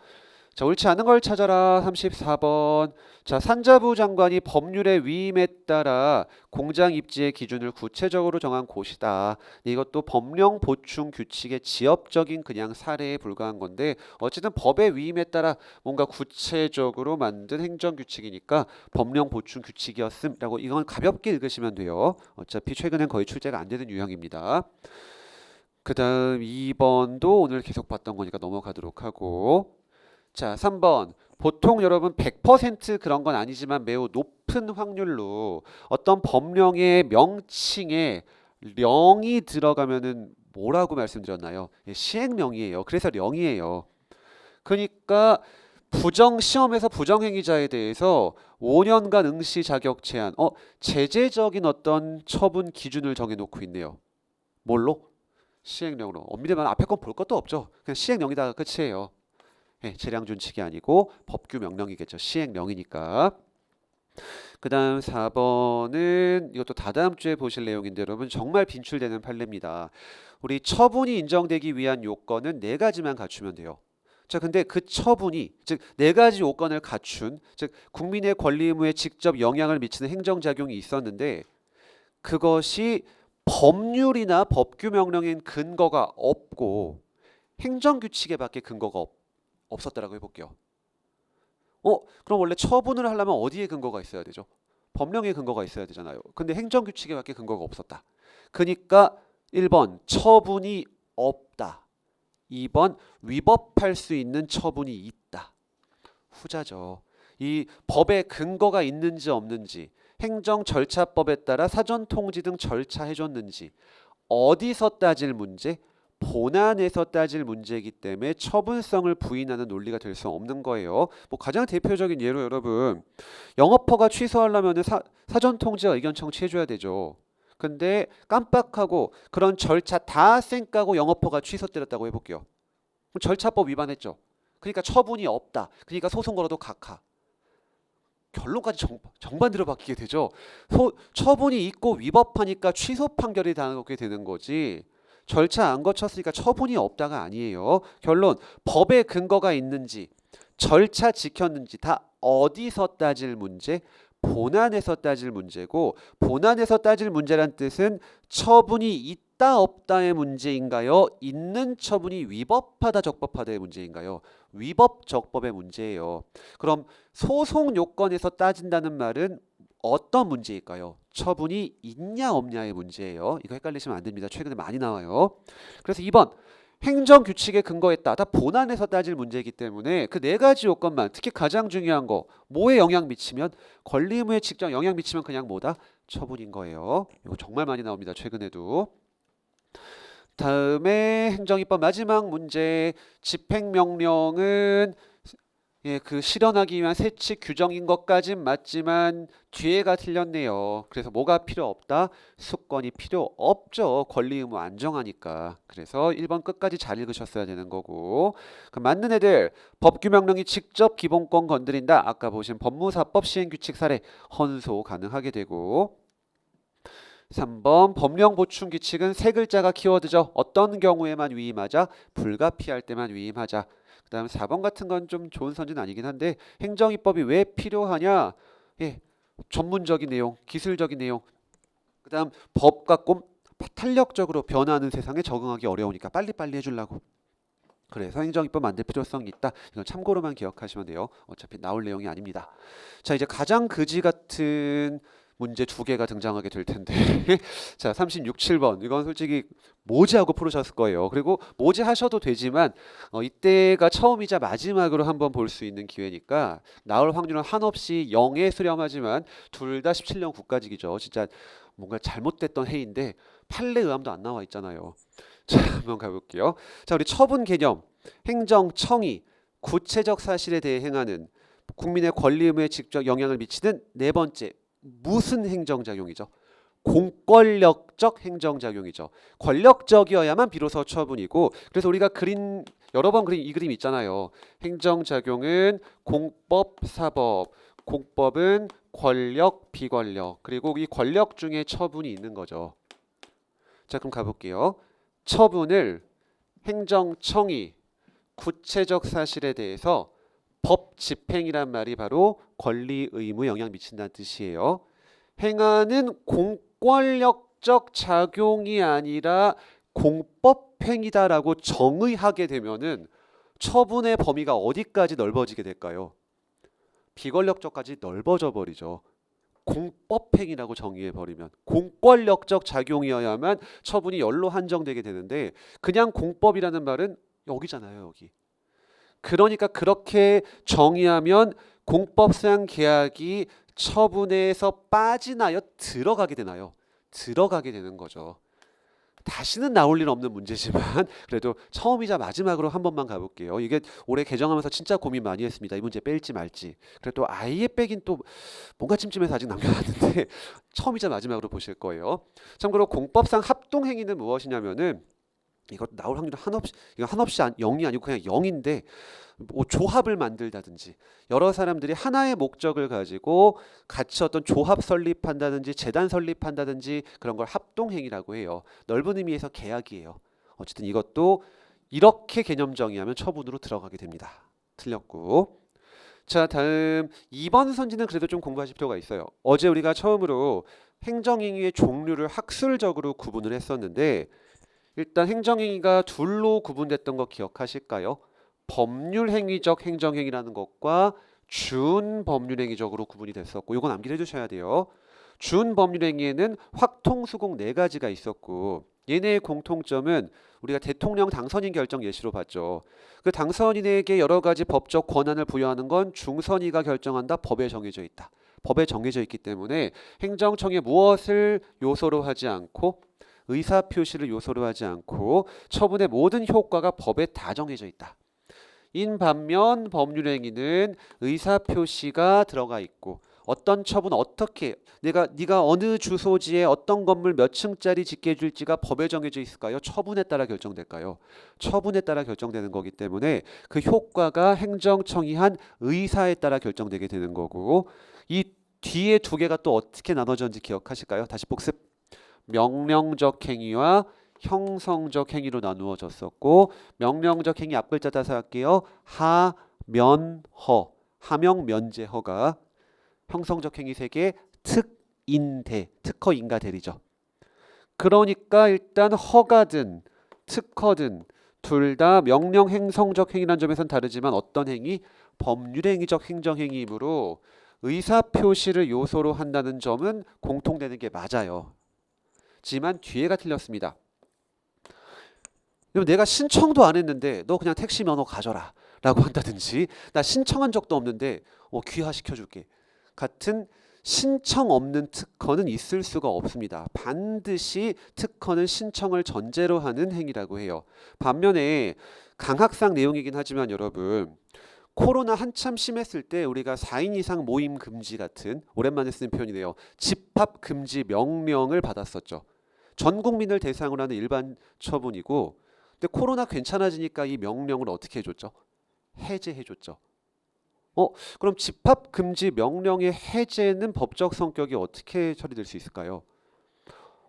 자, 옳지 않은 걸 찾아라. 34번. 자, 산자부 장관이 법률의 위임에 따라 공장 입지의 기준을 구체적으로 정한 곳이다. 이것도 법령 보충 규칙의 지엽적인 그냥 사례에 불과한 건데 어쨌든 법의 위임에 따라 뭔가 구체적으로 만든 행정 규칙이니까 법령 보충 규칙이었음라고 이건 가볍게 읽으시면 돼요. 어차피 최근엔 거의 출제가 안 되는 유형입니다. 그 다음 2번도 오늘 계속 봤던 거니까 넘어가도록 하고 자, 3번. 보통 여러분 100% 그런 건 아니지만 매우 높은 확률로 어떤 법령의 명칭에 령이 들어가면은 뭐라고 말씀드렸나요? 예, 시행령이에요. 그래서 령이에요. 그러니까 부정 시험에서 부정행위자에 대해서 5년간 응시 자격 제한, 제재적인 어떤 처분 기준을 정해놓고 있네요. 뭘로? 시행령으로. 엄밀히 말하면 앞에 건 볼 것도 없죠. 그냥 시행령이다가 끝이에요. 네, 재량 준칙이 아니고 법규 명령이겠죠. 시행령이니까. 그 다음 4번은 이것도 다다음 주에 보실 내용인데 여러분 정말 빈출되는 판례입니다. 우리 처분이 인정되기 위한 요건은 4가지만 갖추면 돼요. 자, 근데 그 처분이 즉 4가지 요건을 갖춘 즉 국민의 권리 의무에 직접 영향을 미치는 행정작용이 있었는데 그것이 법률이나 법규 명령인 근거가 없고 행정규칙에 밖에 근거가 없었다라고 해볼게요. 그럼 원래 처분을 하려면 어디에 근거가 있어야 되죠? 법령에 근거가 있어야 되잖아요. 근데 행정규칙에 밖에 근거가 없었다. 그러니까 1번 처분이 없다. 2번 위법할 수 있는 처분이 있다. 후자죠. 이 법에 근거가 있는지 없는지 행정절차법에 따라 사전통지 등 절차해줬는지 어디서 따질 문제? 본안에서 따질 문제이기 때문에 처분성을 부인하는 논리가 될 수 없는 거예요. 뭐 가장 대표적인 예로 여러분 영업허가 취소하려면 사전 통지와 의견 청취해줘야 되죠. 근데 깜빡하고 그런 절차 다 쌩까고 영업허가 취소 때렸다고 해볼게요. 그럼 절차법 위반했죠. 그러니까 처분이 없다. 그러니까 소송 걸어도 각하. 결론까지 정반대로 바뀌게 되죠. 처분이 있고 위법하니까 취소 판결이 나오게 되는 거지. 절차 안 거쳤으니까 처분이 없다가 아니에요. 결론 법에 근거가 있는지 절차 지켰는지 다 어디서 따질 문제? 본안에서 따질 문제고 본안에서 따질 문제란 뜻은 처분이 있다 없다의 문제인가요? 있는 처분이 위법하다 적법하다의 문제인가요? 위법 적법의 문제예요. 그럼 소송 요건에서 따진다는 말은 어떤 문제일까요? 처분이 있냐 없냐의 문제예요. 이거 헷갈리시면 안 됩니다. 최근에 많이 나와요. 그래서 2번 행정규칙에 근거했다. 다 본안에서 따질 문제이기 때문에 그 4가지 요건만 특히 가장 중요한 거 뭐에 영향 미치면 권리 의무에 직접 영향 미치면 그냥 뭐다? 처분인 거예요. 이거 정말 많이 나옵니다. 최근에도. 다음에 행정입법 마지막 문제 집행명령은 그 실현하기 위한 세칙 규정인 것까진 맞지만 뒤에가 틀렸네요. 그래서 뭐가 필요 없다? 수권이 필요 없죠. 권리 의무 안정하니까. 그래서 1번 끝까지 잘 읽으셨어야 되는 거고. 그럼 맞는 애들 법규 명령이 직접 기본권 건드린다. 아까 보신 법무사법 시행규칙 사례 헌소 가능하게 되고 3번 법령 보충 규칙은 3글자가 키워드죠. 어떤 경우에만 위임하자? 불가피할 때만 위임하자. 그 다음 4번 같은 건 좀 좋은 선지는 아니긴 한데 행정입법이 왜 필요하냐? 예, 전문적인 내용, 기술적인 내용, 그다음 법과 탄력적으로 변화하는 세상에 적응하기 어려우니까 빨리빨리 해주려고. 그래서 행정입법 만들 필요성이 있다. 이건 참고로만 기억하시면 돼요. 어차피 나올 내용이 아닙니다. 자, 이제 가장 그지 같은 문제 두 개가 등장하게 될 텐데 자, 36, 7번 이건 솔직히 모지하고 풀으셨을 거예요. 그리고 모지하셔도 되지만 이때가 처음이자 마지막으로 한번 볼 수 있는 기회니까 나올 확률은 한없이 0에 수렴하지만 둘 다 17년 국가직이죠. 진짜 뭔가 잘못됐던 해인데 판례 의함도 안 나와 있잖아요. 자, 한번 가볼게요. 자, 우리 처분 개념, 행정, 청의, 구체적 사실에 대해 행하는 국민의 권리 의무에 직접 영향을 미치는 네 번째 무슨 행정작용이죠? 공권력적 행정작용이죠. 권력적이어야만 비로소 처분이고, 그래서 우리가 여러 번 그린 이 그림 있잖아요. 행정작용은 공법, 사법, 공법은 권력, 비권력, 그리고 이 권력 중에 처분이 있는 거죠. 자, 그럼 가볼게요. 처분을 행정청의, 구체적 사실에 대해서 법 집행이란 말이 바로 권리, 의무 영향 미친다는 뜻이에요. 행하는 공권력적 작용이 아니라 공법행위다라고 정의하게 되면은 처분의 범위가 어디까지 넓어지게 될까요? 비권력적까지 넓어져 버리죠. 공법행위라고 정의해 버리면 공권력적 작용이어야만 처분이 열로 한정되게 되는데 그냥 공법이라는 말은 여기잖아요. 여기. 그러니까 그렇게 정의하면 공법상 계약이 처분에서 빠지나요? 들어가게 되나요? 들어가게 되는 거죠. 다시는 나올 일 없는 문제지만 그래도 처음이자 마지막으로 한 번만 가볼게요. 이게 올해 개정하면서 진짜 고민 많이 했습니다. 이 문제 뺄지 말지. 그래도 아예 빼긴 또 뭔가 찜찜해서 아직 남겨놨는데 처음이자 마지막으로 보실 거예요. 참고로 공법상 합동행위는 무엇이냐면은 이것도 나올 확률은 한없이 0이 아니고 그냥 0인데 뭐 조합을 만들다든지 여러 사람들이 하나의 목적을 가지고 같이 어떤 조합 설립한다든지 재단 설립한다든지 그런 걸 합동행위라고 해요. 넓은 의미에서 계약이에요. 어쨌든 이것도 이렇게 개념 정의하면 처분으로 들어가게 됩니다. 틀렸고. 자, 다음 2번 선지는 그래도 좀 공부하실 필요가 있어요. 어제 우리가 처음으로 행정행위의 종류를 학술적으로 구분을 했었는데 일단 행정행위가 둘로 구분됐던 거 기억하실까요? 법률행위적 행정행위라는 것과 준법률행위적으로 구분이 됐었고 이건 암기를 해두셔야 돼요. 준법률행위에는 확통수공 네 가지가 있었고 얘네의 공통점은 우리가 대통령 당선인 결정 예시로 봤죠. 그 당선인에게 여러 가지 법적 권한을 부여하는 건 중선위가 결정한다. 법에 정해져 있다. 법에 정해져 있기 때문에 행정청에 무엇을 요소로 하지 않고 의사표시를 요소로 하지 않고 처분의 모든 효과가 법에 다 정해져 있다. 인 반면 법률행위는 의사표시가 들어가 있고 어떤 처분 어떻게 네가 어느 주소지에 어떤 건물 몇 층짜리 짓게 해줄지가 법에 정해져 있을까요? 처분에 따라 결정될까요? 처분에 따라 결정되는 거기 때문에 그 효과가 행정청의한 의사에 따라 결정되게 되는 거고 이 뒤에 두 개가 또 어떻게 나눠졌는지 기억하실까요? 다시 복습. 명령적 행위와 형성적 행위로 나누어졌었고 명령적 행위 앞글자 따서 할게요. 하면허, 하명면제허가 형성적 행위 3개 특인대, 특허 인가 대리죠. 그러니까 일단 허가든 특허든 둘 다 명령 행성적 행위라는 점에선 다르지만 어떤 행위? 법률행위적 행정행위이므로 의사표시를 요소로 한다는 점은 공통되는 게 맞아요. 지만 뒤에가 틀렸습니다. 내가 신청도 안 했는데 너 그냥 택시 면허 가져라 라고 한다든지 나 신청한 적도 없는데 귀화시켜줄게 같은 신청 없는 특허는 있을 수가 없습니다. 반드시 특허는 신청을 전제로 하는 행위라고 해요. 반면에 강학상 내용이긴 하지만 여러분 코로나 한참 심했을 때 우리가 4인 이상 모임 금지 같은 오랜만에 쓰는 표현이네요. 집합 금지 명령을 받았었죠. 전 국민을 대상으로 하는 일반 처분이고 근데 코로나 괜찮아지니까 이 명령을 어떻게 해줬죠? 해제해줬죠. 그럼 집합 금지 명령의 해제는 법적 성격이 어떻게 처리될 수 있을까요?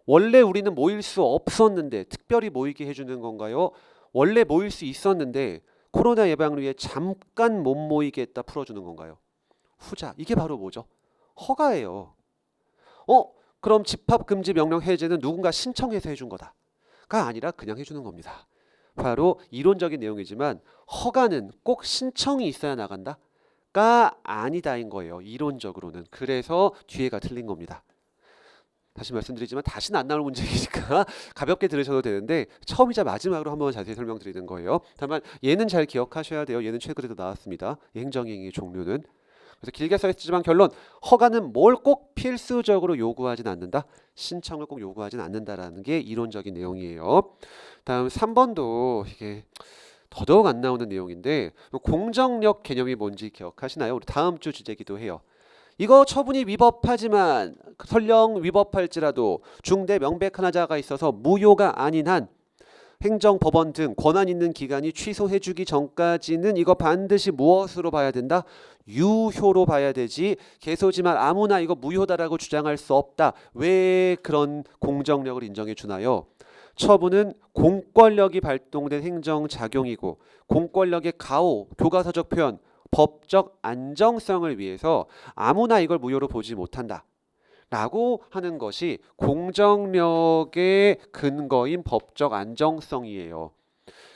원래 우리는 모일 수 없었는데 특별히 모이게 해주는 건가요? 원래 모일 수 있었는데 코로나 예방을 위해 잠깐 못 모이게 했다 풀어주는 건가요? 후자. 이게 바로 뭐죠? 허가예요. 그럼 집합금지 명령 해제는 누군가 신청해서 해준 거다가 아니라 그냥 해주는 겁니다. 바로 이론적인 내용이지만 허가는 꼭 신청이 있어야 나간다가 아니다인 거예요. 이론적으로는. 그래서 뒤에가 틀린 겁니다. 다시 말씀드리지만 다시는 안 나올 문제이니까 가볍게 들으셔도 되는데 처음이자 마지막으로 한번 자세히 설명드리는 거예요. 다만 얘는 잘 기억하셔야 돼요. 얘는 최근에도 나왔습니다. 이 행정행위 종류는. 그래서 길게 써있지만 결론, 허가는 뭘 꼭 필수적으로 요구하진 않는다. 신청을 꼭 요구하진 않는다라는 게 이론적인 내용이에요. 다음 3번도 이게 더더욱 안 나오는 내용인데 공정력 개념이 뭔지 기억하시나요? 우리 다음 주 주제기도 해요. 이거 처분이 위법하지만 설령 위법할지라도 중대 명백한 하자가 있어서 무효가 아닌 한 행정법원 등 권한 있는 기관이 취소해주기 전까지는 이거 반드시 무엇으로 봐야 된다? 유효로 봐야 되지. 개소지만 아무나 이거 무효다라고 주장할 수 없다. 왜 그런 공정력을 인정해 주나요? 처분은 공권력이 발동된 행정작용이고 공권력의 가호, 교과서적 표현, 법적 안정성을 위해서 아무나 이걸 무효로 보지 못한다 라고 하는 것이 공정력의 근거인 법적 안정성이에요.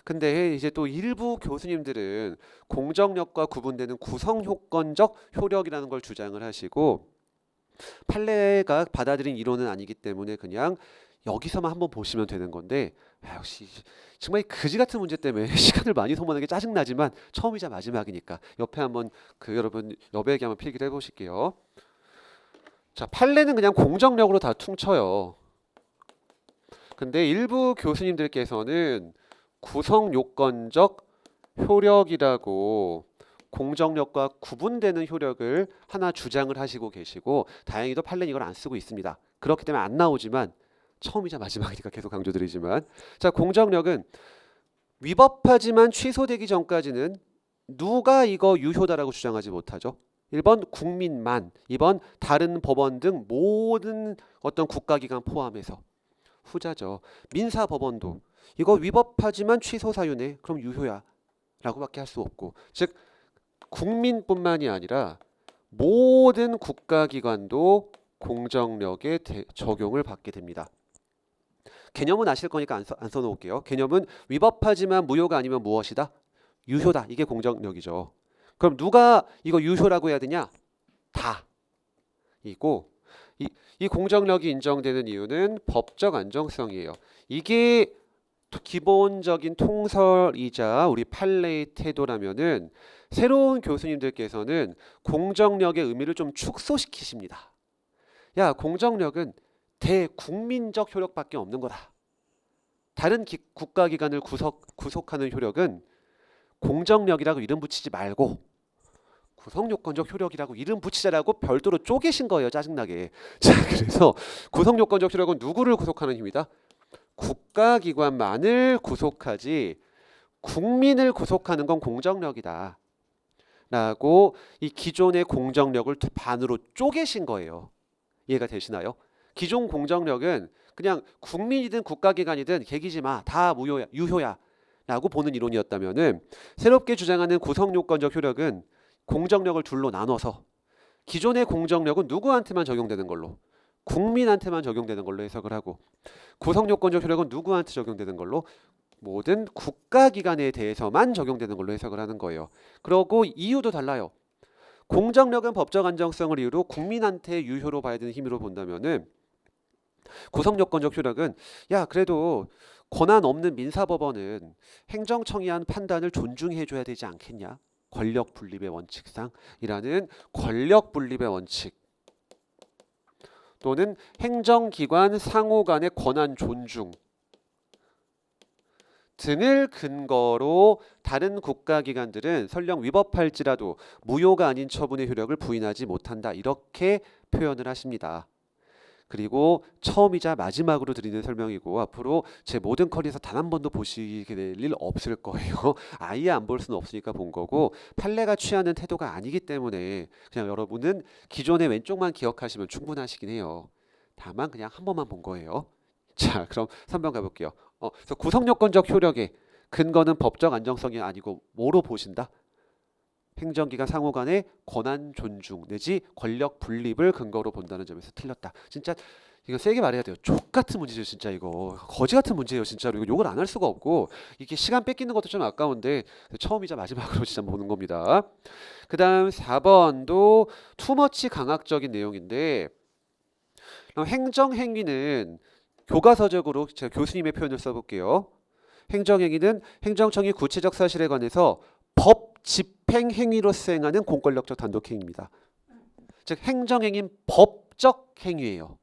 근데 이제 또 일부 교수님들은 공정력과 구분되는 구성요건적 효력이라는 걸 주장을 하시고 판례가 받아들인 이론은 아니기 때문에 그냥 여기서만 한번 보시면 되는 건데 역시 정말 이 그지 같은 문제 때문에 시간을 많이 소모하는 게 짜증나지만 처음이자 마지막이니까 옆에 한번 여러분 여백이 한번 필기를 해보실게요. 자, 판례는 그냥 공정력으로 다 퉁쳐요. 근데 일부 교수님들께서는 구성요건적 효력이라고 공정력과 구분되는 효력을 하나 주장을 하시고 계시고 다행히도 판례는 이걸 안 쓰고 있습니다. 그렇기 때문에 안 나오지만 처음이자 마지막이니까 계속 강조드리지만 자, 공정력은 위법하지만 취소되기 전까지는 누가 이거 유효다라고 주장하지 못하죠. 1번 국민만, 2번 다른 법원 등 모든 어떤 국가기관 포함해서. 후자죠. 민사법원도 이거 위법하지만 취소 사유네. 그럼 유효야 라고밖에 할 수 없고, 즉 국민뿐만이 아니라 모든 국가기관도 공정력의 적용을 받게 됩니다. 개념은 아실 거니까 안 써놓을게요. 개념은 위법하지만 무효가 아니면 무엇이다? 유효다. 이게 공정력이죠. 그럼 누가 이거 유효라고 해야 되냐? 다. 이고 이 공정력이 인정되는 이유는 법적 안정성이에요. 이게 기본적인 통설이자 우리 판례의 태도라면은 새로운 교수님들께서는 공정력의 의미를 좀 축소시키십니다. 야, 공정력은 대국민적 효력밖에 없는 거다. 다른 국가기관을 구속하는 효력은 공정력이라고 이름 붙이지 말고 구성요건적 효력이라고 이름 붙이자라고 별도로 쪼개신 거예요. 짜증나게. 자, 그래서 구성요건적 효력은 누구를 구속하는 힘이다? 국가기관만을 구속하지 국민을 구속하는 건 공정력이다 라고 이 기존의 공정력을 반으로 쪼개신 거예요. 이해가 되시나요? 기존 공정력은 그냥 국민이든 국가기관이든 개기지 마. 다 무효야, 유효야 라고 보는 이론이었다면은 새롭게 주장하는 구성요건적 효력은 공정력을 둘로 나눠서 기존의 공정력은 누구한테만 적용되는 걸로, 국민한테만 적용되는 걸로 해석을 하고, 구성요건적 효력은 누구한테 적용되는 걸로, 모든 국가기관에 대해서만 적용되는 걸로 해석을 하는 거예요. 그리고 이유도 달라요. 공정력은 법적 안정성을 이유로 국민한테 유효로 봐야 되는 힘으로 본다면은 구성요건적 효력은 야, 그래도 권한 없는 민사법원은 행정청이 한 판단을 존중해 줘야 되지 않겠냐? 권력 분립의 원칙상이라는 권력 분립의 원칙, 또는 행정기관 상호 간의 권한 존중 등을 근거로 다른 국가기관들은 설령 위법할지라도 무효가 아닌 처분의 효력을 부인하지 못한다. 이렇게 표현을 하십니다. 그리고 처음이자 마지막으로 드리는 설명이고 앞으로 제 모든 커리에서 단 한 번도 보시게 될 일 없을 거예요. 아예 안 볼 수는 없으니까 본 거고, 판례가 취하는 태도가 아니기 때문에 그냥 여러분은 기존의 왼쪽만 기억하시면 충분하시긴 해요. 다만 그냥 한 번만 본 거예요. 자, 그럼 3번 가볼게요. 그래서 구성요건적 효력의 근거는 법적 안정성이 아니고 뭐로 보신다? 행정기관 상호 간의 권한 존중 내지 권력 분립을 근거로 본다는 점에서 틀렸다. 진짜 이거 세게 말해야 돼요. 족 같은 문제죠, 진짜 이거. 거지 같은 문제예요, 진짜로. 이거 욕을 안 할 수가 없고 이게 시간 뺏기는 것도 좀 아까운데 처음이자 마지막으로 진짜 보는 겁니다. 그다음 4번도 투머치 강압적인 내용인데 행정행위는 교과서적으로 제가 교수님의 표현을 써볼게요. 행정행위는 행정청이 구체적 사실에 관해서 법 집행 행위로 수행하는 공권력적 단독행위입니다. 즉 행정행위는 법적 행위예요.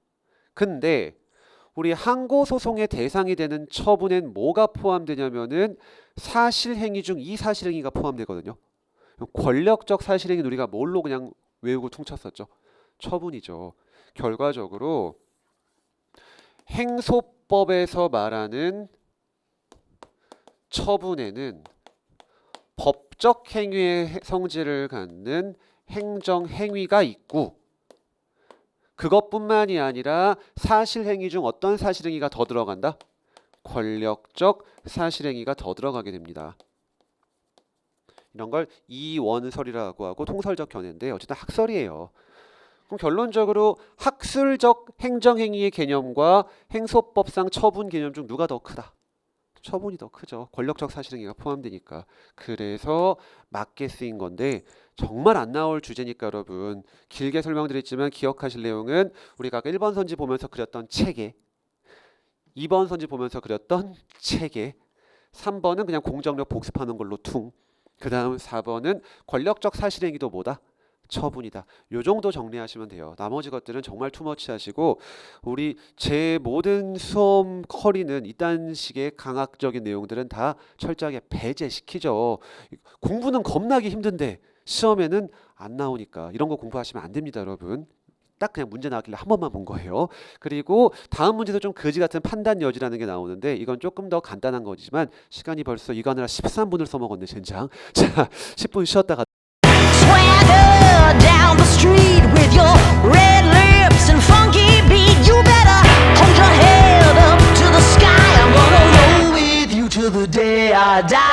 근데 우리 항고소송의 대상이 되는 처분엔 뭐가 포함되냐면은 사실행위 중 이 사실행위가 포함되거든요. 권력적 사실행위는 우리가 뭘로 그냥 외우고 퉁쳤었죠? 처분이죠. 결과적으로 행소법에서 말하는 처분에는 법적 행위의 성질을 갖는 행정행위가 있고 그것뿐만이 아니라 사실행위 중 어떤 사실행위가 더 들어간다? 권력적 사실행위가 더 들어가게 됩니다. 이런 걸 이원설이라고 하고 통설적 견해인데 어쨌든 학설이에요. 그럼 결론적으로 학술적 행정행위의 개념과 행소법상 처분 개념 중 누가 더 크다? 처분이 더 크죠. 권력적 사실행위가 포함되니까. 그래서 맞게 쓰인 건데 정말 안 나올 주제니까 여러분 길게 설명드렸지만 기억하실 내용은 우리가 1번 선지 보면서 그렸던 체계, 2번 선지 보면서 그렸던 체계, 3번은 그냥 공정력 복습하는 걸로 퉁, 그 다음 4번은 권력적 사실행위도 뭐다? 처분이다. 요 정도 정리하시면 돼요. 나머지 것들은 정말 투머치 하시고 우리 제 모든 수험 커리는 이딴 식의 강학적인 내용들은 다 철저하게 배제시키죠. 공부는 겁나게 힘든데 시험에는 안 나오니까 이런 거 공부하시면 안 됩니다, 여러분. 딱 그냥 문제 나왔길래 한 번만 본 거예요. 그리고 다음 문제도 좀 거지 같은 판단 여지라는 게 나오는데 이건 조금 더 간단한 거지만 시간이 벌써 이거 하느라 13분을 써먹었네, 젠장. 자, 10분 쉬었다가 Swagger down the street with your red lips and funky beat. You better hold your head up to the sky. I'm gonna roll with you till the day I die.